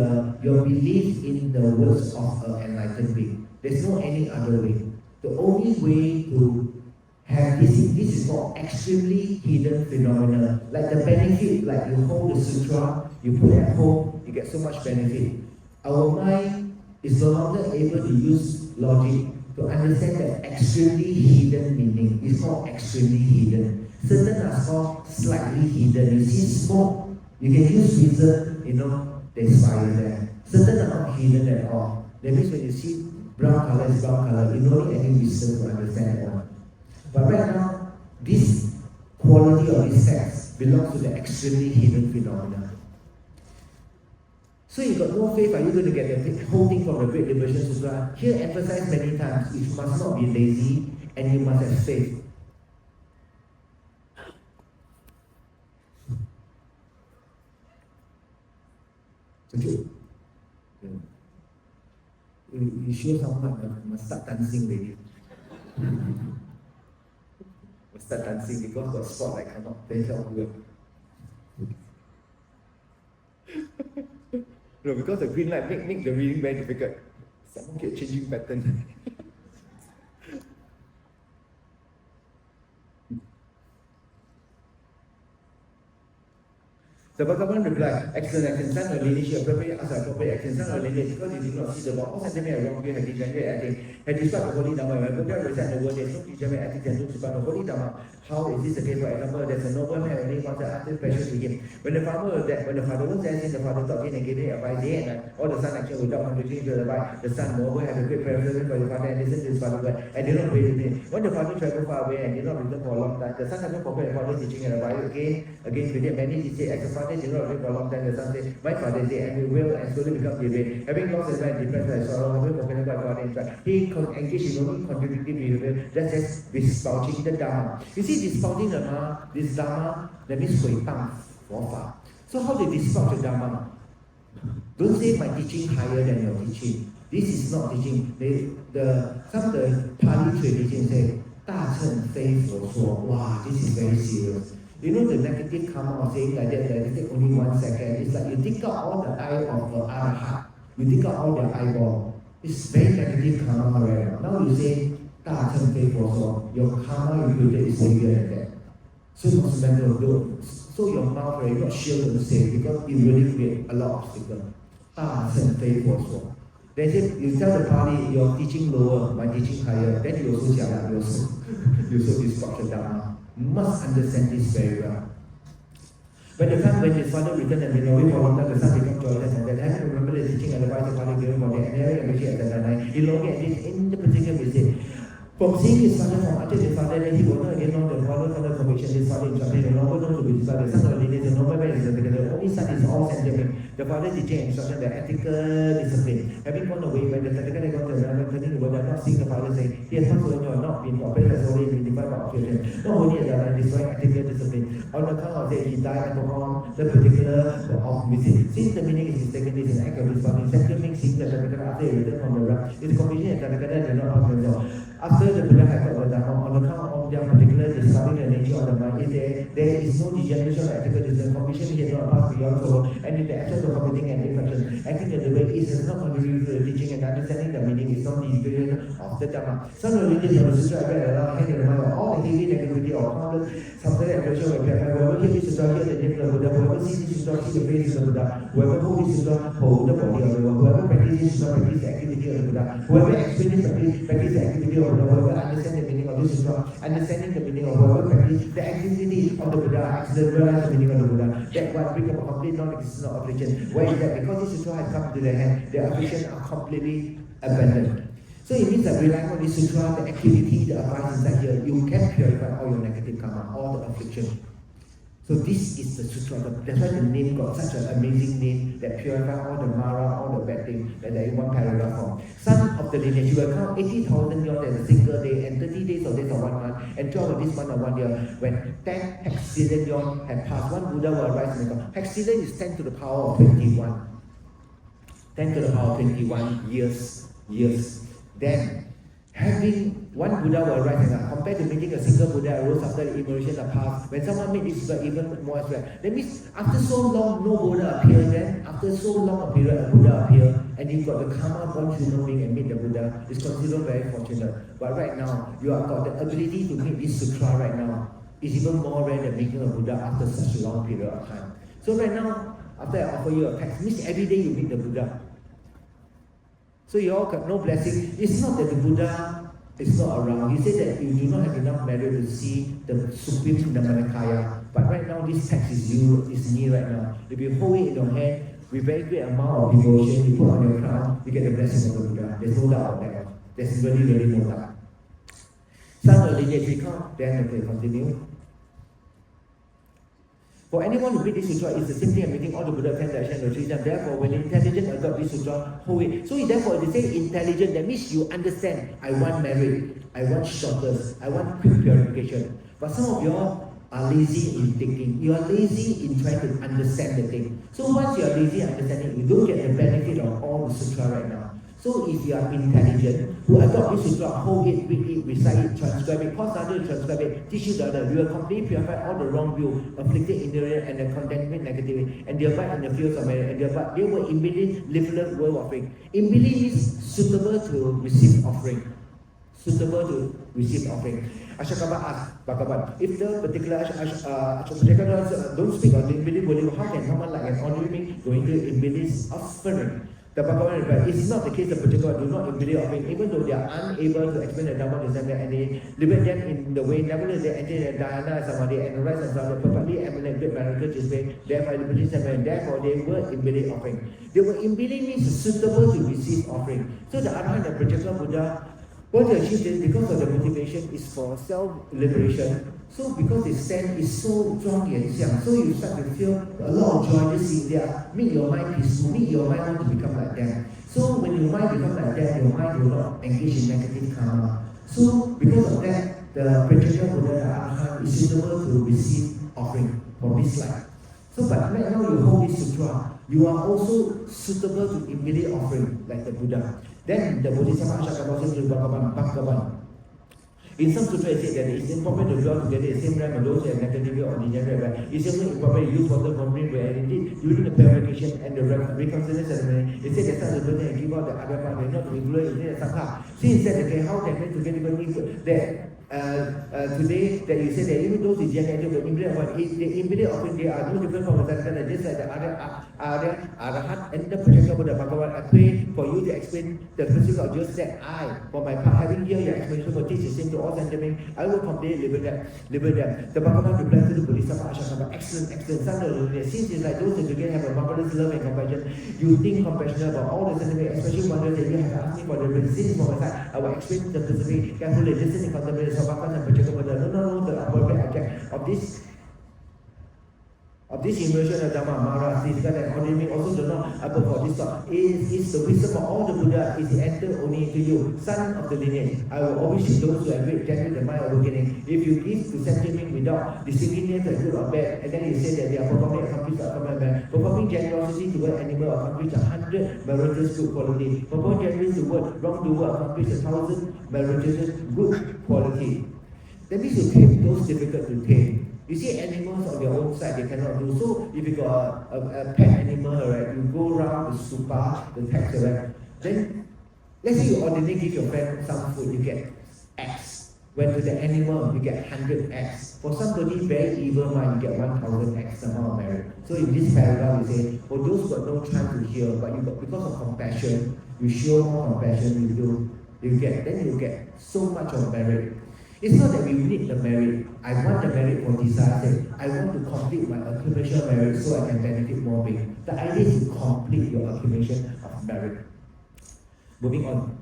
A: your belief in the words of an enlightened being. There's no any other way. The only way to have this is called extremely hidden phenomena. Like the benefit, like you hold the sutra, you put it at home, you get so much benefit. Our mind is no longer able to use logic to understand the extremely hidden meaning. It's called extremely hidden. Certain are called slightly hidden. You see smoke, you can use reason, there's fire there. Certain are not hidden at all. That means when you see brown color is brown color, you don't need any wisdom to understand that one. But right now, this quality of this text belongs to the extremely hidden phenomena. So you got no faith, are you going to get the whole thing from the Great Liberation Sutra? Here emphasized many times, you must not be lazy and you must have faith. You sure someone must start dancing baby. Must start dancing because got spot I cannot dance out well. No, because the green light make the reading very difficult. Someone keep changing pattern. The Bhagavan replied, excellent action, son or lineage, appropriate as appropriate action, son or lineage, because you did not see the law. All sentiment wrong view had degenerate acting, had described the holy Dhamma. When Buddha recited the word, there's no degenerate acting and no the holy Dhamma. How is this the case? For example, there's a noble man and he wants to ask this question to him. When the father was dancing, the father taught him and gave him advice day and night. All the son action without contradicting to the right. The son, moreover, had a great preference for the father and listened to his father's word and did not pray with him. When the father traveled far away and did not return for a long time, the son never forgot the father's teaching and advice again with him. Many he said, as the father did not return for a long time, the son said, my father said, and we will and slowly become depraved. Having lost his mind, depressed by sorrow, having forgotten by God and tried, he engaged in only contradictory behavior, just as bespousing the Dhamma. You see, bespousing the Dhamma, this Dhamma, that means 毁谤佛法. So how they dispouse the Dhamma? Don't say my teaching higher than your teaching. This is not teaching. Some of the Pali tradition say, 大乘非佛说. Wow, this is very serious. You know the negative karma of saying like that it takes only 1 second. It's like you dig out all the eye of the arahat. You dig out all the eyeball. It's very negative karma right now. Now you say, 大乘非佛说. Your karma included is bigger than that. So you must remember, so your mouth right, not sure to say because it really create a lot of obstacles. 大乘非佛说. Then you tell the party your teaching lower, my teaching higher, then you also jialat, you also disrupt the Dhamma. Must understand this very well. When his father returned and been away for a long time, the son became joyless and then having to remember the teaching and advice the father given for the and having appreciate at the night, he longed at this in the particular visit. From seeing his father, from after his father, then he will not again know the father conviction, his father instructed, the noble known to be his father, the son of the lineage, the noble man is the only son is all sentiment. The father teaching instruction, the ethical discipline. Having gone away, when the second got to the realm, turning the world, not seeing the father saying, he has not not been operated as only been defined by observation. Not only as a destroying ethical discipline. On account of that, he died and performed the particular of visit. Since the meaning is mistaken, this is an act of his father. Second meaning, seeing the Tathagata after he returned from the realm, is confusion and Tathagata did not have themselves. After the Buddha had taught the Dhamma, on account of their particular discovering the nature of the mind, there is no degeneration of ethical discipline. Confusion is not passed beyond soul, and in the absence of committing an infraction, acting in the way is not contributing to the teaching and understanding the meaning is not the integration of the Dhamma. Some religions of the Sutra allow hand in the mind of all the heavy negativity or countless subtle and pressure will be applied. Whoever hear this Sutra, hear the name of the Buddha. Whoever sees this Sutra, see the face of the Buddha. Whoever hold this Sutra, hold the body of the Buddha. Whoever practices this Sutra, practice the activity of the Buddha. Whoever experiences practice the activity of the Buddha. Whoever understands the meaning of this Sutra, understanding the meaning of whoever practice the activity of the Buddha, accident realize the meaning of the Buddha. That one brings about complete non-existence of affliction. Why is that? Because this Sutra has come to their hand, their affliction are completely abandoned. So it means that relying on this Sutra, the activity, the advice inside here, you can purify all your negative karma, all the affliction. So this is the Sutra. That's why the name got such an amazing name that purify all the Mara, all the bad things that there is one paragraph from. Son of the lineage, you will count 80,000 years as a single day and 30 days of this of 1 month and 12 of this month of 1 year. When 10 hexillion years have passed, one Buddha will arise in the God. Hexillion is 10 to the power of 21. 10 to the power of 21 years. Then Having one Buddha will arise compared to making a single Buddha arose after the evolution of past. When someone made this Buddha even more abstract, that means after so long no Buddha appeared, then after so long a period a Buddha appeared, and you got the karma born human being and meet the Buddha, is considered very fortunate. But right now, you have got the ability to meet this sutra right now. Is even more rare than making a Buddha after such a long period of time. So right now, after I offer you a text, means every day you meet the Buddha. So you all got no blessing. It's not that the Buddha is not around. He said that you do not have enough merit to see the supreme Dhammanikaya. But right now, this text is near right now. If you hold it in your hand with very great amount of devotion, you put on your crown, you get the blessing of the Buddha. There's no doubt about that. There's really no doubt. Some of the lineage we count, then we continue. For anyone who read this sutra, it's the same thing as meeting all the Buddha 10 directions and 3 times. Therefore, when intelligent adopt this sutra, hold it. So therefore, if they say intelligent, that means you understand. I want merit, I want shortness, I want quick purification. But some of you all are lazy in thinking. You are lazy in trying to understand the thing. So once you are lazy in understanding, you don't get the benefit of all the sutra right now. So if you are intelligent, who adopt this sutra, hold it, read it, recite it, transcribe it, cause others to transcribe it, teach each other, we will completely purify all the wrong view, afflicted ignorance and the condemned negativity, and they abide in the fields of merit, and they will immediately live world offering. Immediately is suitable to receive offering. Suitable to receive offering. Ashokava asked Bhagavan, if the particular Ashokava don't speak on the immediate, how can someone like an ordinary being going to immediate offering? The Bhagavan replied, it is not the case that Prajaga do not immediately offering, even though they are unable to explain the Dhamma to them and they liberate them in the way, nevertheless they enter the dhyana samadhi and rise and sound, perfectly eminent great miracle is made, therefore liberty samadhi, and therefore they were immediate offering. They were immediately means suitable to receive offering. So the Arhat and Prajaga Buddha, what they achieved is because of the motivation is for self-liberation. So because the stand is so strong and xiang, so you start to feel a lot of joy just sitting there, make your mind peaceful, make your mind want to become like that. So when your mind becomes like that, your mind will not engage in negative karma. So because of that, the Prajaga Buddha, the Arhat, is suitable to receive offering from this life. So but right now you hold this sutra, you are also suitable to immediate offering like the Buddha. Then the Bodhisattva Ashokava said to Bhagavan, in some sutra it said that it's improper to draw together the same rhyme and those that negative or degenerate, but it's also improper to use water from rain, where indeed during the purification and the reconciliation ceremony, it said that such a person and give out the other part, they not included in the Sangha. Since that, okay, how can men together mean that today that you say that even those degenerate but immediate one, the immediate offering, they are no different from the Sadhana, just like the other Arhat and the Prajaga Buddha Bhagavan. I pray for you to explain the principle of just that I, for my part, having here your explanation will teach the same to all sentiment, I will completely liberate them. The Bhagavan replied to the Bodhisattva Ashokava, excellent, son of the since it's like those that together have a marvelous love and compassion, you think compassionate about all the sentiment, especially wonders that you have asked me for the reason for my side. I will explain the specific, carefully listen and contemplate the Sabbakan and Prajaga Buddha. No, the appropriate object of this immersion of Dhamma, Mara, Siddha, and ordinary also do not above for this thought. Is the wisdom of all the Buddha is entered only into you, son of the lineage. I will always show those who have great genuine the mind of beginning. If you give to sentiment without discriminating the good or bad, and then you say that they are performing accomplished commandment, performing generosity toward animal accomplished 100 meritorious good quality, performing generosity toward wrongdoer accomplished 1,000 meritorious good quality. That means you tame those difficult to tame. You see animals on their own side, they cannot do. So if you got a pet animal, right, you go around the stupa, the tax, right, then let's say you ordinarily give your friend some food, you get X. When to the animal, you get 100X. For somebody very evil mind, you get 1,000X amount of merit. So in this paragraph, you say, for those who got no chance to hear, but you got because of compassion, you show more compassion, you get so much of merit. It's not that we need the merit. I want the merit for desire. I want to complete my accumulation of merit so I can benefit more being. The idea is to complete your accumulation of merit. Moving on.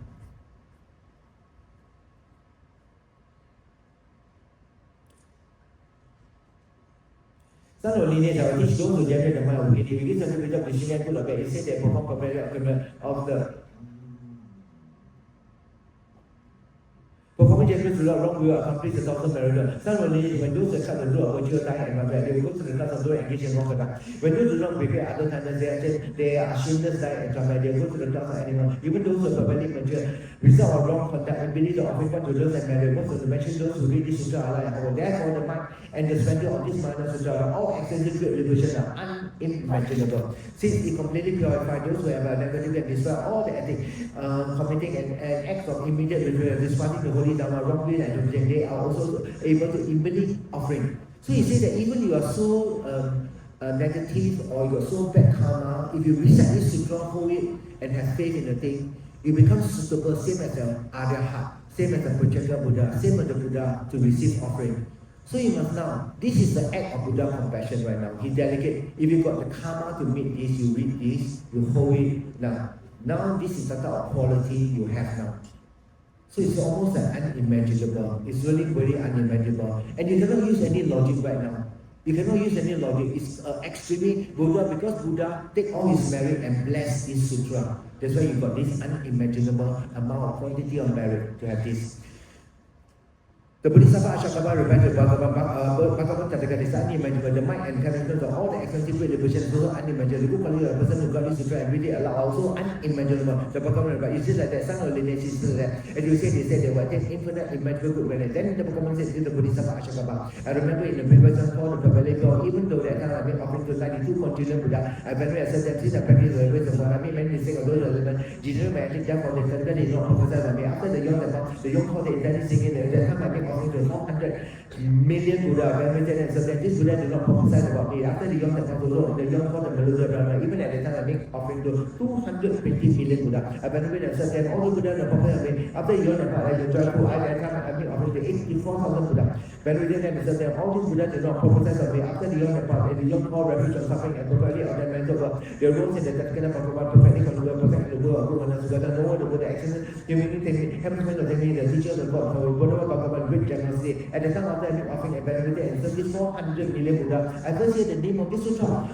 A: Son of lineage, I will teach those who generate the mind of beginning. If you give something without teaching and good or bad, it said that perform comparative of the performing Japanese do not wrong will accomplish the 1,000 miracle. Suddenly, when those that cut the road of virtue die and they will go to the class of those engaged in wrong conduct. When those do not prepare other times, they are shameless, die and trauma. They go to the class of animal. Even those who are very mature, result of wrong conduct and believe the offering to those and marry. Most of the mention those who read this sutra are like, oh, therefore the mind and the spender of this Mahana Sutra are all extensive great liberation are unimaginable. Since it completely purifies those who have a negative and destroy all the ethics, committing an act of immediate withdrawal, discarding the holy Dharma wrongly and they are also able to immediately offering. So he says that even you are so negative or you are so bad karma, if you recite this sutra, hold it and have faith in the thing, it becomes suitable, same as the Arhat, same as the Pujaka Buddha, same as the Buddha to receive offering. So you must now, this is the act of Buddha compassion right now. He delegate, if you got the karma to meet this, you read this, you hold it now. Now this is the type of quality you have now. So it's almost like unimaginable. It's really very unimaginable. And you cannot use any logic right now. You cannot use any logic. It's extremely Buddha, because Buddha take all his merit and bless this sutra. That's why you got this unimaginable amount of quantity of merit to have this. The Bodhisattva Ashokava replied to Bhagavan Tathagata is unimaginable. The mind and characters of all the expensive great liberation also unimaginable. Look only a person who got this sutra and read it aloud also unimaginable. The Bhagavan replied, it's just like that son of lineage is that. As you said, they said they were 10 infinite imaginable good benefits. Then the Bhagavan said to the Bodhisattva Ashokava, I remember in the previous one called the Pavalico, even though that time I made offering to 92 continual Buddha, I venerate accept them since I practice the ways of one. I made many mistakes of those relevant. General may actually jump on the center, they don't prophesy on me. After the young called the intended singing, that time I made offering to 400 million Buddha, venerated and so that this Buddha did not prophesy about me. After the young that comes along, the young called the Meluda Brahma, even at the time I make offering to 220 million Buddha. I venerated and so that all the Buddha don't prophesy about me. After the young that I the joyful, I make offering to 84,000 Buddha. Venerated and so that all these Buddha did not prophesy about me. After the young that the young called refuge from suffering and properly of their mental work, they rose in the Tatkana Bhagavan, perfectly controlled, perfect in the world of Guru and Sugata, no one the Buddha excellent, humanity, heaven of the teacher of the God, Buddha Bhagavan, great generosity. At the time of the offering and venerated and served this 400 million Buddha, I first hear the name of this sutra.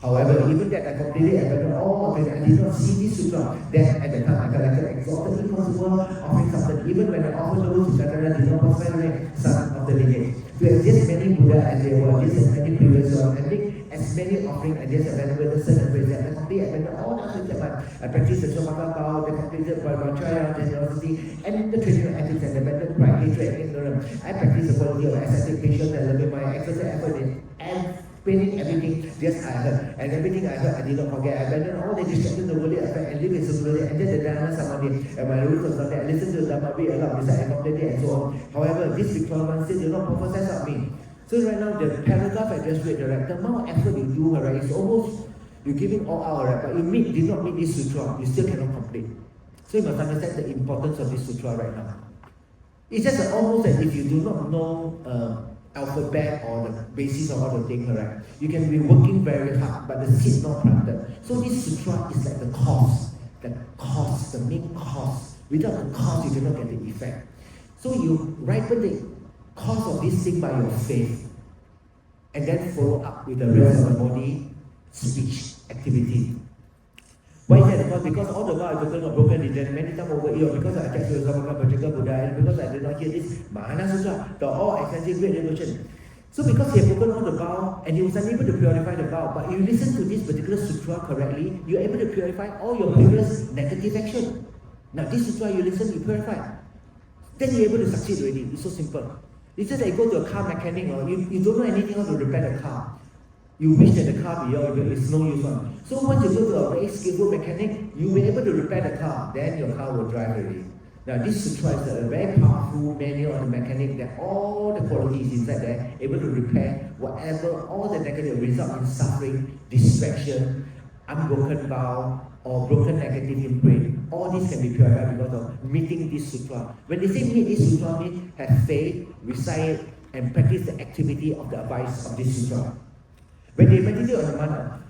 A: However, even that I completely abandoned all of it, I did not see this sutra. Then at the time I collected exalted impossible offering something. Even when I offered those to Satara, did not venerate son of the lineage. To have just many Buddha as they were, just as many previous ones, and make as many offering and just a venerated son and praise. I completely abandoned all the other man. I practiced the Shomaka Bao, the completed Brahmacharya, generosity, and the traditional ethics and abandoned pride, hatred, and ignorance. I practiced the quality of ascetic patience and loving my exercise effort in explaining everything just I heard. And everything I heard I did not forget. I abandoned all the distractions, the worldly affairs, and live in security, and then the Dharma Samadhi. And my rules of Sunday, I listened to the Dharma read aloud beside and completely and so on. However, this requirement still did not prophesy of me. So right now, the paragraph I just read, right, the amount of effort you do, right, is almost, you're giving all out, right, but you did not meet this sutra, you still cannot complete. So you must understand the importance of this sutra right now. It's just almost as if you do not know alphabet or the basis of all the things, right? You can be working very hard, but the seed not planted. So this sutra is like the cause, the main cause. Without the cause, you cannot get the effect. So you ripen the cause of this thing by your faith, and then follow up with the rest of the body, speech, activity. Why is that? Because all the while I talking about broken religion, many times over here, because I attached to the Samaka Buddha, and because I did not hear this Mahana Sutra, the all extensive great devotion. So because he had broken all the vow, and he was unable to purify the vow, but you listen to this particular sutra correctly, you're able to purify all your previous negative action. Now this sutra you listen, you purify. Then you're able to succeed already. It's so simple. It's just like you go to a car mechanic, or you don't know anything how to repair the car. You wish that the car be yours, it's no use one. So once you go to a very skillful mechanic, you'll be able to repair the car, then your car will drive already. Now this sutra is a very powerful manual on the mechanic that all the qualities inside there, able to repair whatever, all the negative result in suffering, distraction, unbroken vow, or broken negative imprint. All this can be purified because of meeting this sutra. When they say meet this sutra, means have faith, recite, and practice the activity of the advice of this sutra. When they meditate on the mantra,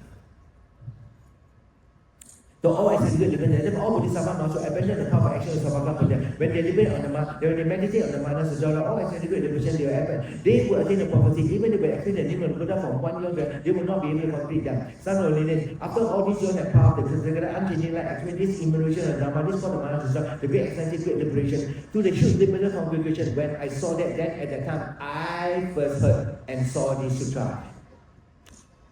A: The all extended dependent, then all Bodhisattva also abandon the power of action of Samagga. When they deliberate on the mind, when they meditate on the Mana Sujara, all extended liberation they will happen. They will attain the prophecy, even if they attain the name of Buddha from 1 year, they will not be able to complete them. Some of the after all these years have passed, the unchanging light, actually this evolution of Dharma, this called the Mana Sujara, the great extensive great liberation, to the huge limited congregation. When I saw that, then at that time, I first heard and saw this sutra.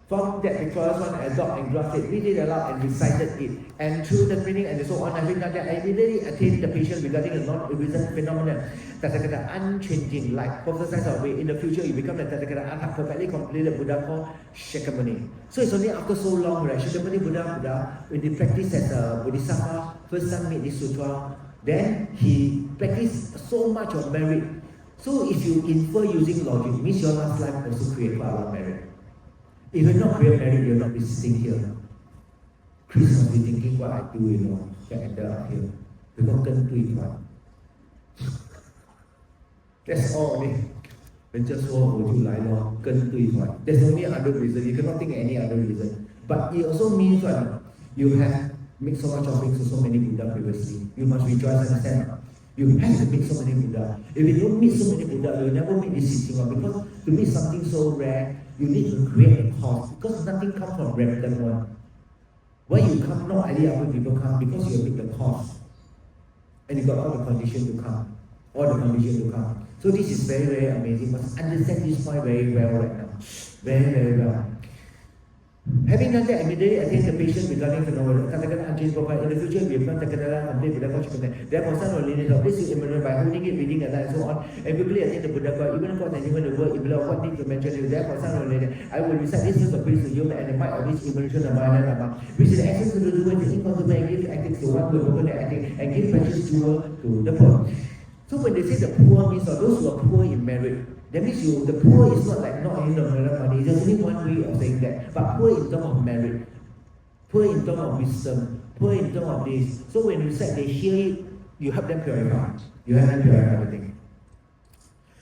A: From that victorious one, I adopted and grasped it, read it aloud and recited it. And through the training and so on, having done that, I immediately attained the patient regarding a non-reason phenomenon. Tathagata unchanging light. Prophesies our way. In the future, you become the Tathagata perfectly completed Buddha called Shakyamuni. So it's only after so long, right? Shakyamuni Buddha, when he practiced as a Bodhisattva, first time made this sutra, then he practiced so much of merit. So if you infer using logic, means your last life also create quite a lot of merit. If you're not real married, you'll not be sitting here. Chris must be thinking what I do, that ended up here. Because can do it one. That's all only. When just one would you lie long, can do it one. There's only other reason. You cannot think any other reason. But it also means that you have made so much of it to so many Buddha previously. You must rejoice and understand. You have to meet so many Buddha. If you don't meet so many Buddha, you'll never meet this sitting one. Because to meet something so rare, you need to create a cause. Because nothing comes from random one. Why you come, no idea how people come, because you make the cause. And you got all the conditions to come. All the conditions to come. So this is very, very amazing. You must understand this point very well right now. Very, very well. Having done that, immediately attain the patient regarding phenomenon. Katakan unchanged profile. In the future, we have not taken the complete Buddha consciousness. Therefore, some of lineage of this is immanent by holding it, reading it, and so on. And quickly attain the Buddha God, even God and even the word, even what need to mention it. Therefore, some of lineage, I will recite this verse of praise to you and the might of this evolution of Maya Dhamma, which is the essence to the doer, the inconsequent, and give ethics to one who will open the ethic, and give precious jewel to the poor. So when they say the poor means or those who are poor in merit, that means the poor is not like not only money. There's only one way of saying that. But poor in terms of merit, poor in terms of wisdom, poor in terms of this. So when you say they hear it, you help them purify. You help them purify everything.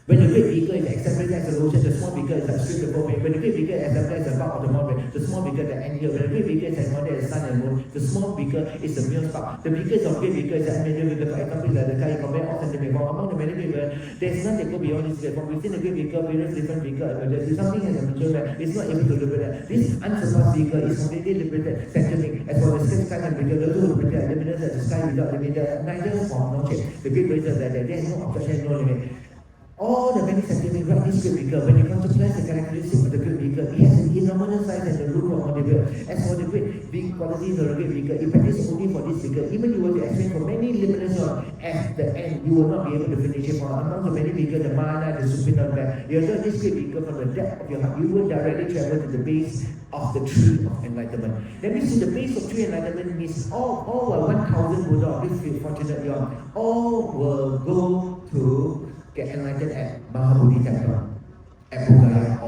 A: When the great beaker is accepted as a lotion, the small beaker is a strip the propane. When the great beaker is accepted as a bulk of the mountain, the small beaker is the angel. When the great beaker is accepted as sun and moon, the small beaker is the milk spark. The beakers of great beaker is the medium beaker. For example, like the Kaya compare often the beaker. Among the many beakers, there is none that go beyond this beaker. From within the great beaker, various different beaker emerges. Something has a mature man is not able to liberate that. This unsurpassed beaker is completely liberated, satanic. As for the sky and beaker, those who liberate eliminate the sky without limit, neither form nor shape. The great beaker is that there is no obstruction, no limit. All the many scientific right this great beaker, when you contemplate the characteristics of the great beaker, it has an enormous size and the root of the beaker. As for the great big qualities of the great beaker, it practices only for this beaker. Even you were to explain for many limitless at the end, you will not be able to finish it. For among the many beakers, the mana, the supernal back. You have this great beaker from the depth of your heart. You will directly travel to the base of the tree of enlightenment. That means to the base of tree enlightenment means all 1,000 Buddha of this fortunate young, all will go to get enlightened at Mahabodhi Temple, at Bodhgaya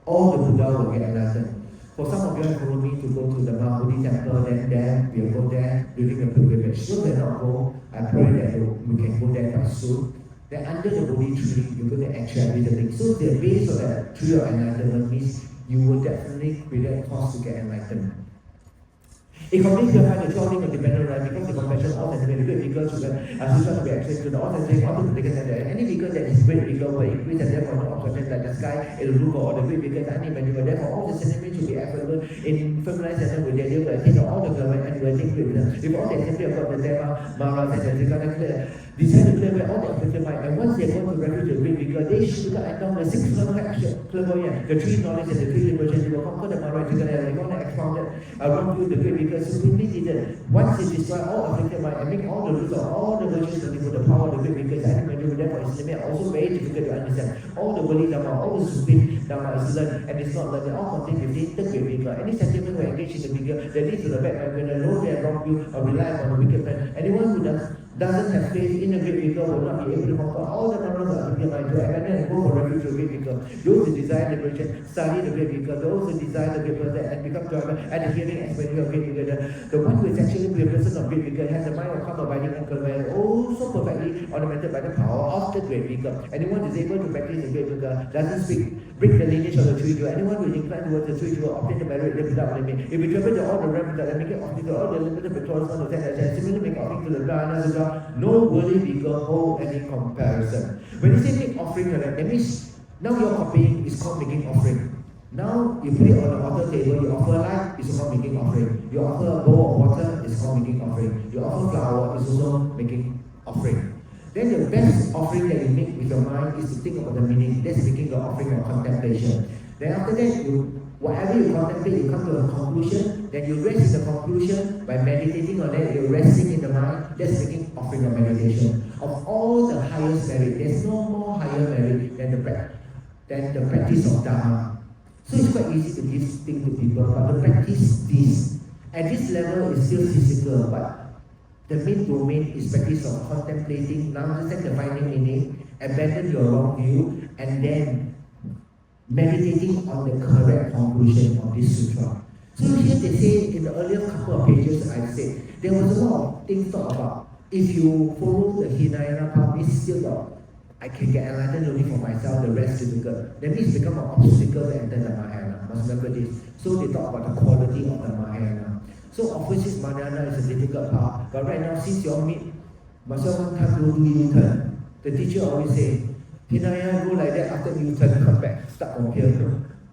A: all the Buddha will get enlightened. For some of you have followed me to go to the Mahabodhi Temple, then we'll go there during the pilgrimage. So they not go, I pray that we can go there quite soon. Then under the Bodhi tree, you're going to actually everything. So the base of that tree of enlightenment means you will definitely create a cause to get enlightened. It completes your kind of clothing of dependent right because the compassion of and the great beaker should to be access to the authentic auto to take a center. Any beaker that is great beaker will increase and therefore no obstruction like the sky, it will rule or the great beaker any manual. Therefore all the sentiments should be available in feminized center with their deal to attain all the government and will take great. If all the assembly of God, the Deva, Mara, and the Trikana clear, decide to clear all the afflicted mind. And once they go to refuge the great beaker, they should cut down the 6 clairvoyant, the 3 knowledge and the 3 liberation. They will conquer the Mara, Trikana, and they're going to expound it around you, the great beaker. So completely did. Once they destroy all afflicted mind and make all the roots of all the virtues and the power of the great beaker, and therefore it's limit also very difficult to understand. All the worldly Dhamma, all the supreme Dhamma is learned and it's not learned. They all contain within the great beaker. Any sentiment who engage in the beaker that leads to the bad mind, when the low their wrong view or rely on the wicked man. Anyone who doesn't have faith in the great beaker will not be able to conquer all the knowledge of the mind to abandon and go for refuge to the great beaker. Those who desire liberation study the great beaker. Those who desire the great beaker and become driver at the hearing and experience of great beaker. The one who is actually the person of great beaker has the mind of calm, abiding and calm, also perfectly ornamented by the power of the great beaker. Anyone is able to practice the great beaker doesn't speak break the lineage of the three jewels. Anyone who incline towards the three jewels obtain the merit without limit. If we travel to all the realms without limit, offering to all the limited victorious one of and similarly make offering to the Dharana Sutra, no worthy beaker hold any comparison. When you say make offering, that means now your copying is called making offering. Now you put it on the altar table, you offer light, it's called making offering. You offer a bowl of water, it's called making offering. You offer flour, it's also making offering. Then the best offering that you make with your mind is to think about the meaning. That's making the offering of contemplation. Then after that, whatever you contemplate, you come to a conclusion. Then you rest in the conclusion by meditating on that. You're resting in the mind. That's making offering of meditation. Of all the highest merit, there's no more higher merit than the practice of Dharma. So it's quite easy to give things to people, but the practice this. At this level is still physical, but the main domain is practice of contemplating, now understand the finding meaning, abandon your wrong view, and then meditating on the correct conclusion of this sutra. So here they say, in the earlier couple of pages I said, there was a lot of things talked about. If you follow the Hinayana path, it's still got, I can get enlightened only for myself, the rest is difficult. That means become an obstacle to enter the Mahayana. Must remember this. So they talk about the quality of the Mahayana. So obviously Mahayana is a difficult path. But right now, since you all meet, must one time do U-turn. The teacher always say, Hinayana go like that, after U-turn, come back, start from here.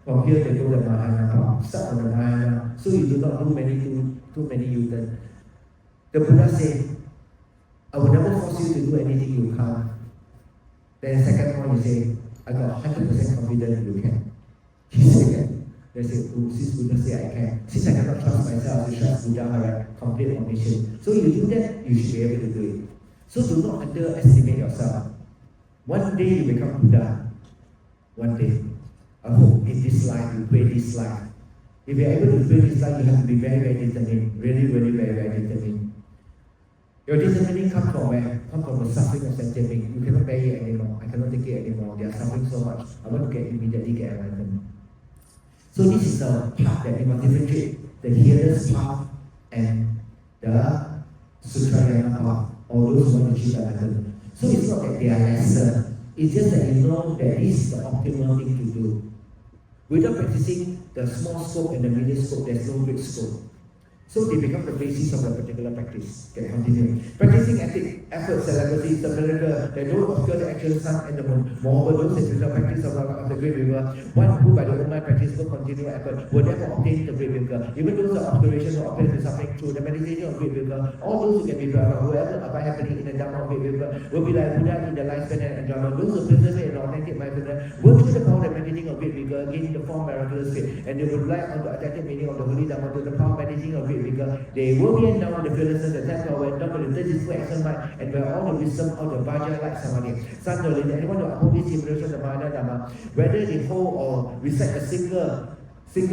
A: From here they go to the Mahayana path. Start from the Mahayana. So you do not do too many U-turn. The Buddha said, I will never force you to do anything you can't. Then the second point, you say, I got 100% confidence you can. He said that. They say, oh, since Buddha say I can. Since I cannot trust myself, I trust Buddha, right? Complete omission. So you do that, you should be able to do it. So do not underestimate yourself. One day you become Buddha. One day. I hope in this life, you pray this life. If you're able to pray this life, you have to be very, very determined. Really, really, very, very determined. Your determining comes from where? Comes from the suffering of sentiment. You cannot bear it anymore. I cannot take it anymore. They are suffering so much. I want to immediately get enlightened. So this is the path that we must differentiate. The hearer's path and the Sutrayana path. Or those who want to achieve enlightenment. So it's not that they are lesser. It's just that you know that this is the optimal thing to do. Without practicing the small scope and the medium scope, there's no great scope. So they become the basis of a particular practice. Can continue. Practicing ethic, effort, celebrity, the miracle, they don't obscure the actual sun and the moon. Moreover, those that do the practice of the great river, one who by the Ummah practice will continue effort, will never obtain the great river. Even those that obscuration will obtain the suffering through the meditation of great river. All those who can be Brahma, whoever abide happily in the Dhamma of great river, will be like Buddha in the lifespan and enjoyment. Those who persevere in authentic mindfulness, work through the power of meditating of great river, gain the form miraculous faith, and they will rely on the authentic meaning of the holy Dhamma to the power of meditating of great river. They will be endowed with the fearlessness, the temper, and endowed with the 34 excellent mind, and by all the wisdom of the Vajra like Samadhi. Suddenly, anyone who upholds this liberation of the Mahayana Dhamma, whether they hold or recite a single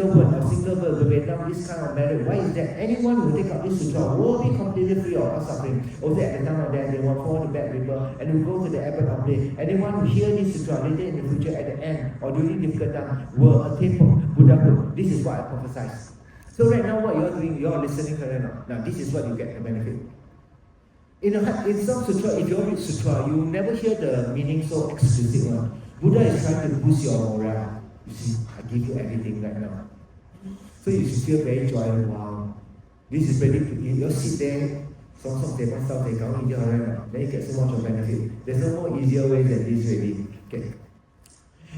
A: word or single verse, will be endowed this kind of merit. Why is that? Anyone who take up this sutra will be completely free of all suffering. Also, at the time of death, they will fall to bad river and will go to the abode of bliss. Anyone who hear this sutra later in the future, at the end or during difficult time, will attain Buddhahood. This is what I prophesize. So right now what you're doing, you're listening correct now. Now this is what you get the benefit. In some sutra, if you read sutra, you never hear the meaning so explicit one. Buddha is trying to boost your morale. You see, I give you everything right now. So you should feel very joyful. Wow. This is very good. You sit there, then you get so much of benefit. There's no more easier way than this really. Okay.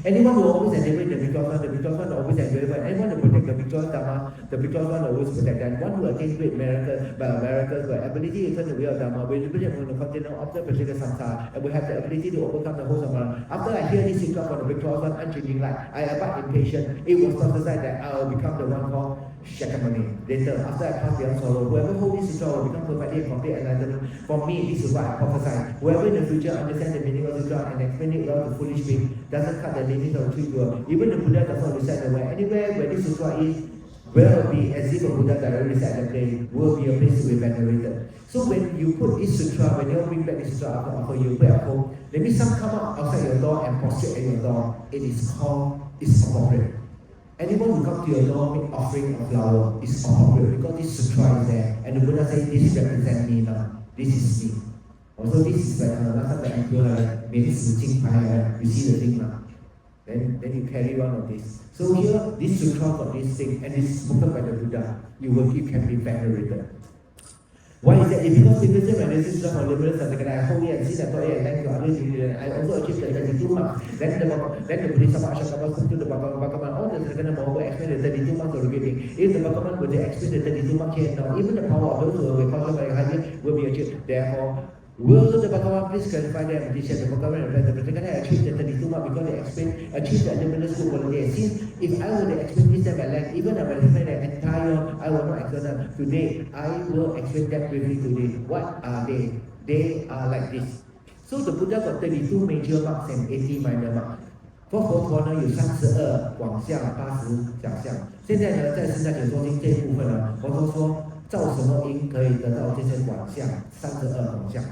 A: Anyone who always endeavor in the victorious one always endeavor. Anyone who protect the victorious Dhamma, the victorious one always protect that. One who attains great miracles by ability to turn the wheel of Dhamma, will liberate from the continent of the particular samsara, and will have the ability to overcome the whole samsara. After I hear this sutra from the victorious one, unchanging light, I abide in patience. It was prophesied that I will become the one called Shakyamuni. Later, after I pass beyond sorrow, whoever holds this sutra will become perfectly and complete enlightenment. For me, this is what I prophesy. Whoever in the future understands the meaning of the sutra and explain it well to foolish beings, doesn't cut the limits of the three jewels. Even the Buddha does not recite the word. Anywhere where this sutra is, will be as if a Buddha directly recite the place, will be a place to be venerated. So when you put this sutra, when you bring back this sutra after you put at home, let me some come up outside your door and prostrate at your door. It is called, it's appropriate. Anyone who comes to your door make offering of flower is appropriate because this sutra is there. And the Buddha says, this represents me now. This is me. Also, this is like last time the emperor made this Jing Pai, you see the thing now. Then you carry one of this. So here, this sutra got this thing, and it's spoken by the Buddha. You can be venerated. Why is that? Because if you say when this is from a liberal Santa, I hold it and see that and thank you, I also achieved the 32 marks. Then the Bodhisattva Ashokava spoke to the Bhagavan, all the Sakana Mahaprabhu explained the 32 marks of repeating. If the Bhagavan would explain the 32 marks here now, even the power of those who will be called very highly will be achieved. Therefore, will the Bhagavan please clarify them? He said the Bhagavan replied, the Pratikana achieved the 32 marks because they achieved the eliminate school quality. Since if I were to explain this time I like, even if I explain the entire, I will not explain them. Today, I will explain that briefly today. What are they? They are like this. So the Buddha got 32 major marks and 80 minor marks. 佛陀呢有32广相80假相。现在呢，在《身在解说经》这一部分呢，佛陀说造什么因可以得到这些广相32广相。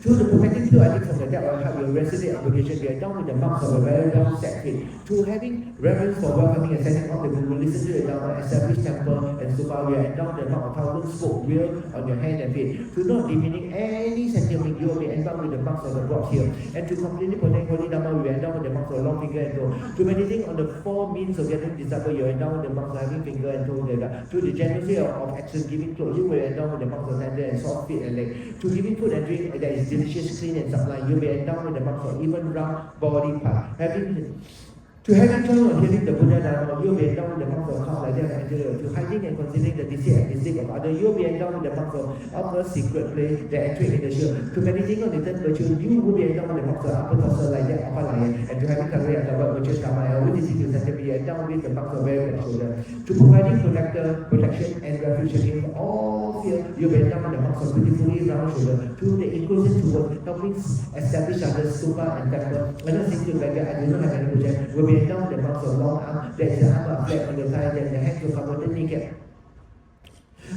A: Through the perfecting pure ethics of the depth of heart, your resident obligation, we are down with the marks of a very well set faith. Through having reverence for welcoming and setting up the Guru, listen to the Dharma, establish temple and stupa, we are endowed with the mark of 1,000 spoke wheel on your hand and feet. To not demeaning any sentiment, you will be endowed with the marks of the broad heel. And to completely protect Holy Dharma, we are endowed with the marks of long finger and toe. To meditating on the 4 means of getting disciple, you are endowed with the marks of having finger and toe together. To the generosity of action, giving clothes, you will be endowed with the marks of tender and soft feet and leg. To giving food and drink that is delicious, clean and sublime, you'll be endowed with the marks of even round body part. To having joy on hearing the Buddha Dharma, you'll be endowed with the marks of calm like that and angelic. To hiding and considering the deceit and mistake of others, you'll be endowed with the marks of upper secret place that actuate in the shield. To meditating on the third virtue, you will be endowed with the marks of upper torso like that, upper lion. And to having courage and the virtuous karma, which is to set be endowed with the marks of very broad shoulder. To providing protection and refuge against all fear, you'll be endowed with the marks of beautifully round shoulder. To the inclusion towards helping establish others, stupa and temple. Another thing to like that, I do not have any project, will be endowed with the marks of long arm, there is an arm flat on the thigh, then the head to cover the kneecap.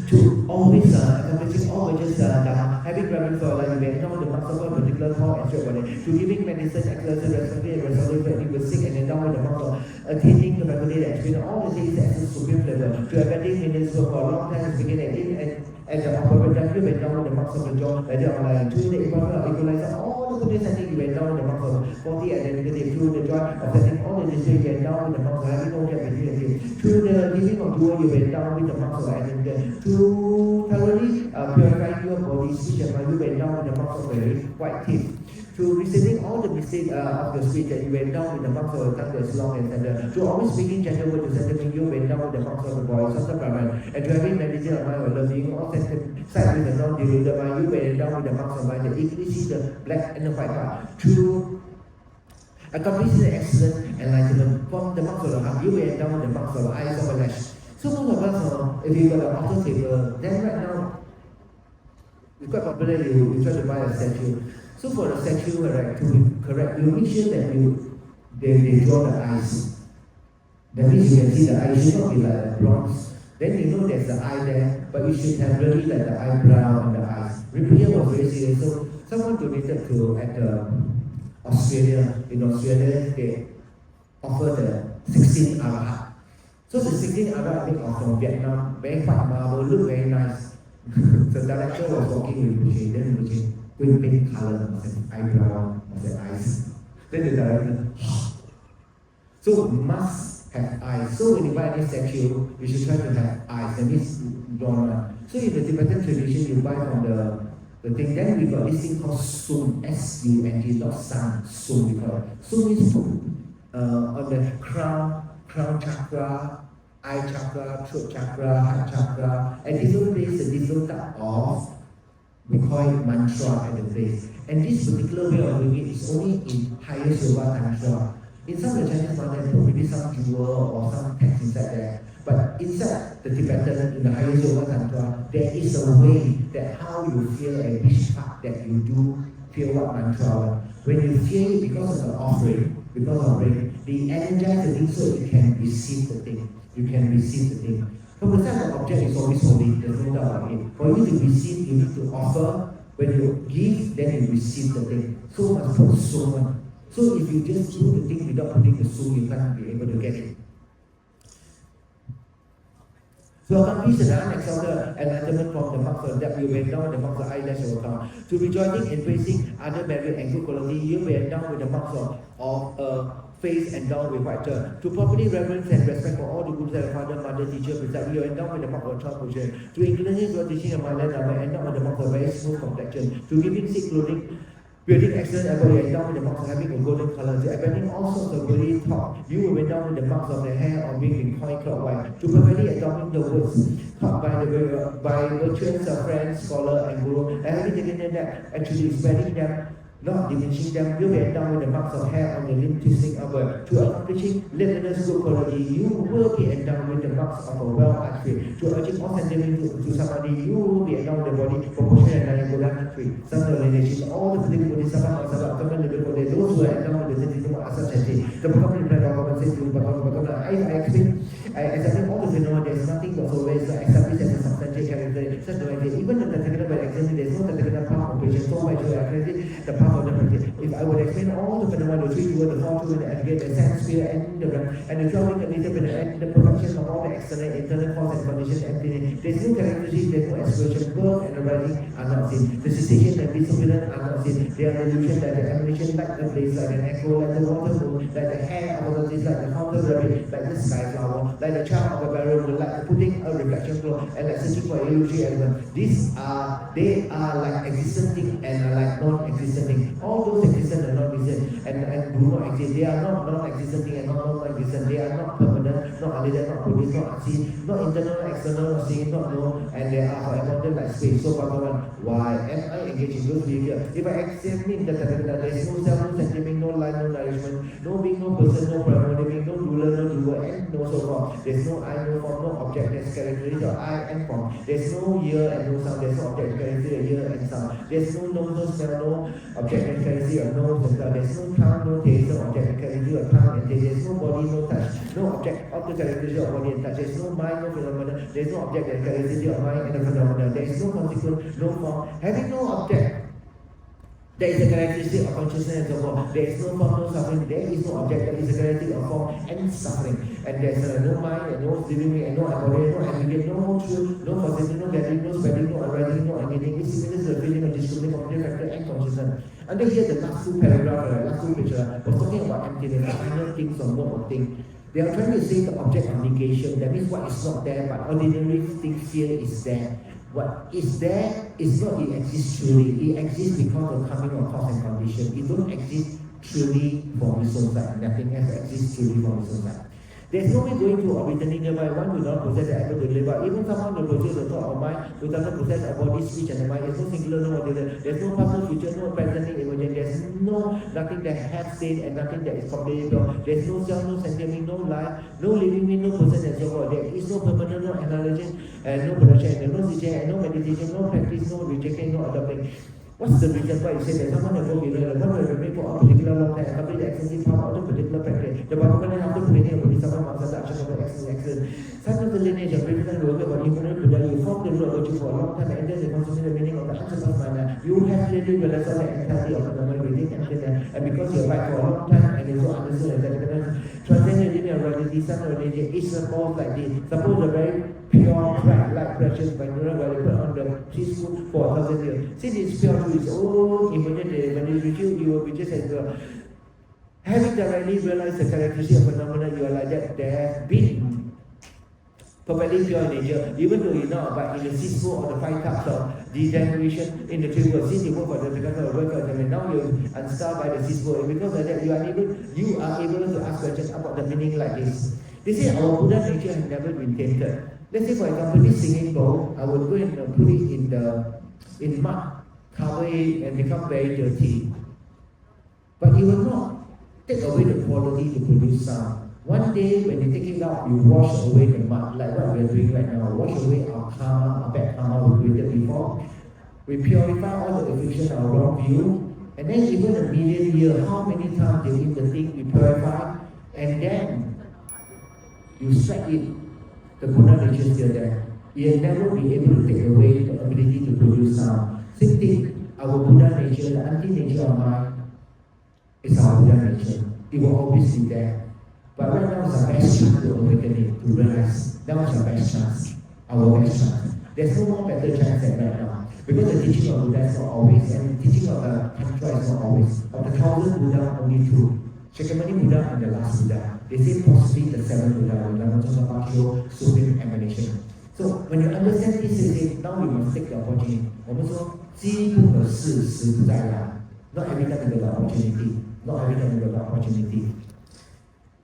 A: To always accomplishing all wages having reverence for life, we endowed the marks of a particular tall and straight body. To giving medicine, exercise, respectively, and resolving when he was sick, and endowed with the marks of attaining the faculty that explain all the things that is supreme flavor. To abandon minutes for a long time, begin at the appropriate time, you endowed with the marks of the jaw, like the online. To the important of equalizer, all the goodness and things, you endowed with the marks of 40 identity. To the joy of setting all the district, you endowed with the marks of having no gap between the two. To the giving of dual, you endowed with the marks of identity. To thoroughly purify your body, speech and mind, you went down with the marks of the white teeth. To receiving all the mistakes of the speech that you went down with the marks of the tongue that's long and tender. To always speaking gentle words to settling, you went down with the marks of the voice of the Brahman. And to having meditated on mind or loving all side with the non-deluded mind, you went down with the marks of mind that equally see the black and the white part. To accomplish the excellent enlightenment from the marks of the heart, you went down with the marks of the eyes of the lash. So most of us, if you got an auto table, then right now, it's quite popular, you try to buy a statue. So for the statue, right, to be correct, you make sure that they draw the eyes. That means you can see the eye, it should not be like a bronze. Then you know there's the eye there, but you should have really like the eyebrow and the eyes. Ripley was very serious, so someone donated to, Australia, in Australia, they offer the 16 Arahat. So the 16 Arahat made from Vietnam, very white marble, look very nice. The director was walking with Boucher, then Boucher, with pink color of the eyebrow, of the eyes. Then the director, so must have eyes. So when you buy any statue, you should try to have eyes, that means drawn one. So in the Tibetan tradition, you buy from the thing, then we got this thing called Sun, S-U-N-T, not Sun, Sun we call it. Sun means on the crown chakra, eye chakra, throat chakra, heart chakra, and different place, a different type of, we call it mantra at the place. And this particular way of doing it is only in higher Yoga Tantra. In some of the Chinese mountains, put maybe some jewel or some text inside there. But inside the Tibetan, in the higher Yoga Tantra, there is a way that how you feel and which part that you do feel what mantra. When you feel it because of the offering, the energize the thing so you can receive the thing. You can receive the thing. From the side the object is always holy, there's no doubt about it. For you to receive, you need to offer. When you give, then you receive the thing. So must put so much. So if you just do the thing without putting the soul, you can't be able to get it. To accomplish the unexalted enlightenment from the marks of depth, you went down the marks of eyelash will come. To rejoicing and praising other merit and good quality, you went down with the marks of face endowed with white earth. To properly reverence and respect for all the gurus and father, mother, teacher, beside you, endowed with the mark of child position. To include him for teaching of my land, endowed with the mark of very smooth complexion. To give him sick clothing, building excellent ability, endowed with the marks of having a golden color. To abandoning all sorts of worldly thought, you will endowed with the marks of the hair of being in coin clockwise. To perfectly adopting the words taught by virtuous friends, scholar, and guru, and having taken that actually spreading them, not diminishing them, you will endowed with the marks of hair on the limb twisting upward. To accomplishing limitless good quality, you will be endowed with the marks of a well-arched tree. To urging all sentiment to somebody, you will be endowed with the body proportionate and like a golden tree. Some of the lineages, all the political bodies, some of the common living bodies, those who are endowed with the sentiment are such as the common plan of common sense, I examine all the phenomena, there is nothing whatsoever established as a substantial character. Such no idea. Even the technical by example, there is no technical path of patient, so much to accredit the path of the practice. If I would explain all the phenomena, the three word, the four two, the aggregate, the sense sphere, and the 12 cognitive, and the production of all the external, internal cause and conditions, and there is no characteristic, there is no expression, birth and arising are not seen. The cessation and disappearance are not seen. They are illusion, like the emanation, like the place, like an echo, like the water moon, like the hair of a like the fountain rabbit, like the sky flower, like the child of a barrel, like putting a reflection flow, and like searching for illusory element. They are like existent thing and like non-existent thing. All those existent and non-existent and do not exist. They are not non-existent thing and not non-existent. They are not permanent, not unlimited, not produced, not unseen, not internal, not external, not seen, not known, and they are however like space. So Bhagavan, why am I engaged in those behavior? If I examine the category, there is no self, no sentiment, no life, no nourishment, no being, no person, no primary, no ruler, no doer, and no so forth. There's no I, no form, no object, there's characteristic of I and form. There's no ear and no sound, there's no object, characteristic of ear and sound. There's no nose, no smell, no object, and characteristic of nose and smell. There's no tongue, no taste, no object, and characteristic of tongue and taste. There's no body, no touch, no object of the characteristic of body and touch. There's no mind, no phenomena. There's no object and characteristic of mind and the phenomena. There is no consequence, no form. Having no object, there is a characteristic of consciousness and so forth. There is no form, no suffering. There is no object. There is a characteristic of form and suffering. And there is no mind, and no living being, and no embodiment, no aggregate, no truth, no possibility, no gathering, no spreading, no arising, no anything. It's similar to the feeling of discriminating of factor and consciousness. Under here, the last two paragraphs, the last two picture, was talking about emptiness, the final things or no of thing. They are trying to say the object of negation. That means what is not there, but ordinary things here is there. What is there is not it exists truly. It exists because of coming of cause and condition. It don't exist truly for its own side. Nothing else exists truly for its own side. There's no way going to or returning nearby one who does not possess the ability to live out. Even someone who possesses the thought of mind, who does not possess a body, speech, and the mind, there's no singular, no modular. There's no past, no future, no present, emergent. There's nothing that has state and nothing that is completely pure. There's no self, no sentiment, no life, no living being, no person, and so forth. There is no permanent, no analysis, and no production, and no teaching, and no meditation, no practice, no rejecting, no adopting. What's the reason why you say that someone has spoken and one will remain for a particular long time and complete the extensive part of the particular practice? The Bhagavan after creating a Bodhisattva Master Action of the excellent. Such of the lineage of British work about human Buddha, you form the root of virtue for a long time and then they consume the meaning of the unsurpassed mana. You have clearly realized all the entirety of the normal within and because you are right for a long time and you so understood that the transcendent of reality, sun or religion is supposed like this. Suppose a very pure, bright, like precious binaural where they put on the teaspoon for 1,000 years. Since it's pure to its own immediate, when it's reduced, you will be just as well. Having directly realized the characteristic of phenomena, you are like that. There have been perfectly pure in nature, even though you know about in the teaspoon or the 5 cups of degeneration in the three words. Since you work for the because of the work and now you're unstarred by the teaspoon, and because of that, you are able to ask questions about the meaning like this. They say our Buddha nature has never been tainted. Let's say for example, this singing bowl, I would go and put it in mud, cover it and become very dirty. But it will not take away the quality to produce sound. One day when you take it out, you wash away the mud, like what we are doing right now. Wash away our karma, our bad karma we created before. We purify all the affliction, our wrong view. And then even a million years, how many times during the thing we purify, and then you strike it. The Buddha nature is still there. You'll never be able to take away the ability to produce sound. Same thing, our Buddha nature, the anti-nature of mind, is our Buddha nature. It will always be there. But right now is our best chance to awaken it, to realize. That was our best chance, our best chance. There's no more better chance than right now. Because the teaching of Buddha is not always, and the teaching of the Tantra is not always. Of the 1,000 Buddha, only 2. Shakyamuni Buddha and the last Buddha. They say possibly the seventh Buddha, Lama Supreme Emanation. So when you understand this, now you must take the opportunity. 我们说机不可失，时不再来。Not every time you got the opportunity. Not every time you got the opportunity.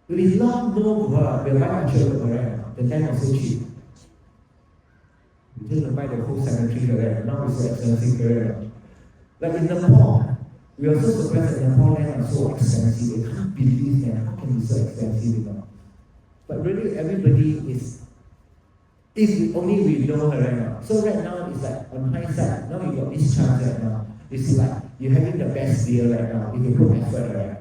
A: We long know we are buying a chair, correct? The land was so cheap. We didn't buy the whole cemetery, correct? Now it's so expensive, correct? Like in Nepal, we are so surprised that Nepal land are so expensive. We can't believe that. How can it be so expensive, you know? But really, everybody is. If only we know her right now. So right now, it's like, on hindsight, now you got this chance right now. It's like, you're having the best deal right now, if you put effort, right?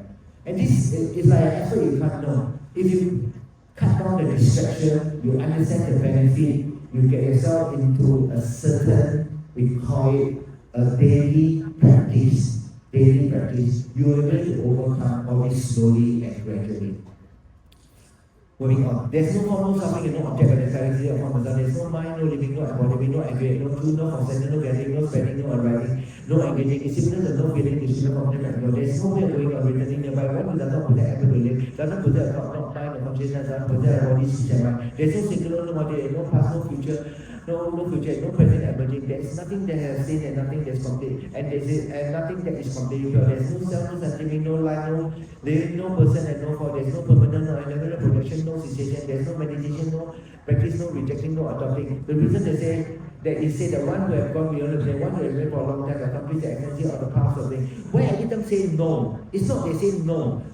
A: And this is like an effort you can't know. If you cut down the distraction, you understand the benefit, you get yourself into a certain, we call it a daily practice. Daily practice. You are able to overcome all this slowly and gradually. Moving on. There's no form, no suffering, and no object of the clarity of form. There's no mind, no living, no embodiment, no aggregate, no truth, no consent, no gathering, no spreading, no unwriting, no engaging. It's similar to no feeling, distribution, object, and there's no way of going or returning nearby. One does not possess ever believe, does not possess a thought, not mind, or consciousness, does not possess a body, speech, and mind. There's no singular, no body, no past, no future, no future, no present emerging. There's nothing that has seen and nothing that's complete, and nothing that is complete. There's no self, no sentiment, no life, no living, no person, and no form. There's no permanent, no ephemeral projection, no cessation. There's no meditation, no practice, no rejecting, no adopting. The reason they say that one who have gone beyond the plane, one who has been for a long time, accomplished the ecstasy of the path of things. Why every time say no? It's not they say no.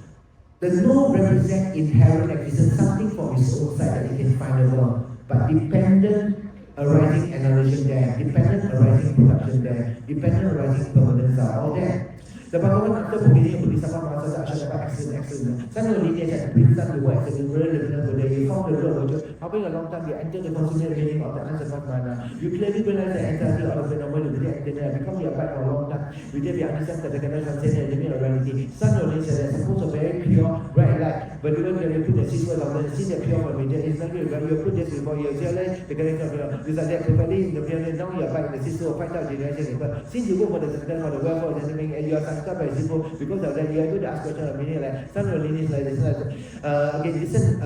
A: The no represents inherent existence, something from its own side that it can find alone, but dependent arising annihilation there, dependent arising production there, dependent arising permanence are all there. The Bhagavan after beginning of Bodhisattva Mahasaya Ashoka excellent. Some of the lineage had been some reward as a really living Buddha. You found the Lord Virtue. Having a long time, you enter the consummate meaning of the unsurpassed mana. You clearly realize the entirety of the phenomenon with the accident. Because you are back for a long time, we did understand that the connection of sin and living of reality. Some of the lineage had supposed a very pure, bright light. But even when you put the secret of the sin, the pure from it, it's not good. When you put this before you realize the connection of the you are there perfectly in the pyramid. Now you are back in the system of 5,000 generations. But since you go for the success for the welfare of the living and you are sanctified by simple. Because of that, you are going to ask questions of meaning like some of the lineage like this. Again, listen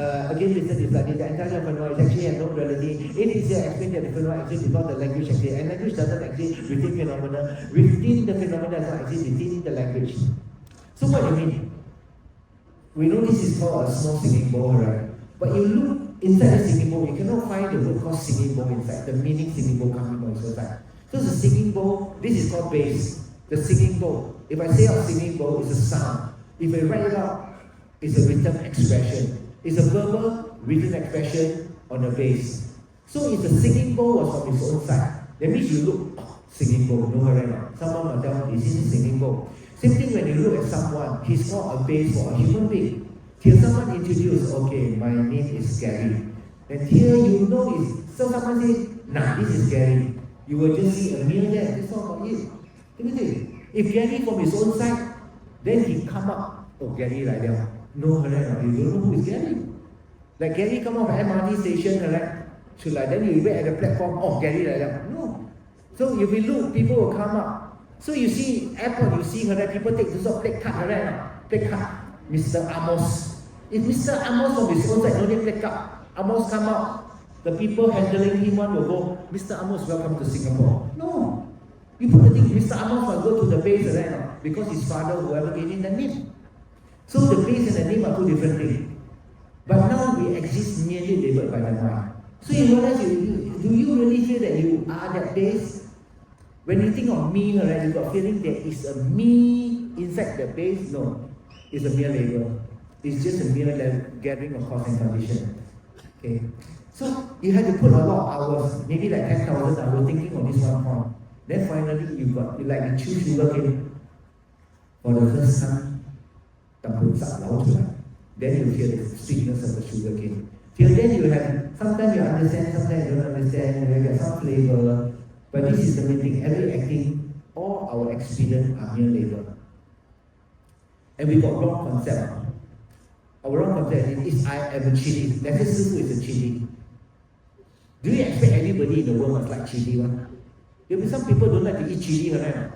A: is like the entire phenomena is actually has no reality. It is explained that the phenomena exists because the language exists, and language doesn't exist within phenomena. Within the phenomena does not exist within the language. So what do you mean? We know this is called a small singing bowl, right? But you look inside the singing bowl, you cannot find the word called singing bowl inside. The meaning singing bowl coming from inside. So the singing bowl, this is called bass. The singing bowl. If I say out singing bowl, it's a sound. If I write it out, it's a written expression. It's a verbal written expression on the bass. So if the singing bowl was from its own side, that means you look, singing bowl, no hurry. Someone will tell me, this is a singing bowl. Same thing when you look at someone, he's called a bass for a human being. Till someone introduces, okay, my name is Gary. And here you know is, so someone says, nah, this is Gary. You will just see a mirror there, that's all about it. If Gary from his own side, then he come up, oh Gary like that. No, you don't know who is Gary. Like Gary come up at MRT station, right? So like then you wait at the platform, oh Gary like that. No. So if we look, people will come up. So you see airport, you see her, people take this up, play card, right? Play card. Mr. Amos. If Mr. Amos from his own side, no need play card. Amos come out. The people handling him one will go, Mr. Amos, welcome to Singapore. No. You put the thing, Mr. Amos will go to the base, right? Because his father, whoever gave him the name. So the base and the name are two different things. But now we exist merely labeled by the mind. So you realize, do you really feel that you are that base? When you think of me, right, you got feeling there is a me inside the base? No. It's a mere label. It's just a mere gathering of cause and condition. Okay. So you had to put a lot of hours, maybe like 10,000 hours thinking on this one point. Then finally you choose sugarcane for the first time. Then you feel the sweetness of the sugarcane. Till then you have, sometimes you understand, sometimes you don't understand, you get some flavor. But this is the main thing, every acting, all our experience are mere labor. And we got wrong concept. Our wrong concept is I am a chili. Let's say Sifu is a chili. Do you expect everybody in the world must like chili one? There will be some people don't like to eat chili, right?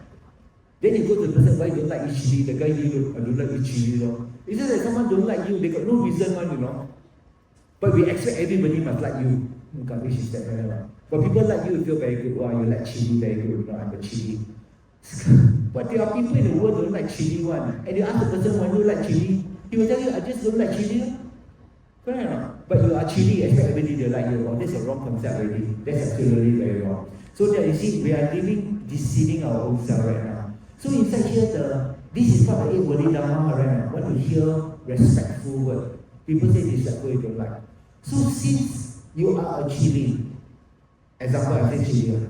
A: Then you go to the person, why you don't like eat chili? The guy you I don't like eat chili. It's just that someone don't like you, they got no reason one, you know. But we expect everybody must like you. Which is that very well. But people like you, feel very good. Wow, you like chili very good. You know, I'm a chili. But there are people in the world who don't like chili one. And you ask the person, why do you like chili? He will tell you, I just don't like chili. Correct or not? But you are chili, expect everybody to like you. Oh, that's a wrong concept already. That's absolutely very wrong. So that you see, we are living, deceiving our own self right now. So inside here, this is part of 8 worldly dharma right now. When we hear respectful word, people say disrespectful you don't like. So since you are a chili, example I say chili,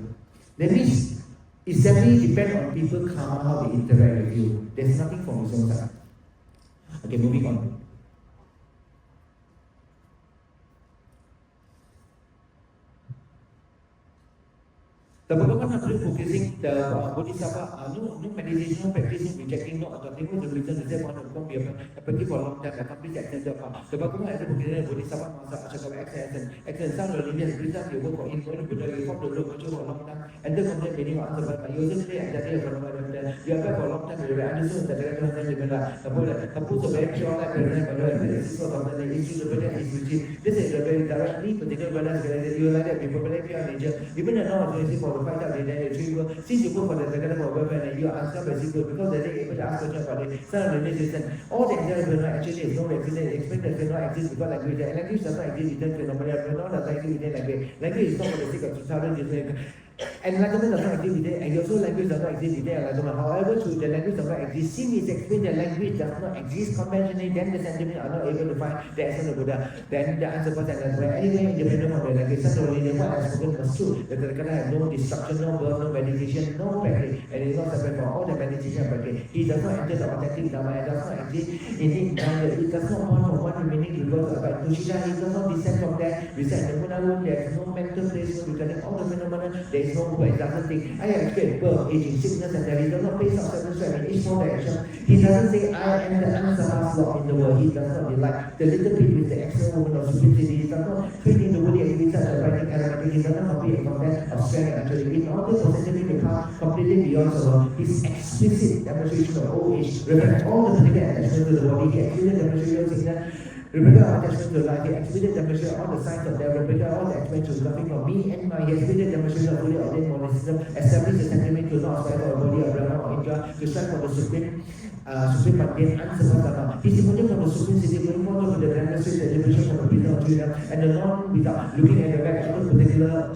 A: that means it simply depends on people karma, how they interact with you. There's nothing from his own side. Okay, moving on. The Bhagavan has been focusing the Bodhisattva, no meditation, no practice, no rejecting, no adopting, no reason to say one of them, apparently for a long time, accomplish actions. The Bhagavan has been focusing the Bodhisattva, Masa, Ashaka, access, some religious reasons you work for him, going to Buddha, you come to look for a long time, and the content meaning of answer, but you also say, and that you have you are back for a long time, you understood that there is the Buddha, very pure life, this is what the issue of the this is a very directly particular balance, you like that, people believe your nature, even though for to find out the retrieval. Since you go for the second for women and you answer basically because they are able to ask questions about it. Some of the reason all the examples actually is no represent explain that cannot exist because language. And language does not exist within phenomena. Not that language within language. Language is not for the sake of 2000 years. Enlightenment does not exist within, and also language does not exist within enlightenment. However, through the language does not exist, since it's explained that language does not exist conventionally, then the sentiment are not able to find the essence of Buddha. Then the answer was enlightenment. Anyway, independent from the language, such only what I have spoken was true. That the Kalana has no destruction, no birth, no meditation, no practice, and it is not separate from all the meditation and practice. He does not enter the authentic Dharma, and does not exist in it neither. It does not point from one remaining to go about Tushita. It does not descend from there. Reside in the Buddha room. There is no mental place for regarding all the phenomena. There is no it doesn't think I expect birth, aging, sickness, and death. He does not place ourselves in each one direction. He doesn't say I am the unsurpassed Lord in the world. He does not delight the little bit with the extra woman of stupidity. He does not treat in the world activity such as writing aromatic. He does not complete a content of strength actually. In order for essentially to come completely beyond sorrow, his explicit demonstration of old age reflects all the particular attachment to the body. He explicit demonstration sickness. Remember our attachment to life, he exhibited demonstration all the signs of death, remember all the attachment to nothing from me and my, he exhibited demonstration of fully ordained monasticism, established the sentiment to not aspire for a body of Brahma or Indra, to strive for the supreme mundane, unsurpassed Dharma. He emerged from the supreme city, going forward with the demonstrated liberation from the prison of freedom, and the non without looking at the back at no particular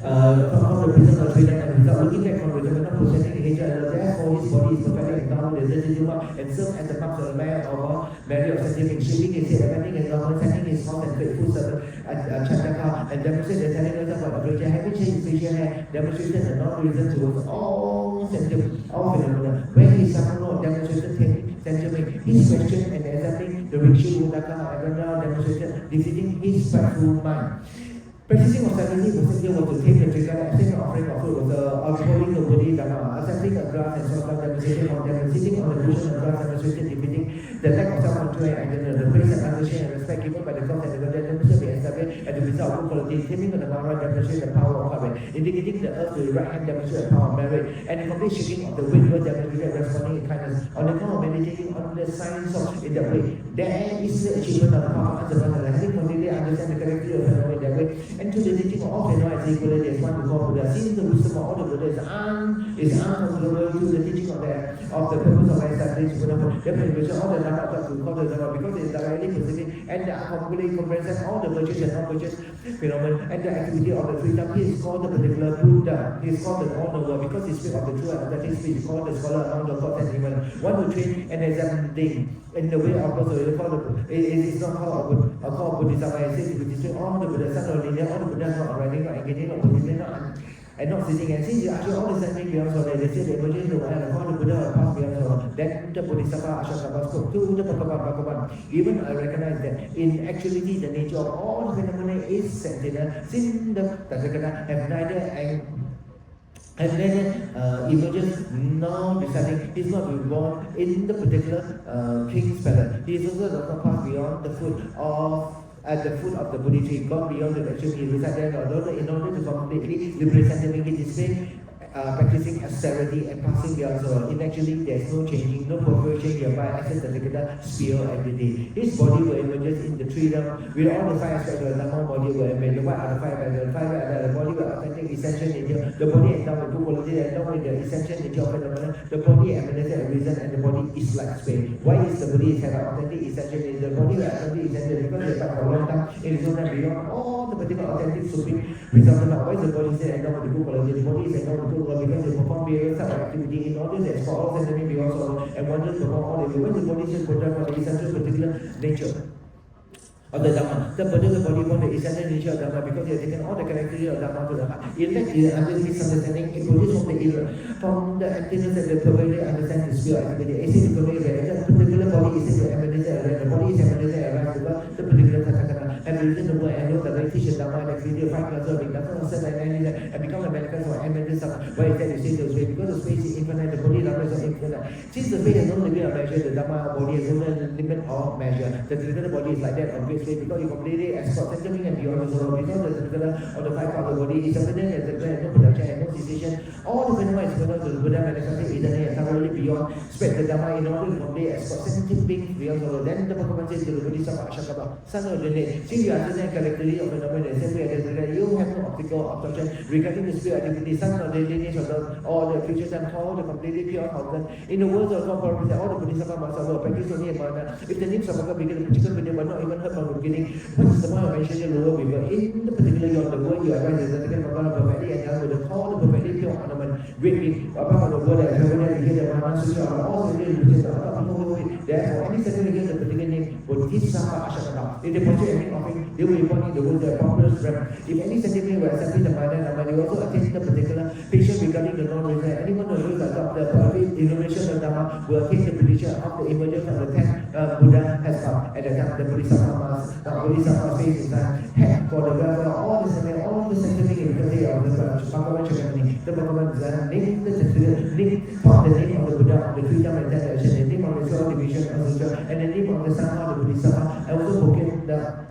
A: from the prison of freedom and without looking back from the not possessing hatred and therefore his body is perfectly endowed with the Dharma and served as the marks of the man or Mary of scientific shaping his head, abandoning his government, sending his house and faithful servant Chandaka and demonstrate the telling us about the creature, having changed his facial hair, demonstrated the non-reason towards all sentiment, all phenomena. When he suffered no demonstrated sentiment, his question and examining the Rikshu Udaka and now demonstrated defeating his spiteful mind. Practicing austerity was simply was to take the trigger, accepting an offering of food was outpouring the body dharma, accepting a grass and sort of demonstration of them, sitting on the cushion of grass demonstration, defeating the lack of self-control and identity, the praise and admiration and respect given by the gods and the gods demonstration be established and the result of good quality, taming of the Mara demonstrate the power of courage, indicating the earth to the right hand demonstrate the power of merit, and the complete shaking of the wind will demonstrate responding in kindness. On the count of meditating on the signs of in that way, there is the achievement of the power of Antapada, having completely understand the character of the in that way. And to the teaching of all phenomena is equal, there is one to call Buddha. Since the wisdom of all the Buddha is uncontrollable to the teaching of the purpose of established Buddha, therefore all the Dhamma taught to call the Dhamma because it is directly specific and the completely comprehends all the virtues and non-virtuous phenomena and the activity of the freedom. He is called the particular Buddha. He is called the all-knower because he speaks of the true and authentic speech. He is called the scholar among the gods and human. One who train and examine in the way of also it is not called Bodhisattva. It says it is all the Buddha, son of linear, all the Buddha not writing, not engaging, not positioning, and not sitting. And since you actually all the standing beyond so they say the emergence of all the Buddha are passed beyond so then the Bodhisattva Ashokapa spoke to the Bhagavan. Even I recognize that in actuality the nature of all phenomena is sentinel, since the Tathagata have neither and then emerges now deciding he is not reborn in the particular king's palace. He is also does not pass beyond the foot of at the foot of the Bodhi tree, gone beyond the actual he resides there in order to completely liberate scientific display practicing austerity and passing beyond soul. Eventually, there's no changing, no perversion hereby access the particular sphere of entity. His body will emerge in the three realms with all the five aspects of the Dhamma body will emerge. What are the five aspects? The five aspects, the body will authentic essential nature, the body endowed with two qualities, endowed with the essential nature of phenomena, the body emanated of reason, and the body is like space. Why is the body have an authentic essential nature? The body will authentic essential because it's like a long time, it is not beyond all the particular authentic supreme resultant. Why is the body still endowed with the two qualities? The body is endowed with two qualities because it performs various types of activity in order to explore all sentiment beyond sorrow and wonders perform all the when the body is protected for the essential particular nature of the Dhamma. The particular body from the essential nature of Dhamma because it has taken all the characteristics of Dhamma to the heart. In fact, under misunderstanding, it produces from the error, from the emptiness and the perverted understand the sphere of activity. It is the particular body is the emanated around. The body is emanated around because the particular Tathagata and written the word and know that they teach the Dhamma and the creator five classes of Dhamma and become a manifest of emanated Dhamma. Why is that you say the space? Because the space is infinite, the body Dhamma is infinite. Since the space has no limit of measure, the Dhamma body has no limit of measure. The particular body is like that on great space because you completely export centering and beyond the soul. Because the particular of the five parts of the body is evident as the grand, no production and no cessation. All the phenomena is phenomenal to the Buddha manifested eternally and thoroughly beyond spread the Dhamma in order to completely export sentient beings beyond soul. Then the Bhagavan says to the Bodhisattva Ashakaba, son of the day, since you understand characteristic of phenomena and same way as you have no optical obstruction regarding the spirit activity, son of the lineage of the all the creatures and called the completely pure thousand. In the words of God, all the Bodhisattva must have practice only a mana. If the names of God begin to particular video but not even heard from the beginning, what is the point of mentioning the lower river? In the particular of the word you are right, the second Bhagavan perfectly and young with the call the perfectly pure ornament, great being, apart from the word that heaven and hear the Mana Sutra of all the real riches of God, therefore, any second against the particular name would teach Sangha Ashakata. If they portray any offering, they will report in the word their popular realm. If any sentiment will accept the Mana and Nama, they also attain the particular patient regarding the non-reason. Anyone who will adopt the innovation of Dhamma will attain the prediction of the emergence of the 10th Buddha has come. At the time, the Bodhisattva face is head for the welfare of all the scientific integrity of the Bhagavan Chakravarti. The Bhagavan named the name of the Buddha of the freedom and direction, the name of the soul division of the Sutra, and the name of the Sangha of the Bodhisattva. I also proclaimed the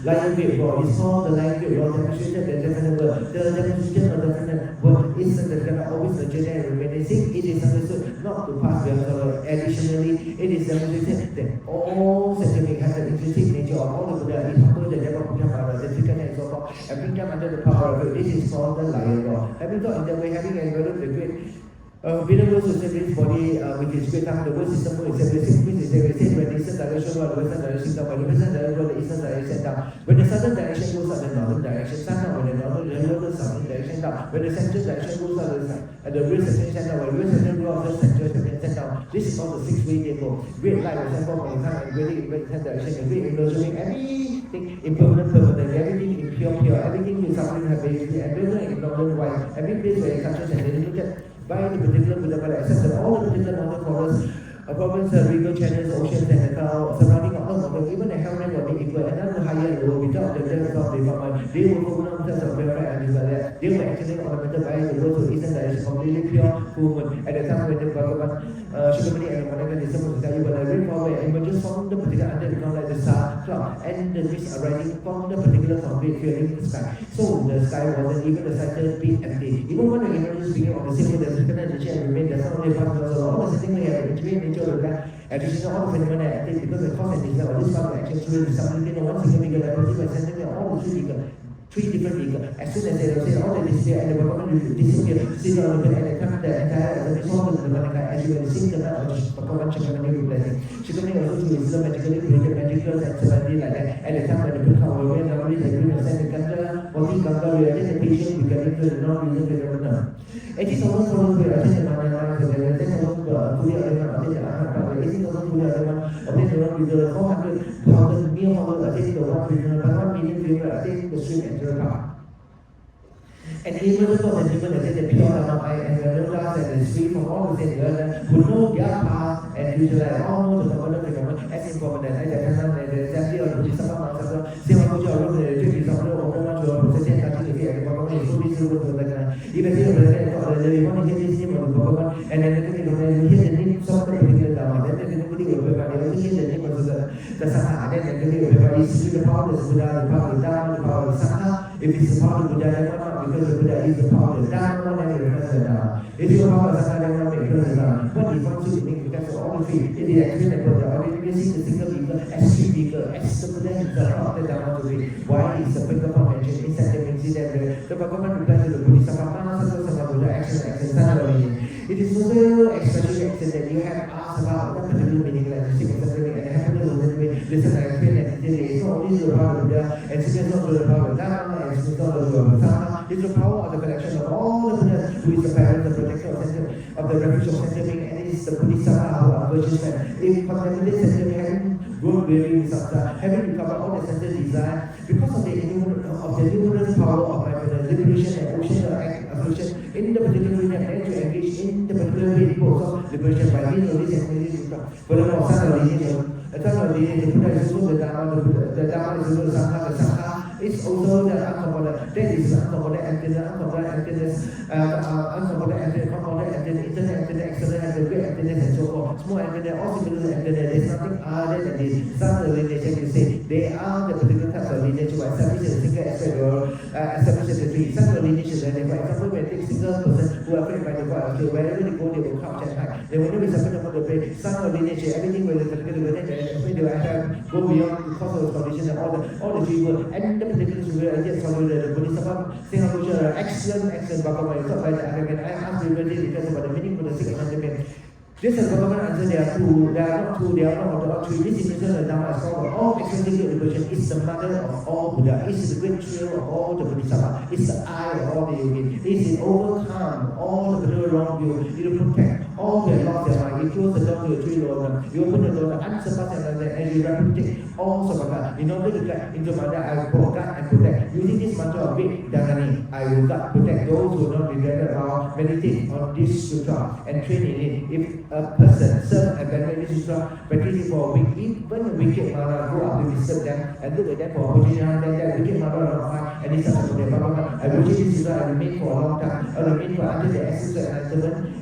A: Lion Gate Law is called the Lion Gate Law, demonstrated the definite word. The demonstration of the definite word is that the cannot always nurture and remain. Since it is understood not to pass beyond sorrow. Additionally, it is demonstrated that all scientific has the intrinsic nature of all the Buddha is humble the level of Buddha, the second and so forth, and bring them under the power of it. This is called the Lion Law. Having thought in that way, having enveloped the great Venerable Sustainability body with its great time, the world system is everything, which is everything, when the eastern direction or the western direction down, when the western direction or the eastern direction down, when the southern direction goes up, the northern direction down, when the northern direction goes southern direction down, when the central direction goes up, the real section down, when the real section goes up, the central section down. This is called the six-way table. Great light was sent from the time and really in the direction, the great emerging everything impermanent, permanent, everything impure, everything is suffering, habitually, and everything ignorant, wise, every place where it touches and limited by the particular Buddha, except that all the particular mountain forests, province, river channels, oceans, and the cloud surrounding all the mountains, even the hellman will be equal, and none will higher and lower without the depth of development. They will open up themselves of welfare and desire. They were actually ornamented by the world to eastern direction, completely pure movement. At the time when the Bhagavan, Shukramani and the Monacan disciples tell you, but the rain power emerges from the particular underground like the star cloud, and the mist arising from the particular concrete filling the sky. So the sky wasn't even the center being empty. Even when the emergence began on the same way, the second nature remained, there's not only part of the all the sitting way have intimate nature of that. Additional all the phenomena active because the cause and desire of this part of action through the stability of one single figure that perceive by sending all the three different figures. As soon as they say all the disappear and the Bhagavan will disappear, see the and they come the entire result of the Manaka as you will see the Bhagavan Chakravarti blessing. Shukramani also to Islam magically created magical and serenity like that. At the time when the Buddha will wear normally the agreement of the Ganga, Vati Ganga will attend the patient regarding to the non-reason phenomena. 80,000 followers will attend the Manaka, the 10,000 fully attend the Ahad, 80,000 fully attend the non-reason, 400,000 mere followers attend the one reason, but 1 million people attend the stream and the car. And even the God and human attend the pure Dhamma and the middle class and is free from all the sins who know their past and utilize all know the phenomenon as impermanent. As I can say, the assembly of the Bodhisattva Master, Sima Puja, the duties of the Oman to process and touching the fear, the Bhagavan is so busy with the Bhagavan. Even if the Bhagavan, the one hear this name of the Bhagavan, and then the Bhagavan hear the name of the particular Dhamma, then the Bhagavan will also hear the name of the Sangha, and then the Bhagavan will see the power of the Buddha, the power of the Dhamma, the power of the Sangha. If it's the power of Buddha, then why not? Because the Buddha is the power of the Dharma, then it becomes the Dharma. If you have a Sangha, then why not? Because the Dharma. What is one thing because of all the three? It is actually the ordinary the single vehicle, as three vehicle, as the Buddha himself of the Dharma to be. Why is the Buddha mentioned inside the incident? The Bhagavan replies to the Bodhisattva, Buddha action, it is so especially action that you have asked about that particular meaning, like the same example, and happiness will be listen and explain and it's not only the power of Buddha, and it's not the power of Dharma, and it's not the power of Dharma, it's the power of the collection of all the Buddhas, who is the parent, the protector of the refuge of sentiment, and it is the Bodhisattva who are virtuous men. If contemplated sentiment having grown weary with samsara, having recovered all the senses desire, because of the numerous power of my liberation and ocean affliction, in the particular region, and to engage in the particular way of liberation by means of this and this. Furthermore, Sangha lineage, the Buddha is also the Dharma, the Dharma is also the Sangha, the Sangha is also the uncomfortable, that is uncomfortable emptiness, uncomfortable emptiness, internal emptiness, external emptiness, great emptiness, and so forth. Small emptiness, all similar emptiness, there is nothing other than this. Sangha lineage, you say, they are the particular types of lineage who establish a single aspect or establish the tree. Sangha lineage is, for example, when they take single person who are afraid by the God, okay, wherever they go, they will crouch and hide. They will never suffer about the brain. Sangha lineage, everything will particular lineage, they will have go beyond the cause of the condition and all the three words. And the particular superior ideas follow the Bodhisattva, Singapore, excellent Bhagavan. So I asked everybody because about the meaning for the sake of understanding. This is Bhagavan answer, they are two, they are not two, they are not all three. This is the Dharma is called all extrinsic liberation. It's the mother of all Buddha. It's the great trail of all the Bodhisattva. It's the eye of all the yogis. It's to overcome all the particular wrongview. It will protect all the lost their mind. It closes the door to the three Lord. You open the door, the unsurpassed and you replicate all Sabhaka. In order to get into Manda, I will guard and protect. Using this mantra of Vik Dharani, I will guard, protect those who not regretted about meditate on this sutra and train in it. If a person serve and venerate this sutra, practice it for a week, even the wicked Mara go up to disturb them and look at them for opportunity, then that wicked Mara will not find any such of them. I will teach this sutra and remain for a long time. I will remain for until the essence of enlightenment.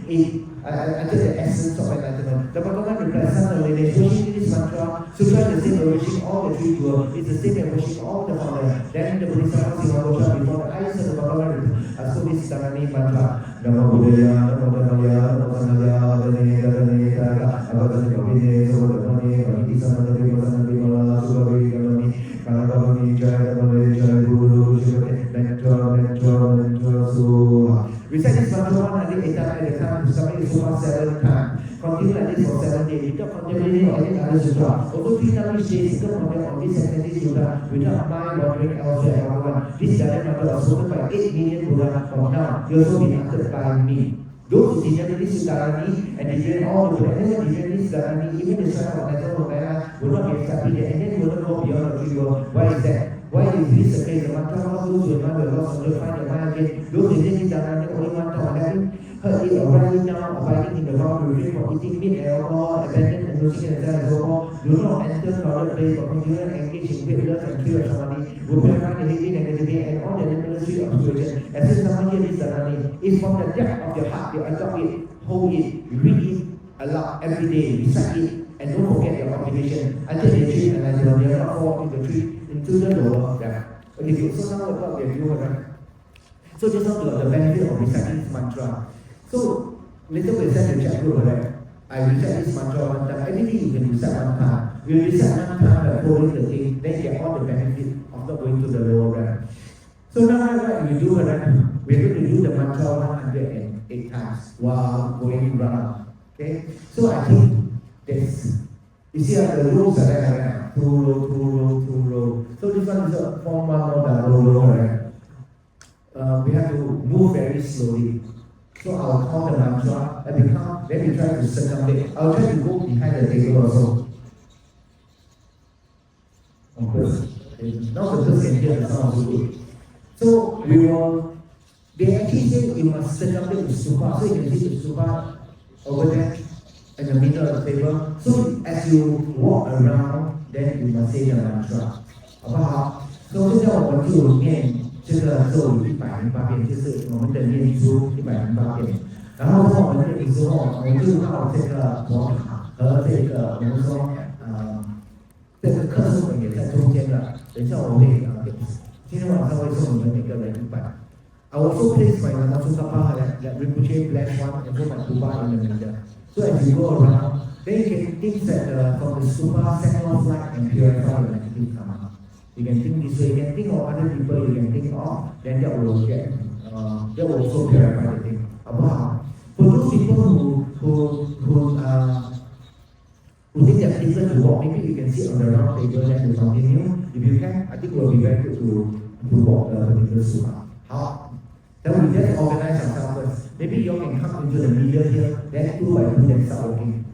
A: Until the essence of enlightenment. The Bhagavan replies, Sangha lineage, wishing this mantra, sutra is the same as wishing all the three worlds, it's the same as wishing all the founder. Then the Bodhisattva Singha before the eyes of the Bhagavan, so this Dharani mantra, Namo Buddhaya, Namo Dhammaya, Namo Sanghaya, Dharani, Dharani, Dharani, Abhadani, Kabhine, Sodhamani, Kabhini, Samadhi, Vasanadi, Mala, Sughavi, Kabhani, Kanabhavani, Jaya, Dhamani, Jaya, Guru, Shivate, Mentor, Suha. We said this mantra 108 times at a time, to submit the sutra 7 times. Continue like this for 7 days, without contemplating on any other sutra. Although 3 times each day, single contemplate on this and this sutra, without mind wandering elsewhere and Bhagavan. This Dharani mantra was spoken by 8 million Buddha from now. You also be answered by me. Those who deny this Dharani and deny all the Buddha, anyone deny this Dharani, even the son of Nathan Vajrayana will not be accepted and then will not go beyond the 3 worlds. Why is that? Why is this the case? The mantra of those who remember the lost will find the mind again. Those who didn't Dharani only mantra of having heard it or writing down, abiding in the wrong, refrain from eating meat and alcohol, abandon and losing themselves and so on, do not enter crowded place but continue and engage in great love and tree of samadhi, will purify negativity, negativity, and all the ministry of spiritual. As if someone here is Dharani, if from the depth of your heart you adopt it, hold it, read it aloud every day, recite it, and don't forget your obligation until they achieve enlightenment. They are not fall into the lower depth. Okay, so now what we are doing, right? So just now the benefit of reciting this mantra. So later we said the chat group, right? I recite this mantra one time. Everything you can recite one time. We recite one time by following the thing, then you get all the benefit of not going to the lower realm. So now what we do, right? We're going to do the mantra 108 times while going round. Okay? So I think this. You see how the rules are there, right? 2 row, 2 row, 2 row. So this one is a form 1 more than row, right? We have to move very slowly. So I'll count the mantra, and then we try to circumvent. I'll try to go behind the table also. On first. Now the first can hear the sound so good. So we will, they actually say we must circumvent the stupa. So you can see the stupa over there in the middle of the table. So as you walk around, then you must say the mantra. 好不好？ So 现在我们就念这个咒语108遍，就是我们的念珠108遍。然后当我们念之后，我们就到这个佛塔和这个我们说这个课程本也在中间的。等一下我会今天晚上会送你们每个人100。I also place my Namo Sutapa that Rinpoche bless one and put my Tupa in the middle. So as you go around, then you can think that from the Stupa, send off light and purify the negative karma. You can think this way, you can think of other people, you can think of, then that will also purify the thing. For those people who think that it's difficult to walk, maybe you can sit on the round table and to continue. If you can, I think it will be very good to walk the particular Stupa. How? Then we just organize ourselves first. Maybe you all can come into the middle here, then 2 by 2 then start walking.